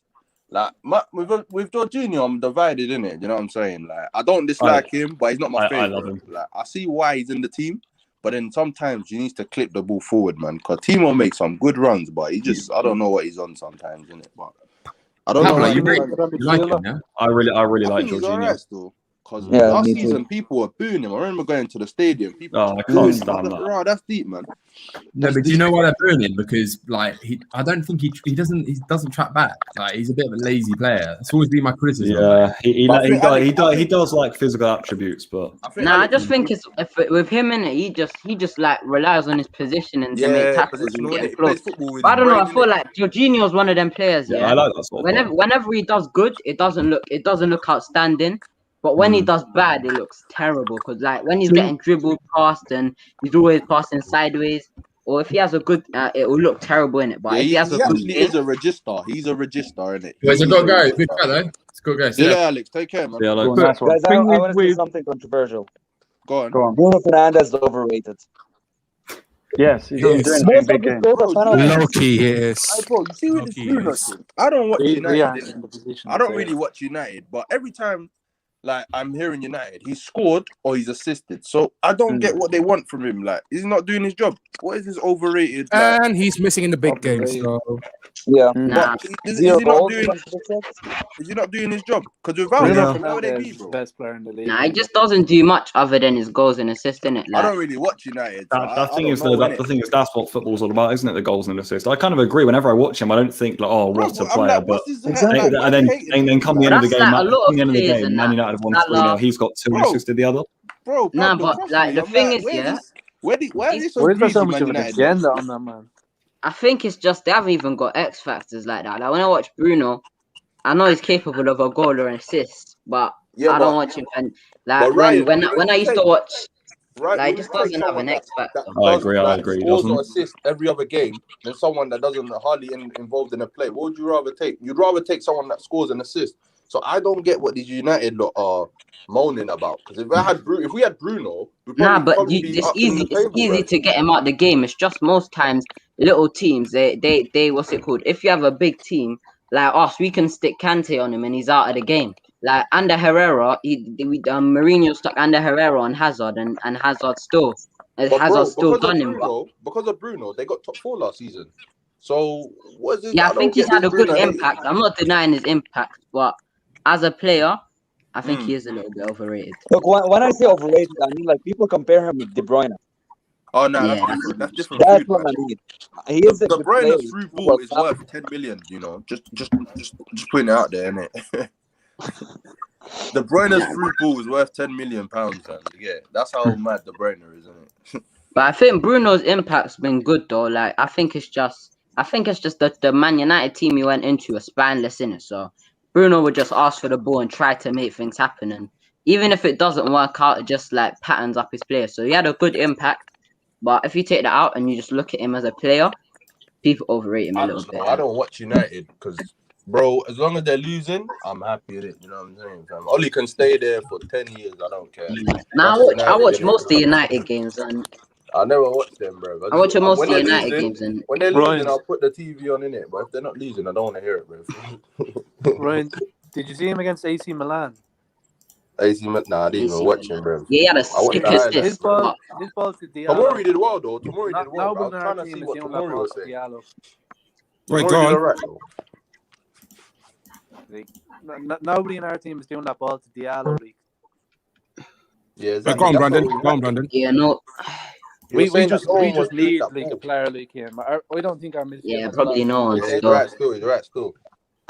like with Jorginho, I'm divided in it. You know what I'm saying? Like, I don't dislike him, but he's not my favorite. I love him. Like, I see why he's in the team, but then sometimes you need to clip the ball forward, man. Because Timo makes some good runs, but he just I don't know what he's on sometimes, innit? But I don't know. You like him, yeah? I really like He's Jorginho. alright still. Because Yeah, last me too. season, people were booing him. I remember going to the stadium. People Oh, were I booing can't him. stand that. Right, that's deep, man. No, but do you know why they're booing him? Because like I don't think he doesn't track back. Like he's a bit of a lazy player. That's always been my criticism. Yeah, But I think he does like physical attributes, but I just think it's with him in it. He just like relies on his positioning to make yeah, tackles and positional, get innit? him He close. plays football with But I his don't know. brain, I feel innit? like Jorginho's one of them players. yeah, Yeah, I like that sort of player. whenever he does good, it doesn't look outstanding. But when he does bad, it looks terrible. Because like when he's getting dribbled past and he's always passing sideways, or if he has a good, it will look terrible in it. But Yeah, if he has a he good actually game, is a register. He's a register, innit? Boys, I've He's got to a go. register. Good guy though. It's got to go. See Yeah, you later. Alex, take care, man. Yeah, like, Cool, nice one. Guys, I Thing want to say with something controversial. Go on. Go on. Bruno Fernandes is overrated. Yes, he's not doing it in Most big of his games. goals are penalties. Low key it Hey, is. bro, you see with Low this key Bruno is. thing, I don't watch We United. aren't innit? in the position. I don't really watch United, but every time like I'm hearing United, he's scored or he's assisted. So I don't get what they want from him. Like he's not doing his job. What is this overrated? Like, And he's missing in the big games. So Yeah. nah. but is Zero he not goals doing? against the Celtics. Is he not doing his job? Because without Bruno him, where would they Fernandes be, is the bro? best player in the league. Nah, he just doesn't do much other than his goals and assists in it. I Like, don't really watch United. So that I thing don't is know, the innit? thing is that's what football's all about, isn't it? The goals and assists. I kind of agree. Whenever I watch him, I don't think like, oh, Bro, what a I'm player. like, But what's his Exactly. like? Why and are then they hating and then him? come the Like, end of the that's game, like a lot come of the end of the players game, and Man that. United won That 3-0. He's got 2 and bro, assisted the other. bro, Nah, Pablo, but trust like me. the I'm thing like, is, yeah, why are they so Where's there greedy, so much Man of an United? agenda on that, man? I think it's just they haven't even got X factors like that. Like when I watch Bruno, I know he's capable of a goal or an assist, but Yeah, I don't but watch him. And like Ryan, when I used to watch, right, like, when he you just take doesn't have someone an X that factor. I does agree. like He scores or doesn't. assists every other game than someone that doesn't hardly involved in a play, what would you rather take? You'd rather take someone that scores and assists. So I don't get what these United lot are moaning about. Because if we had Bruno, we'd Nah, but probably be it's up in easy. the It's table, easy bro. to get him out the game. It's just most times little teams. They what's it called? If you have a big team like us, we can stick Kante on him and he's out of the game. Like under Herrera, Mourinho stuck under Herrera on Hazard and Hazard still But Hazard bro, still done him. But because of Bruno, they got top 4 last season. So what is it? yeah, I I think don't he's get had this a good Bruno hating. impact. I'm not denying his impact, but as a player, I think he is a little bit overrated. Look, when I say overrated, I mean like people compare him with De Bruyne. Oh no, Yeah, that's different That's food, what man. I mean. He is a The good player. Bruyne's through ball is worth 10 million. You know, just putting it out there, innit? The Bruyne's through ball is worth 10 million pounds, man. Yeah, that's how mad the Bruyne is, isn't it? But I think Bruno's impact's been good though. Like I think it's just that the Man United team he went into was spineless in it. So Bruno would just ask for the ball and try to make things happen. And even if it doesn't work out, it just like patterns up his players. So he had a good impact. But if you take that out and you just look at him as a player, people overrate him a little bit. I don't watch United because, bro, as long as they're losing, I'm happy with it. You know what I'm saying, fam? Oli can stay there for 10 years. I don't care. Now I watch most of United games and I never watch them, bro. I watch most of When they're United losing, games and when they're Ryan. losing, I'll put the TV on in it. But if they're not losing, I don't want to hear it, bro. Ryan, did you see him against AC Milan? Nah, I didn't even watch him, bro. yeah, he had a I watched sick the highlights. His assist. ball to Diallo. Tomori did well, though. Tomori did well. But I was Nobody in trying our to see team is what doing that Tomori ball was to saying. Diallo. right, Tomori go did on. alright, though. Like, nobody in our team is doing that ball to Diallo. Like. Yeah, Right, exactly. go on, That's Brandon. what we Go on, lack. Brandon. Yeah, no, We saying that just no one was doing need that like a ball. player like him. I don't think our midfield. yeah, has probably got no one Yeah, he's still. right still. He's right still.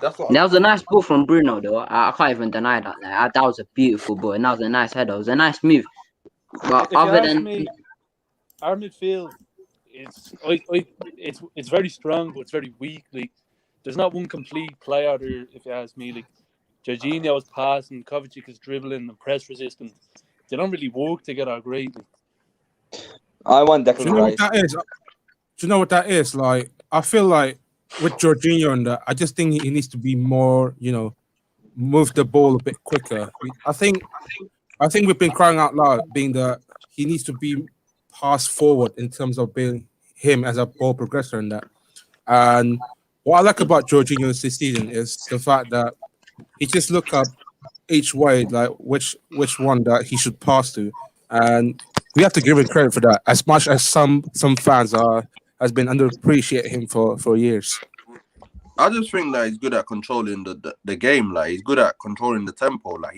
That's what That was a nice ball from Bruno, though. I can't even deny that. Like, that was a beautiful ball, and that was a nice header. It was a nice move. But If you other ask than me, our midfield it's very strong, but it's very weak. Like there's not one complete player there. If you ask me, like Jorginho is passing, Kovacic is dribbling and press resistant. They don't really work together greatly. I want Do Declan you know Rice. what that is? Do you know what that is? Like, I feel like with Jorginho and that, I just think he needs to be more, move the ball a bit quicker. I think we've been crying out loud, being that he needs to be passed forward in terms of being him as a ball progressor and that. And what I like about Jorginho this season is the fact that he just look up each way, like which one that he should pass to, and we have to give him credit for that. As much as some fans has been underappreciating him for years. I just think that he's good at controlling the game. Like he's good at controlling the tempo. Like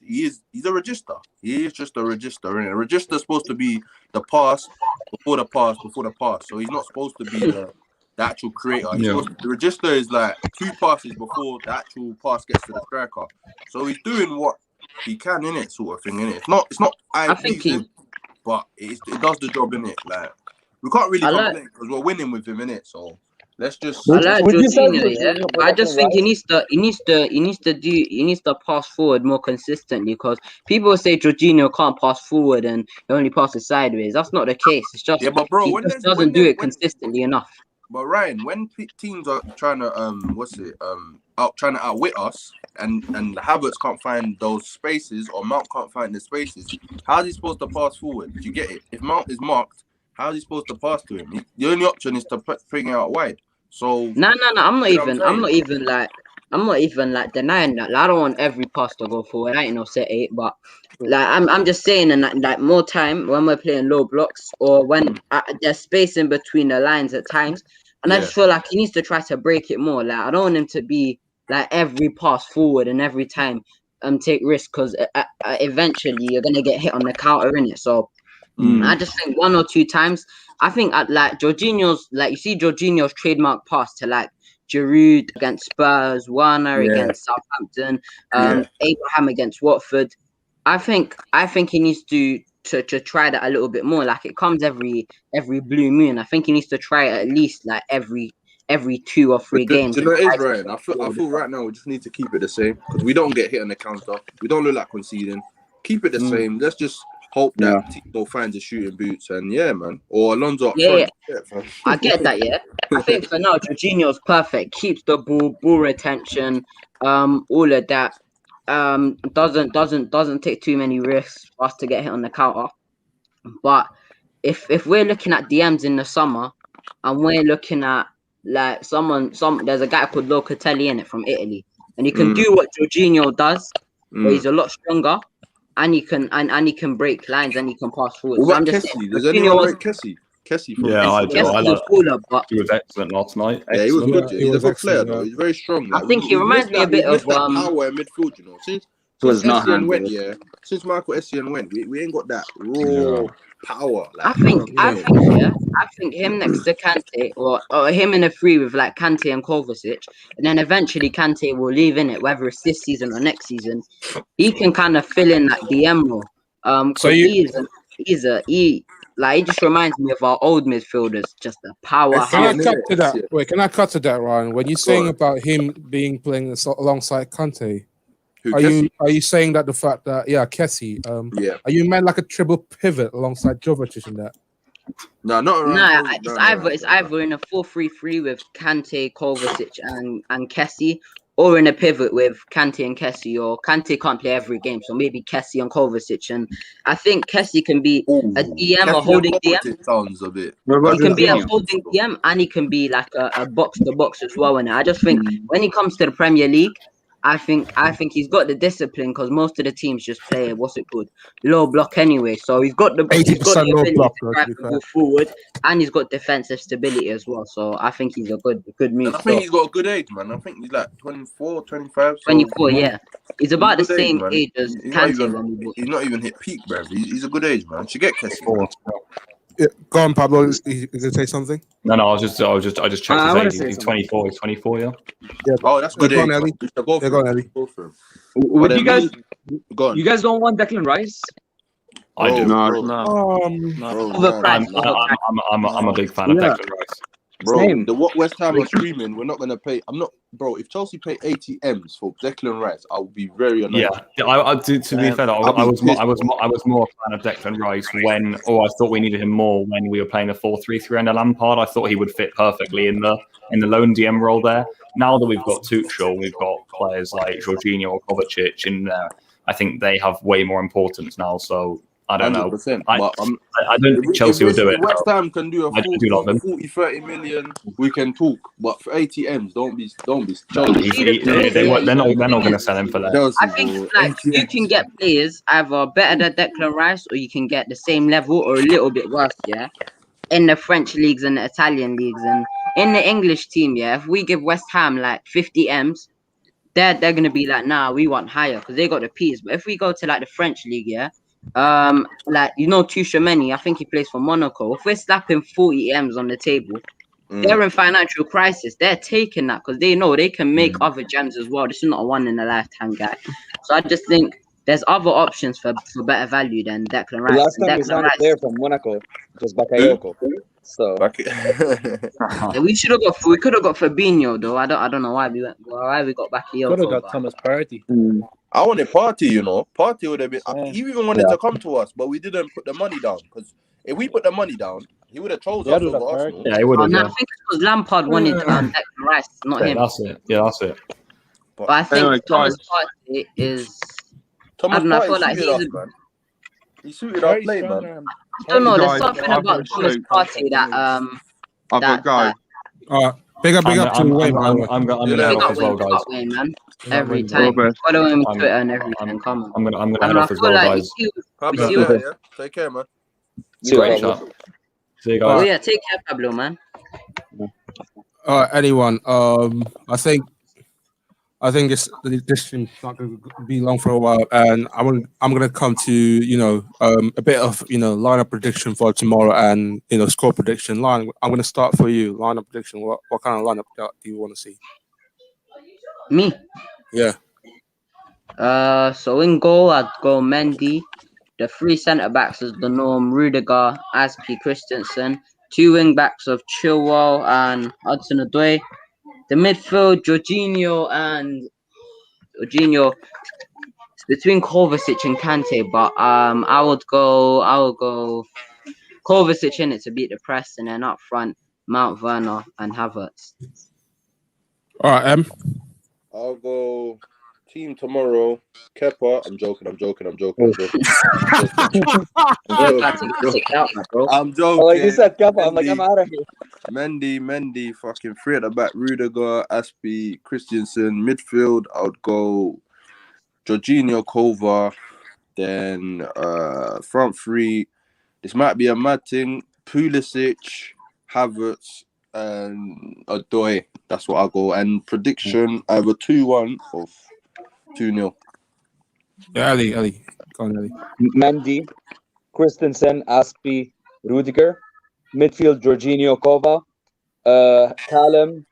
he's a register. He is just a register. And a register is supposed to be the pass before the pass before the pass. So he's not supposed to be the actual creator. The register is like 2 passes before the actual pass gets to the striker. So he's doing what he can in it, sort of thing. In it, it's not eye-pleasing, but it does the job in it. Like we can't really complain because we're winning with him in it. So. Let's just. I like Jorginho, yeah. I just think he needs to pass forward more consistently because people say Jorginho can't pass forward and he only passes sideways. That's not the case. It's just but bro, he just doesn't do it consistently enough. But Ryan, when teams are trying to trying to outwit us, and Havertz can't find those spaces or Mount can't find the spaces, how is he supposed to pass forward? Do you get it? If Mount is marked, how is he supposed to pass to him? The only option is to bring it out wide. So no. I'm not even like denying that. Like, I don't want every pass to go forward. I ain't no set 8, but like I'm just saying, and like more time when we're playing low blocks or when there's space in between the lines at times, and I just feel like he needs to try to break it more. Like I don't want him to be like every pass forward and every time take risk because eventually you're gonna get hit on the counter in it. So I just think 1 or 2 times. I think like Jorginho's, like you see Jorginho's trademark pass to like Giroud against Spurs, Werner against Southampton, Abraham against Watford. I think he needs to try that a little bit more. Like it comes every blue moon. I think he needs to try it at least like every 2 or 3 games. Do you know what it is, Ryan? I feel right now we just need to keep it the same because we don't get hit on the counter. We don't look like conceding. Keep it the same. Let's just hope that Tito finds his shooting boots and man, or Alonso up front. I get that. I think for now Jorginho's perfect. Keeps the ball retention, all of that. Doesn't take too many risks for us to get hit on the counter. But if we're looking at DMs in the summer and we're looking at like there's a guy called Locatelli in it from Italy, and he can do what Jorginho does, but he's a lot stronger. And he can break lines and he can pass forward. What about Kessie? Does anyone rate Kessie? Kessie from I do. I like but he was excellent last night. Yeah, he was good. He's a good player though. He's very strong. I think he reminds me a bit of power in midfield. You know, since Michael Essien went, we ain't got that raw power. Like, I think him next to Kante or him in a 3 with like Kante and Kovacic, and then eventually Kante will leave in it, whether it's this season or next season. He can kind of fill in that DM role. So he just reminds me of our old midfielders, just a powerhouse. Can I cut to that, Ryan? When you're saying about him playing alongside Kante, are you saying that the fact that Kessie, are you meant like a triple pivot alongside Jovetic in that? No, not around. It's either in a 4-3-3 with Kante, Kovacic, and Kessie, or in a pivot with Kante and Kessie, or Kante can't play every game, so maybe Kessie and Kovacic. And I think Kessie can be a DM, a holding DM. Sounds a bit. He can be a holding DM, and he can be like a box to box as well. And I just think when he comes to the Premier League, I think he's got the discipline because most of the teams just play low block anyway. So he's got the 80% low block to go forward, and he's got defensive stability as well. So I think he's a good move. And I think he's got a good age, man. I think he's like 24, 25. 24, yeah. He's about the same age as Kante. He's not even hit peak, bro. He's a good age, man. Should get Kessie. Yeah, go on, Pablo. You gonna say something? No. I just checked his age. He's 24. He's 24. Yeah. Oh, that's good. Go on, Ellie. Go on, Ellie. Would you guys? Go on. You guys don't want Declan Rice? I do. No. I'm a big fan of Declan Rice. Bro, what West Ham are screaming, we're not going to pay. Bro, if Chelsea pay 80 M's for Declan Rice, I would be very annoyed. Yeah, to be fair, I was more a fan of Declan Rice when, I thought we needed him more when we were playing a 4-3-3 under Lampard. I thought he would fit perfectly in the lone DM role there. Now that we've got Tuchel, we've got players like Jorginho or Kovacic in there. I think they have way more importance now. So I don't know. I don't think Chelsea will do it. West Ham can do a 40-30 million. We can talk, but for 80 M's, don't be. They're not going to sell him for that. I think you can get players either better than Declan Rice, or you can get the same level or a little bit worse. Yeah, in the French leagues and the Italian leagues, and in the English team, yeah, if we give West Ham like 50 M's, they're gonna be like, nah, we want higher because they got the P's. But if we go to like the French league, yeah, like Tuchel, I think he plays for Monaco. If we're slapping 40 M's on the table, they're in financial crisis. They're taking that because they know they can make other gems as well. This is not a one in a lifetime guy. So I just think there's other options for better value than Declan Rice. The last time we signed a player from Monaco was Bakayoko. So yeah, we could have got Fabinho though. I don't know why we got Bakayoko. Could have got Thomas Partey. I wanted Partey, you know. Partey would have been. He even wanted to come to us, but we didn't put the money down because if we put the money down, he would have chose us over Arsenal. Yeah, he would have. I think it was Lampard wanted Declan Rice, not him. That's it. Yeah, that's it. But I think Anyway, Thomas Partey is. Thomas I don't know. I Partey feel like suited us, he's. man. He suited our play, man. I don't know. There's Guys, something I've about got Thomas to Partey that I've got guys. Big up to Wayne. I'm gonna head off as well, guys. Wayne, man. Every time. Follow him on Twitter and everything. Come on. I'm gonna head off as well, guys. Take care, man. Great chat. See you guys. Oh yeah, take care, Pablo, man. Anyone? I think this stream's not going to be long for a while, and I'm going to come to a bit of lineup prediction for tomorrow and score prediction. Line, I'm going to start for you. Lineup prediction. What kind of lineup do you want to see? Me? Yeah. So in goal, I'd go Mendy. The three centre backs is the norm: Rudiger, Aspi, Christensen. Two wing backs of Chilwell and Hudson-Odoi. The midfield, Jorginho. It's between Kovacic and Kante, but I would go Kovacic in it to beat the press, and then up front, Mount Werner and Havertz. All right, I'll go team tomorrow. Kepa. I'm joking. I'm joking. Oh, like you said, Kepa. I'm like, I'm out of here. Mendy, fucking three at the back. Rudiger, Aspi, Christensen. Midfield, I would go Jorginho, Kova. Then front three. This might be a mad thing. Pulisic, Havertz, and Odoi. That's what I'll go. And prediction, I have a 2-1 or 2-0. Yeah, Ali. Go on, Ali. Mendy, Christensen, Aspi, Rudiger. Midfield, Jorginho, Kova. Callum,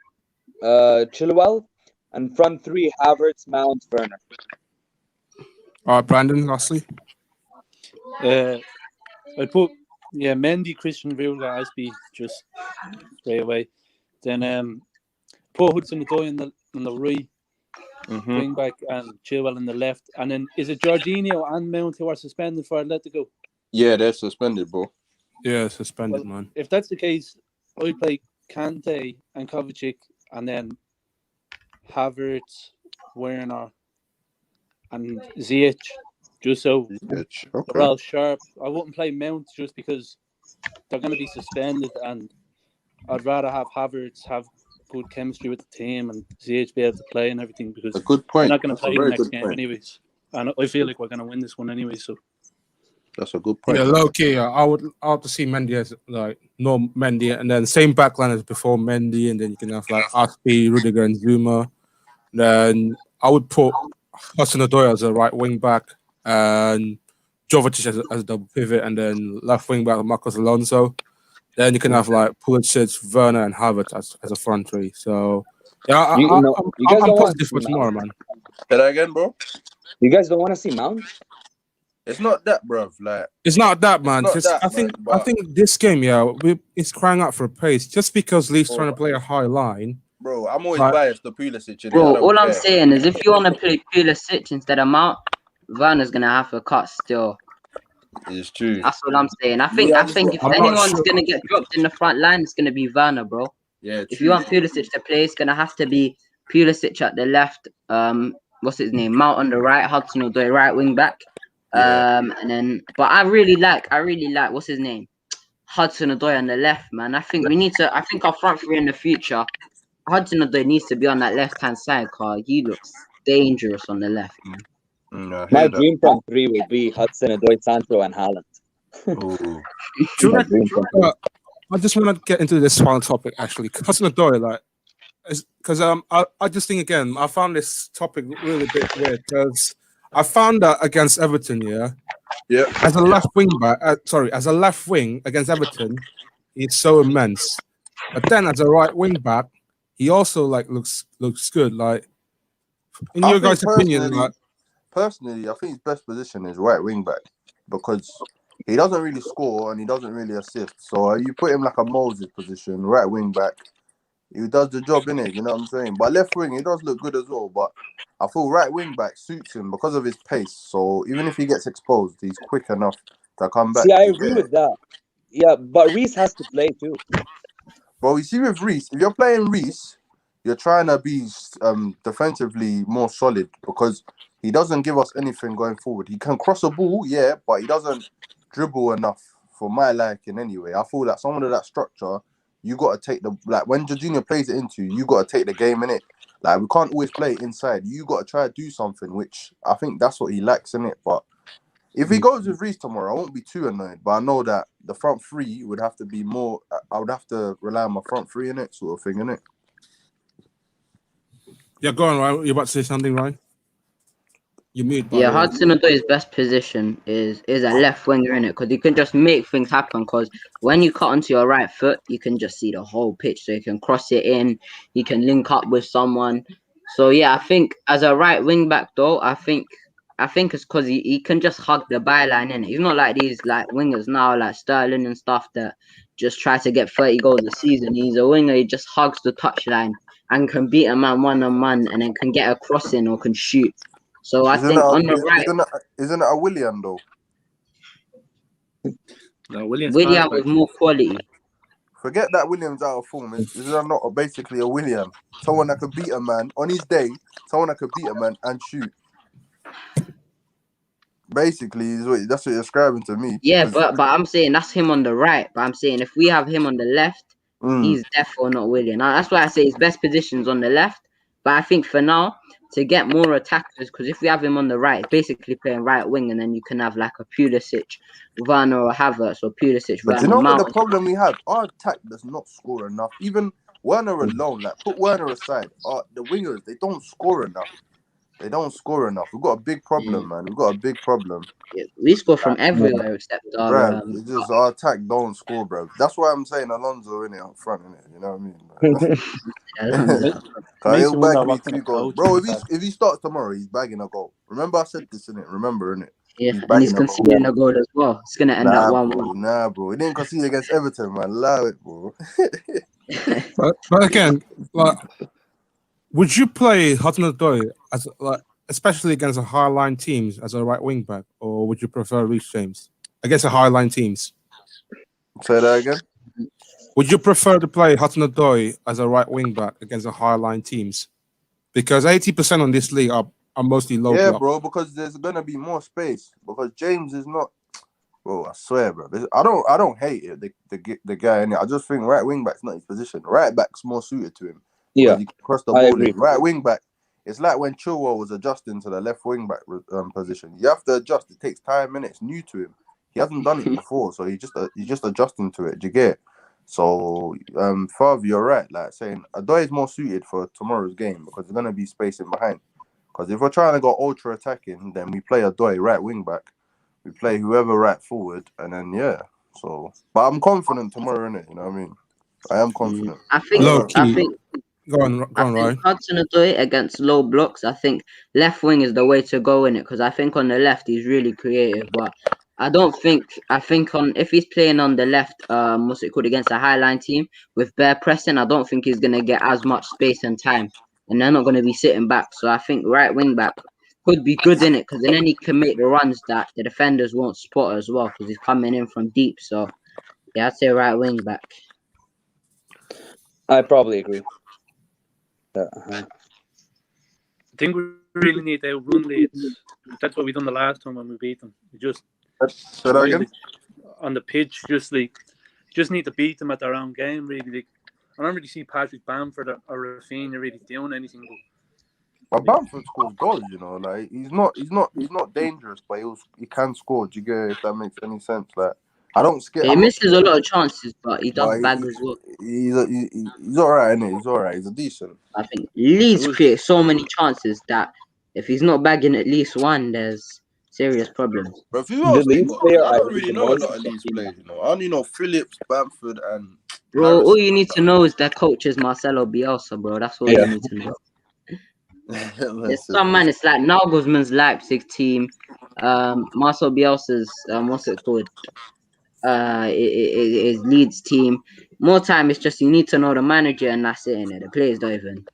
Chilwell. And front three, Havertz, Mount, Werner. All right, Brandon, lastly. I'd put Mendy, Christian, Rudiger, Aspi just straight away. Then put Hudson-Odoi on the right. Wing back and Chilwell on the left, and then is it Jorginho and Mount who are suspended for Atletico? Yeah, they're suspended, bro. Yeah, suspended, man. If that's the case, I'd play Kante and Kovacic, and then Havertz, Werner, and Ziyech, just so they're all sharp. I wouldn't play Mount just because they're going to be suspended, and I'd rather have Havertz have good chemistry with the team and Ziyech be able to play and everything, because a good point. We're not going to play the next game anyways. And I feel like we're going to win this one anyway, so that's a good point. Yeah, low key. I would to see Mendy as Mendy, and then same backline as before Mendy, and then you can have like Aspi, Rudiger, and Zuma. Then I would put Hudson-Odoi as a right wing back, and Jovetic as a double pivot, and then left wing back Marcos Alonso. Then you can have like Pulisic, Werner, and Havertz as a front three. So yeah, I'm positive for tomorrow, man. Say that again, bro. You guys don't want to see Mount? It's not that, bro. Like it's not that, man. Not that, I think this game, it's crying out for a pace. Just because Leeds trying to play a high line. Bro, I'm always biased to Pulisic. Bro, all I'm saying is if you want to play Pulisic instead of Mount, Werner's gonna have to cut still. It's true. That's what I'm saying. I think if anyone's gonna get dropped in the front line, it's gonna be Werner, bro. Yeah. If you want Pulisic to play, it's gonna have to be Pulisic at the left. What's his name? Mount on the right, Hudson-Odoi right wing back. And then, but I really like what's his name? Hudson-Odoi on the left, man. I think our front three in the future, Hudson-Odoi needs to be on that left hand side, cause he looks dangerous on the left, man. My dream front three would be Hudson-Odoi, Sancho, and Haaland. I just want to get into this final topic actually. Hudson-Odoi, like, because I just think again, I found this topic really a bit weird because I found that against Everton, Yeah. as a left wing back, as a left wing against Everton, he's so immense. But then as a right wing back, he also like looks good. Like, in your guys' opinion, like, personally, I think his best position is right wing back because he doesn't really score and he doesn't really assist. So you put him like a Moses position, right wing back. He does the job, innit? You know what I'm saying? But left wing, he does look good as well. But I feel right wing back suits him because of his pace. So even if he gets exposed, he's quick enough to come back. See, I agree with that. Yeah, but Reece has to play too. But you see with Reece, if you're playing Reece, you're trying to be defensively more solid because he doesn't give us anything going forward. He can cross a ball, yeah, but he doesn't dribble enough for my liking anyway. I feel like someone of that structure, you got to take the, like when Jorginho plays it into you, you got to take the game in it. Like we can't always play it inside. You got to try to do something, which I think that's what he lacks in it. But if he goes with Reece tomorrow, I won't be too annoyed. But I know that the front three would have to be more. I would have to rely on my front three in it, sort of thing, in it. yeah, go on, Ryan. You're about to say something, Ryan? You mute. Yeah, Hudson-Odoi's best position is a left winger in it because you can just make things happen. Because when you cut onto your right foot, you can just see the whole pitch. So you can cross it in, you can link up with someone. So yeah, I think as a right wing back though, I think it's because he can just hug the byline in it. He's not like these like wingers now, like Sterling and stuff that just try to get 30 goals a season. He's a winger. He just hugs the touchline and can beat a man one-on-one, and then can get a cross in or can shoot. So I think on the right, isn't it a William though? No, William with more quality. Forget that William's out of form. Is that not basically a William? Someone that could beat a man on his day. Someone that could beat a man and shoot. Basically, that's what you're describing to me. Yeah, but I'm saying that's him on the right. But I'm saying if we have him on the left, he's definitely not William. Now, that's why I say his best position's on the left. But I think for now, to get more attackers, because if we have him on the right, basically playing right wing, and then you can have like a Pulisic, Werner, or Havertz, or Pulisic, But Werner, you know Mount. what the problem we have? Our attack does not score enough. Even Werner alone, like put Werner aside, the wingers, they don't score enough. They don't score enough. We've got a big problem, man. We've got a big problem. Yeah, we score from everywhere except our. It's just our attack don't score, bro. That's why I'm saying Alonso in it up front, in it. You know what I mean? He'll bag me 2 goals, bro. If he starts tomorrow, he's bagging a goal. Remember I said this in it. Remember in it. Yeah, and he's conceding a goal as well. It's gonna end up 1-1. Nah, bro. He didn't concede against Everton, man. Allow it, bro. but again, like, would you play Hudson-Odoi as like, especially against a high line teams as a right wing back, or would you prefer Reece James against a high line teams? Say that again. Would you prefer to play Hudson-Odoi as a right wing back against a high line teams? Because 80% on this league are mostly low. Yeah, block. bro. Because there's gonna be more space. Because James is not. Bro, I swear, bro. I don't hate it. The guy in it. I just think right wing back's not his position. Right back's more suited to him. Yeah, he can cross the ball in. Right wing back. It's like when Chilwell was adjusting to the left wing back position. You have to adjust. It takes time, and it's new to him. He hasn't done it before, so he's just adjusting to it. Do you get it? So, Fav, you're right. Like saying Odoi is more suited for tomorrow's game because there's gonna be space in behind. Because if we're trying to go ultra attacking, then we play Odoi right wing back. We play whoever right forward, and then So, but I'm confident tomorrow in it. You know what I mean? I am confident. I think. Go on, Ryan. Hudson-Odoi against low blocks, I think left wing is the way to go in it because I think on the left he's really creative, but I think if he's playing on the left, what's it called, against a high line team with bare pressing, I don't think he's gonna get as much space and time, and they're not gonna be sitting back. So I think right wing back could be good in it because then he can make the runs that the defenders won't spot as well because he's coming in from deep. So yeah, I'd say right wing back. I probably agree. I think we really need to outrun Leeds. That's what we done the last time when we beat them. We just really, on the pitch, just need to beat them at their own game. Really, like, I don't really see Patrick Bamford or Rafinha really doing anything. But Bamford scores goals, you know. Like he's not dangerous, but he can score. Do you get it, if that makes any sense? Like I don't scare. He misses a lot of chances, but he does But bag as well. He's all right, innit? He's all right. He's a decent. I think Leeds create so many chances that if he's not bagging at least one, there's serious problems. But who else they got? I don't really know a lot of Leeds players, you know. I only know Phillips, Bamford, and Bro, Harrison. all you need to know is their coach is Marcelo Bielsa, bro. That's all you need to know. There's some man, it's like Nagelsmann's Leipzig team, Marcelo Bielsa's what's it called? Is Leeds team. More time, it's just you need to know the manager, and that's it. And the players don't even.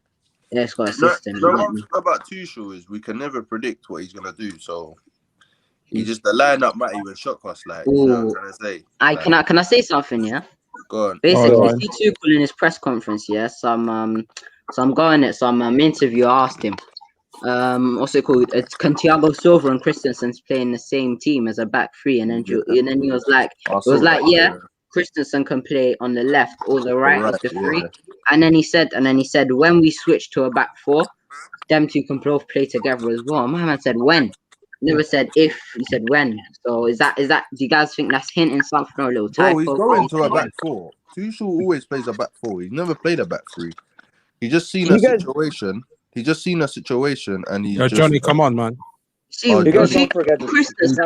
Yeah, it's got a system. The one thing about Tuchel is we can never predict what he's gonna do. So he just the lineup might even shock us. Like, you know what I'm trying to say. Can I say something? Yeah. Go on. Basically, see Tuchel in his press conference. Yeah, some interview asked him. What's it called? It's can Thiago Silva and Christensen's playing the same team as a back three, and then he was like, yeah, Christensen can play on the left or the right of the three, and then he said when we switch to a back four, them two can both play together as well. My man said when, never said if. He said when. So is that? Do you guys think that's hinting something or a little typo? Bro, he's going to a back four. Tuchel always plays a back four. He's never played a back three. He just seen a situation. He just seen a situation, and he. Johnny, come on, man. See, you guys don't forget it's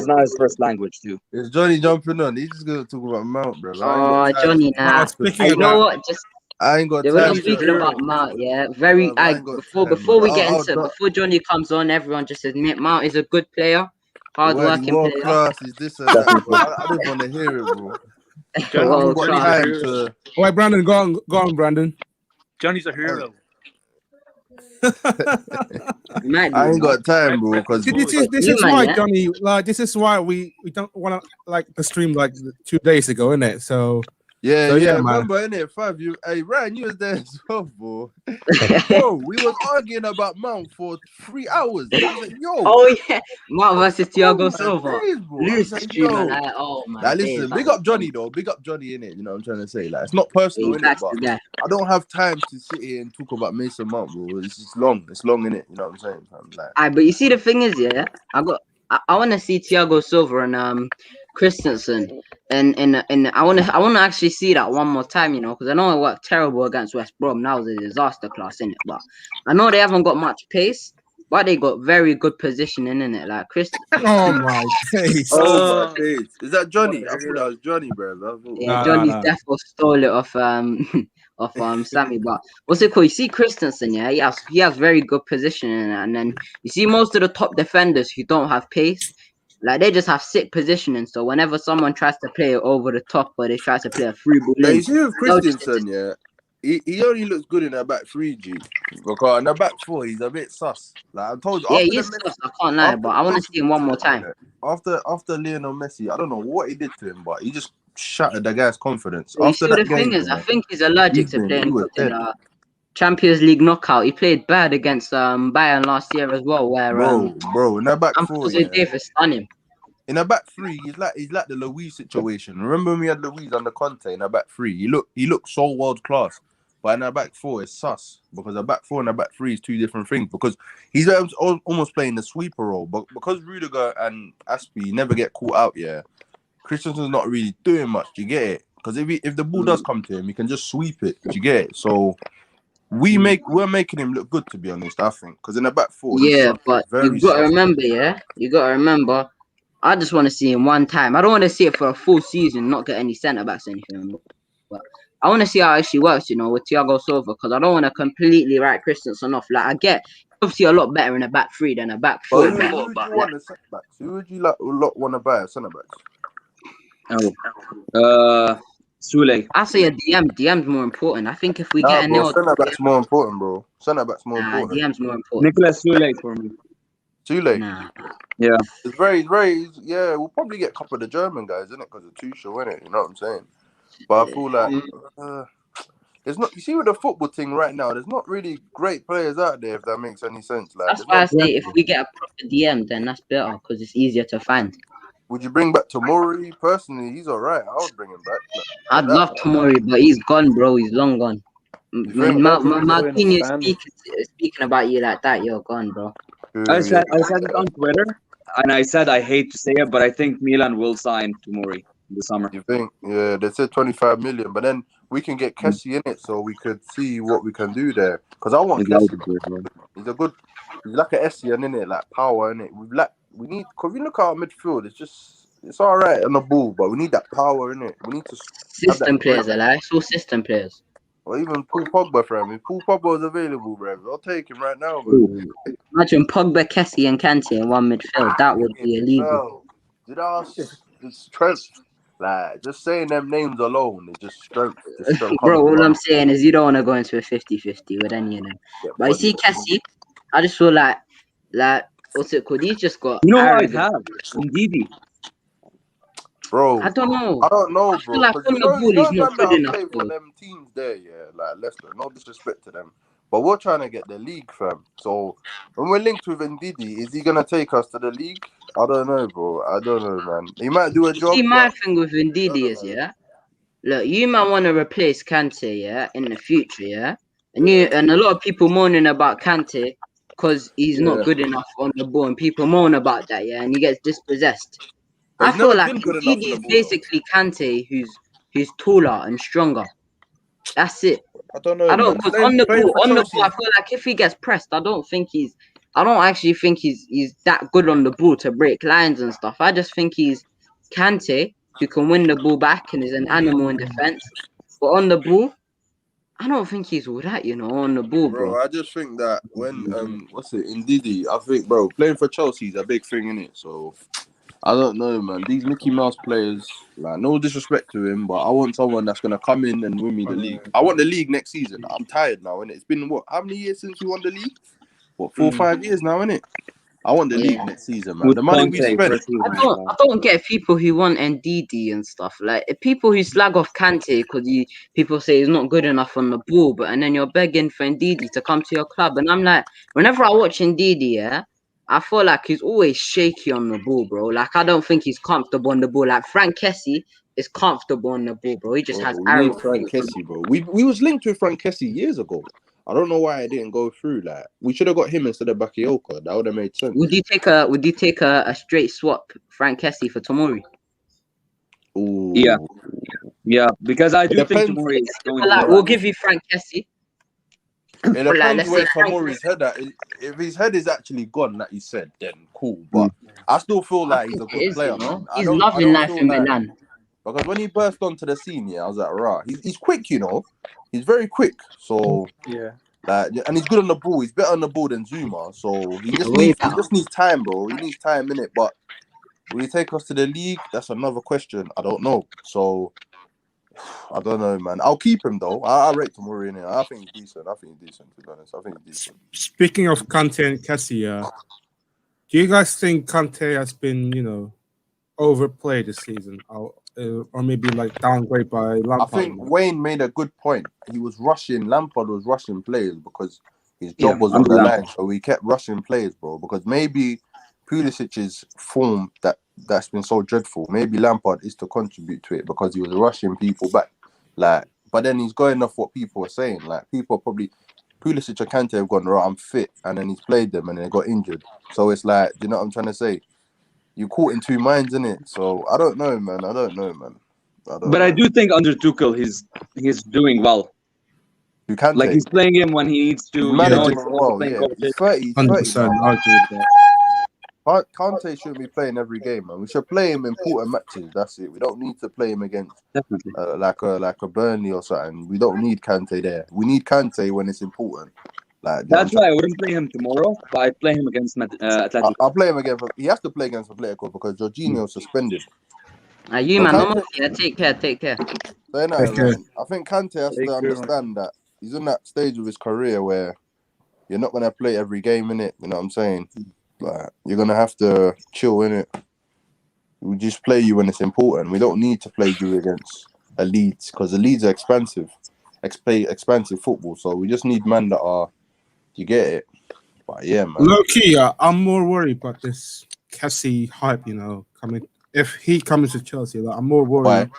not his first language too. It's Johnny jumping on. He's just gonna talk about Mount, bro. Oh, Johnny, nah. You know what? Just I ain't got time. We're speaking about Mount, yeah. Before we get into before Johnny comes on, everyone just admit Mount is a good player, hard-working player. Class is this and that, bro. I just want to hear it, bro. Wait, Brandon, go on, Brandon. Johnny's a hero. I ain't got time, bro. Because this is why, Johnny. Like, this is why we don't want to like the stream like 2 days ago, innit? So yeah, man. remember, innit? Ryan, you was there as well, bro. Bro, we was arguing about Mount for 3 hours. I was like, yo. Oh yeah, Mount versus Thiago Silva. Oh my. Now listen, big up Johnny though. Big up Johnny, innit? You know what I'm trying to say? Like, it's not personal, innit? But I don't have time to sit here and talk about Mason Mount, bro. It's just long. It's long, innit? You know what I'm saying? Like, but you see, the thing is, yeah, I want to see Thiago Silva and Christensen, and I want to actually see that one more time, you know, because I know it worked terrible against West Brom. That was a disaster class, innit? But I know they haven't got much pace, but they got very good positioning, innit? Like Christensen. Oh my face! Oh my face! Is that Johnny? I thought that was Johnny, bro. Yeah, Johnny's definitely stole it off Sammy. But what's it called? You see Christensen, yeah, he has very good positioning, and then you see most of the top defenders who don't have pace. Like, they just have sick positioning, so whenever someone tries to play it over the top or they try to play a free ball, you see with Christensen, yeah, he only looks good in that back three, G. Because in the back four, he's a bit sus. Like I told you, yeah, he's sus. I can't lie, but I want to see him one more time. After Lionel Messi, I don't know what he did to him, but he just shattered the guy's confidence. Well, after the thing is, I think he's allergic to playing in Champions League knockout. He played bad against Bayern last year as well, where bro, in that back four, Davis stunned him. In a back three, he's like the Luis situation. Remember when we had Luis under Conte in a back three? He looked so world class, but in a back four, it's sus because a back four and a back three is two different things. Because he's almost playing the sweeper role, but because Rudiger and Aspie never get caught out, yeah, Christensen's not really doing much. You get it? Because if the ball does come to him, he can just sweep it. You get it? So. We're making him look good, to be honest, I think. Because in the back four, but you got to remember, I just want to see him one time. I don't want to see it for a full season, not get any centre backs or anything. But I want to see how it actually works, you know, with Thiago Silva, because I don't want to completely write Christensen off. Like, I get obviously a lot better in a back three than a back four. Who would you want to buy a centre backs? Sule. I say a DM. DM's more important. I think if we get a nail, centre back's more important, bro. Centre back's more important. DM's more important. Nicolas Sule for me. Sule. Nah. Yeah. It's very. Yeah, we'll probably get a couple of the German guys, innit? Because of Tuchel, innit? You know what I'm saying? But I feel like there's not. You see, with the football thing right now, there's not really great players out there. If that makes any sense. Like, that's why I say if we get a proper DM, then that's better because it's easier to find. Would you bring back Tomori? Personally, he's all right. I would bring him back. I'd love Tomori, but he's gone, bro. He's long gone. Marquinhos speaking about you like that, you're gone, bro. I said it on Twitter. and I said I hate to say it, but I think Milan will sign Tomori in the summer. You think? Yeah, they said 25 million, but then we can get Kessie in it, so we could see what we can do there. Because I want Kessie. He's a good. He's like an Essien in it, like power in it. We need because we look at our midfield. It's all right on the ball, but we need that power in it. We need to system players, it's all system players. Or even Paul Pogba, fam. If Paul Pogba is available, bro, I'll take him right now, bro. Imagine Pogba, Kessie, and Kante in one midfield. That would be illegal. Did I? It's strength. Like just saying them names alone is just strength. Bro, all I'm saying is you don't want to go into a 50-50 with any of them. But you see, Kessie, I just feel like what's it called? He's just got. You know what I have? Ndidi. Bro, I don't know, bro. I feel like on the ball he's not good enough. For them teams there, yeah, like Leicester. No disrespect to them, but we're trying to get the league, fam. So when we're linked with Ndidi, is he gonna take us to the league? I don't know, bro. I don't know, man. He might do a job. See, my thing with Ndidi is, look, you might want to replace Kante, in the future, and a lot of people moaning about Kante because he's not good enough on the ball, and people moan about that, and he gets dispossessed. I feel like Ndidi is basically Kante, who's taller and stronger. That's it. I don't know. Because on the ball, I feel like if he gets pressed, I don't actually think he's that good on the ball to break lines and stuff. I just think he's Kante who can win the ball back and is an animal in defense. But on the ball, I don't think he's all that, on the ball, bro. I just think that when Ndidi, I think, bro, playing for Chelsea is a big thing, innit? So I don't know, man. These Mickey Mouse players, like, no disrespect to him, but I want someone that's gonna come in and win me the league. I want the league next season. I'm tired now, innit? It's been how many years since we won the league? 4 or 5 years now, innit? I want the league next season, man. The money we spent. I don't get people who want Ndidi and stuff. Like people who slag off Kante because people say he's not good enough on the ball, and then you're begging for Ndidi to come to your club, and I'm like, whenever I watch Ndidi, I feel like he's always shaky on the ball, bro. Like I don't think he's comfortable on the ball. Like Frank Kessie is comfortable on the ball, bro. He just has arrows. Frank Kessie, bro. We was linked with Frank Kessie years ago. I don't know why it didn't go through. Like we should have got him instead of Bakayoko. That would have made sense. Would you take a straight swap, Frank Kessie for Tomori? Ooh. Yeah, because I do think Tomori is going. We'll give you Frank Kessie. It depends where Tomori's head at. If his head is actually gone, like you said, then cool. But I still feel like he's a good player. He's loving life in Milan. Because when he burst onto the scene, I was like, rah. He's quick, He's very quick. So and he's good on the ball. He's better on the ball than Zuma. So he just needs time, bro. He needs time in it. But will he take us to the league? That's another question. I don't know. So I don't know, man. I'll keep him though. I rate Tomori in it. I think he's decent. To be honest. I think he's decent. Speaking of Kante and Kessie, do you guys think Kante has been, overplayed this season? Or maybe like downgrade by Lampard? I think Wayne made a good point. Lampard was rushing players because his job was on the line. So he kept rushing players, bro. Because maybe Pulisic's form that's been so dreadful, maybe Lampard is to contribute to it because he was rushing people back. But then he's going off what people are saying. Like people are probably Pulisic and Kante have gone, right, I'm fit, and then he's played them and then they got injured. So it's like, you know what I'm trying to say? You're caught in two minds, innit? So I don't know, man. I do think under Tuchel he's doing well. You can he's playing him when he needs to. He's 30. 100%. Kante shouldn't be playing every game, man. We should play him in important matches. That's it. We don't need to play him against like a Burnley or something. We don't need Kante there. We need Kante when it's important. That's why I wouldn't play him tomorrow, but I'd play him against Atletico. I'll play him again. He has to play against Atletico because Jorginho's suspended. Take care. I think Kante has to understand that he's in that stage of his career where you're not going to play every game, innit? You know what I'm saying? You're going to have to chill, innit? We just play you when it's important. We don't need to play you against a Leeds because the Leeds are expensive football. So we just need men that are... You get it? But yeah, man. Low key, I'm more worried about this Kessie hype, coming. If he comes to Chelsea, I'm more worried.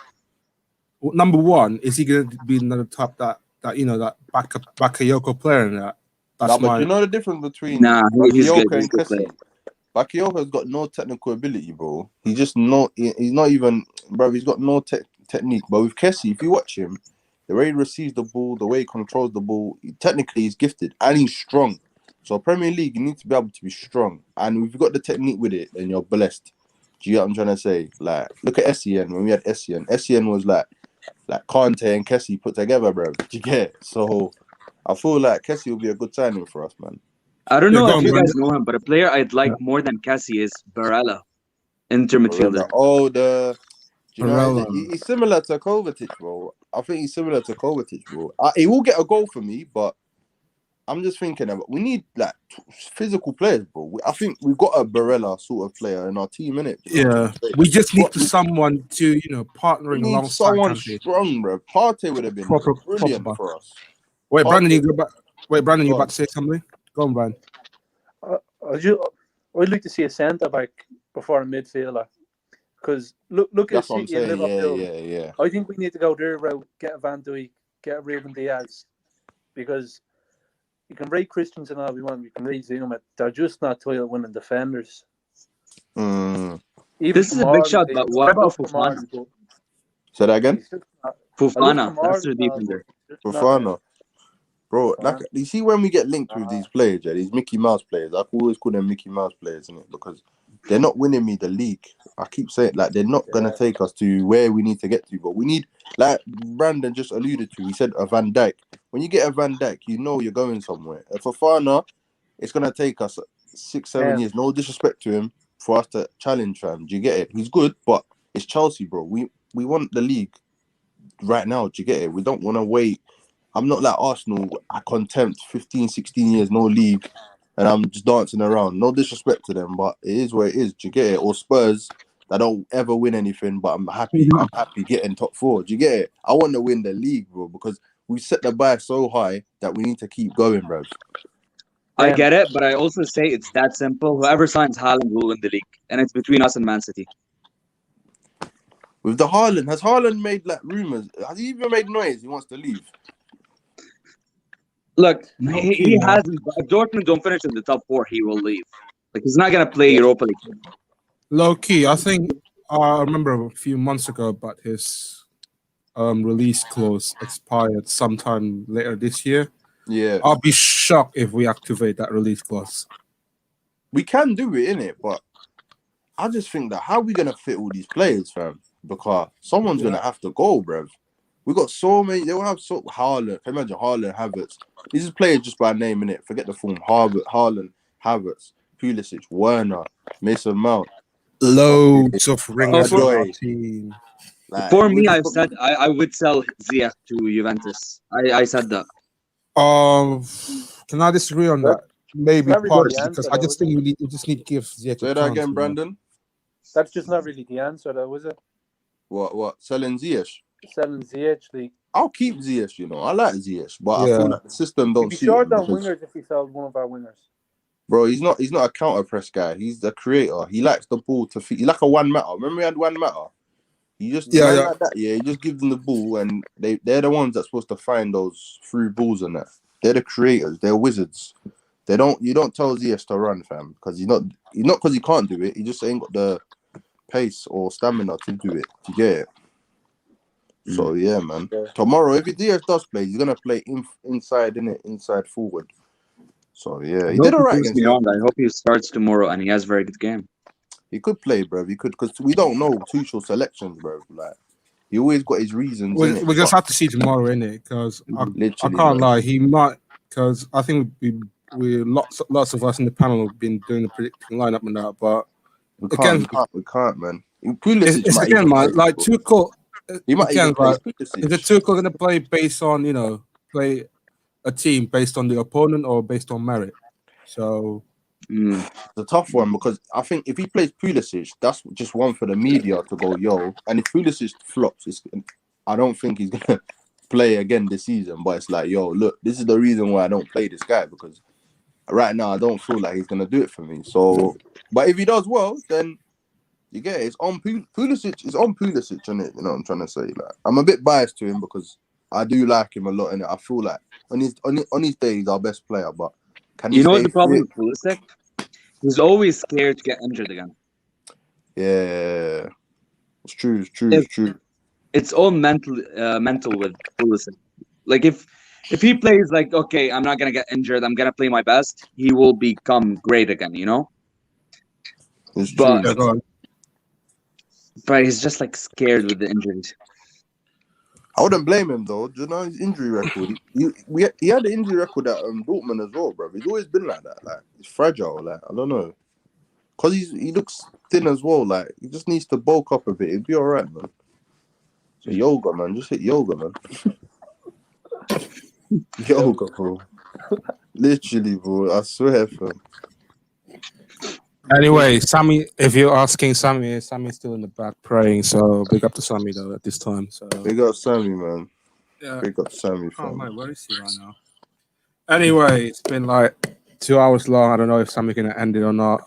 Why? Number one, is he going to be another top that Bakayoko player in that? But you know the difference between Bakayoko and Kessie? Bakayoko's got no technical ability, bro. He's just not. He's not even, bro. He's got no technique. But with Kessie, if you watch him, the way he receives the ball, the way he controls the ball, technically he's gifted and he's strong. So Premier League, you need to be able to be strong, and if you've got the technique with it, then you're blessed. Do you get what I'm trying to say? Like, look at Essien. When we had Essien, Essien was like Kante and Kessie put together, bro. Do you get it? So I feel like Kessie will be a good signing for us, man. I don't know if you guys know him, but a player I'd like more than Cassie is Barella, Inter midfielder. Oh, you know, he's similar to Kovacic, bro. I think he's similar to Kovacic, bro. He will get a goal for me, but I'm just thinking about we need like physical players, bro. I think we've got a Barella sort of player in our team, innit? Yeah, we just need someone to, partnering alongside. Someone strong, bro. Partey would have been brilliant for us. Wait, Brandon, you go back. Wait, Brandon, you about to say something? Go on, Brandon. I'd like to see a centre back before a midfielder, because look at City and Liverpool. Yeah. I think we need to go their route, get a Van Dijk, get a Ruben Diaz, because you can rate Christensen all we want, we can rate Zuma. They're just not title-winning defenders. This is a big shot, but what about Fofana? Say that again. Fofana, that's their defender. Fofana. Bro, like you see when we get linked with these players, these Mickey Mouse players, I always call them Mickey Mouse players, innit? Because they're not winning me the league. I keep saying like they're not gonna take us to where we need to get to. But we need, like Brandon just alluded to, he said a Van Dijk. When you get a Van Dijk, you know you're going somewhere. For Fofana, it's gonna take us 6-7 years. No disrespect to him, for us to challenge him. Do you get it? He's good, but it's Chelsea, bro. We want the league right now. Do you get it? We don't want to wait. I'm not like Arsenal. I contempt 15-16 years, no league, and I'm just dancing around. No disrespect to them, but it is what it is. Do you get it? Or Spurs that don't ever win anything, but I'm happy getting top 4. Do you get it? I want to win the league, bro, because we set the bar so high that we need to keep going, bro. I get it, but I also say it's that simple. Whoever signs Haaland will win the league, and it's between us and Man City. With the Haaland, has Haaland made like rumors? Has he even made noise? He wants to leave. Look, he hasn't. If Dortmund don't finish in the top 4, he will leave. Like, he's not gonna play Europa League. Low key, I think I remember a few months ago, but his release clause expired sometime later this year. Yeah, I'll be shocked if we activate that release clause. We can do it, innit? But I just think that how are we gonna fit all these players, fam? Because someone's gonna have to go, bruv. We got so many. They will have Haaland. Imagine Haaland, Havertz. These are players just by name, innit? Forget the form. Haaland, Havertz, Pulisic, Werner, Mason Mount. Loads of ringers on our team. Like, for me, I've said I would sell Ziyech to Juventus. I said that. Can I disagree on that? Maybe partly because I just think we just need to give Ziyech. Say that again, Brandon. That's just not really the answer, though, is it? What? Selling Ziyech? Selling Ziyech, I'll keep Ziyech, you know. I like Ziyech, but I feel like the system don't be suit short him on wingers if we sold one of our wingers. Bro, he's not a counter press guy. He's the creator. He likes the ball to feed. He's like a one matter. Remember we had one matter? He just like that. Yeah, he just gives them the ball, and they're the ones that's supposed to find those through balls and that. They're the creators. They're wizards. You don't tell Ziyech to run, fam, because he's not because he can't do it. He just ain't got the pace or stamina to do it. Do you get it? So yeah, man. Tomorrow, if Ziyech does play, he's gonna play inside forward. So yeah, he did alright against Leeds. I hope he starts tomorrow and he has a very good game. He could play, bro. He could, because we don't know Tuchel selections, bro. Like he always got his reasons. We just have to see tomorrow, innit? Because I can't lie, he might. Because I think we lots of us in the panel have been doing the predicting lineup and that, but we can't, man. It's again, man. Like Tuchel. He might again, even play is the Tuchel going to play based on play a team based on the opponent or based on merit? So it's a tough one, because I think if he plays Pulisic, that's just one for the media to go, yo. And if Pulisic flops, I don't think he's gonna play again this season. But it's like, yo, look, this is the reason why I don't play this guy, because right now I don't feel like he's gonna do it for me. So, but if he does well, then you get it. It's on Pulisic. It's on Pulisic, isn't it? You know what I'm trying to say? Like, I'm a bit biased to him because I do like him a lot, and I feel like on his day he's our best player. But can you know what the problem with Pulisic? He's always scared to get injured again. Yeah, it's true. It's true. It's true. It's all mental with Pulisic. Like if he plays like, okay, I'm not gonna get injured, I'm gonna play my best, he will become great again, you know. It's true. But he's just like scared with the injuries. I wouldn't blame him though. Do you know his injury record? He had an injury record at Dortmund as well, bro. He's always been like that. Like he's fragile. Like I don't know, cause he looks thin as well. Like he just needs to bulk up a bit. He'll be all right, man. So yoga, man. Just hit yoga, man. Yoga, bro. Literally, bro. I swear, fam. Anyway, Sammy, if you're asking Sammy, Sammy's still in the back praying. So big up to Sammy though at this time. So big up Sammy, man. Yeah. Big up Sammy, fam. Oh man, where is he right now? Anyway, it's been like 2 hours long. I don't know if Sammy's gonna end it or not.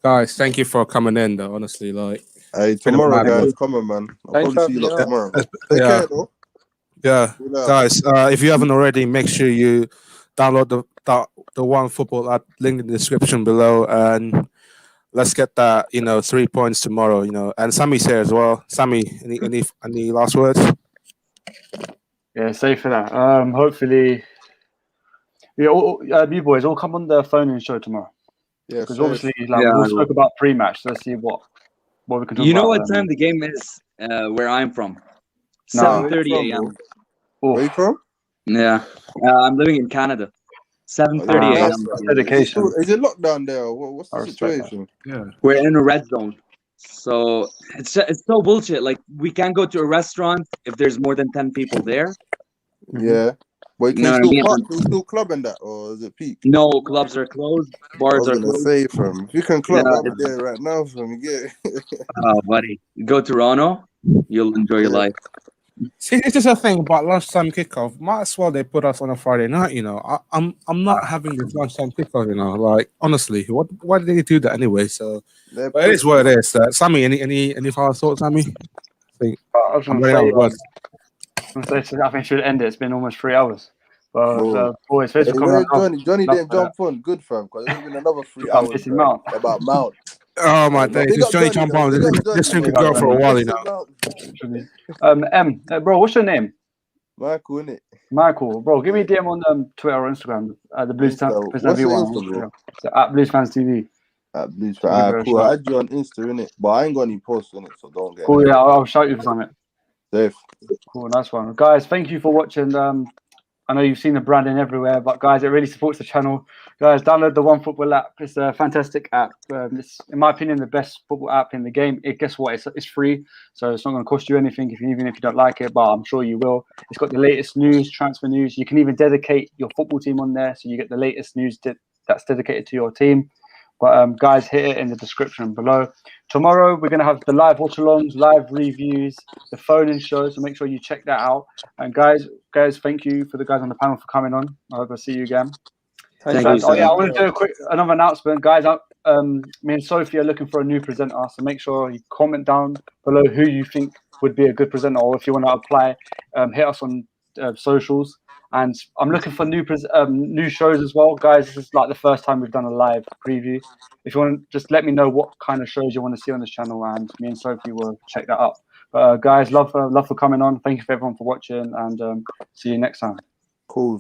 Guys, thank you for coming in though. Honestly, like. Hey, tomorrow, guys, come on, man. I'll probably see you lot tomorrow. Take care, though. Yeah, guys, if you haven't already, make sure you download the One Football app, link in the description below, and let's get that 3 points tomorrow. And Sammy's here as well. Sammy, any last words? Yeah, safe for that. Hopefully, you boys all come on the phone and show tomorrow. Yeah, because obviously, we spoke about pre-match. So let's see what we can talk about. You know what time the game is where I'm from? 7:30 a.m. Where are you from? Yeah, I'm living in Canada. 7:30 a.m. Dedication. Is it lockdown there? What's the situation? Yeah, we're in a red zone, so it's so bullshit. Like we can't go to a restaurant if there's more than 10 people there. Yeah, but you can still club in that, or is it peak? No, clubs are closed. Bars are closed. Say, fam, if you can club up there right now, fam, you get it. Oh, buddy, go to Toronto, you'll enjoy your life. See, this is the thing about lunchtime kickoff. Might as well they put us on a Friday night. I'm not having this lunchtime kickoff. Like honestly, why did they do that anyway? So, but it is what it is. Sammy, any final thoughts, Sammy? I think we should end it. It's been almost 3 hours. But boys, thanks for coming. Johnny didn't jump on. Good, fam, because it's been another 3 hours about Mount. Oh my days! It's Johnny jump on. This thing could go for a while, bro, what's your name? Michael, innit? Michael, bro, give me a DM on Twitter or Instagram. The BLUESFANSTV one. At BLUESFANSTV. At BLUESFANSTV. Cool. I had you on Insta, innit? But I ain't got any posts in it, so don't get. Cool. Yeah, I'll shout you for something. Safe. Cool. Nice one, guys. Thank you for watching. I know you've seen the branding everywhere, but guys, it really supports the channel. Guys, download the One Football app. It's a fantastic app. It's, in my opinion, the best football app in the game. Guess what? It's free, so it's not going to cost you anything even if you don't like it, but I'm sure you will. It's got the latest news, transfer news. You can even dedicate your football team on there, so you get the latest news that's dedicated to your team. But guys, hit it in the description below. Tomorrow, we're going to have the live watch-alongs, live reviews, the phone-in show, so make sure you check that out. And guys, thank you for the guys on the panel for coming on. I hope I see you again. Thank you, I want to do another announcement. Guys, me and Sophie are looking for a new presenter, so make sure you comment down below who you think would be a good presenter, or if you want to apply, hit us on socials. And I'm looking for new shows as well, guys. This is like the first time we've done a live preview. If you want, just let me know what kind of shows you want to see on this channel, and me and Sophie will check that up. But guys, love for coming on. Thank you for everyone for watching, and see you next time. Cool.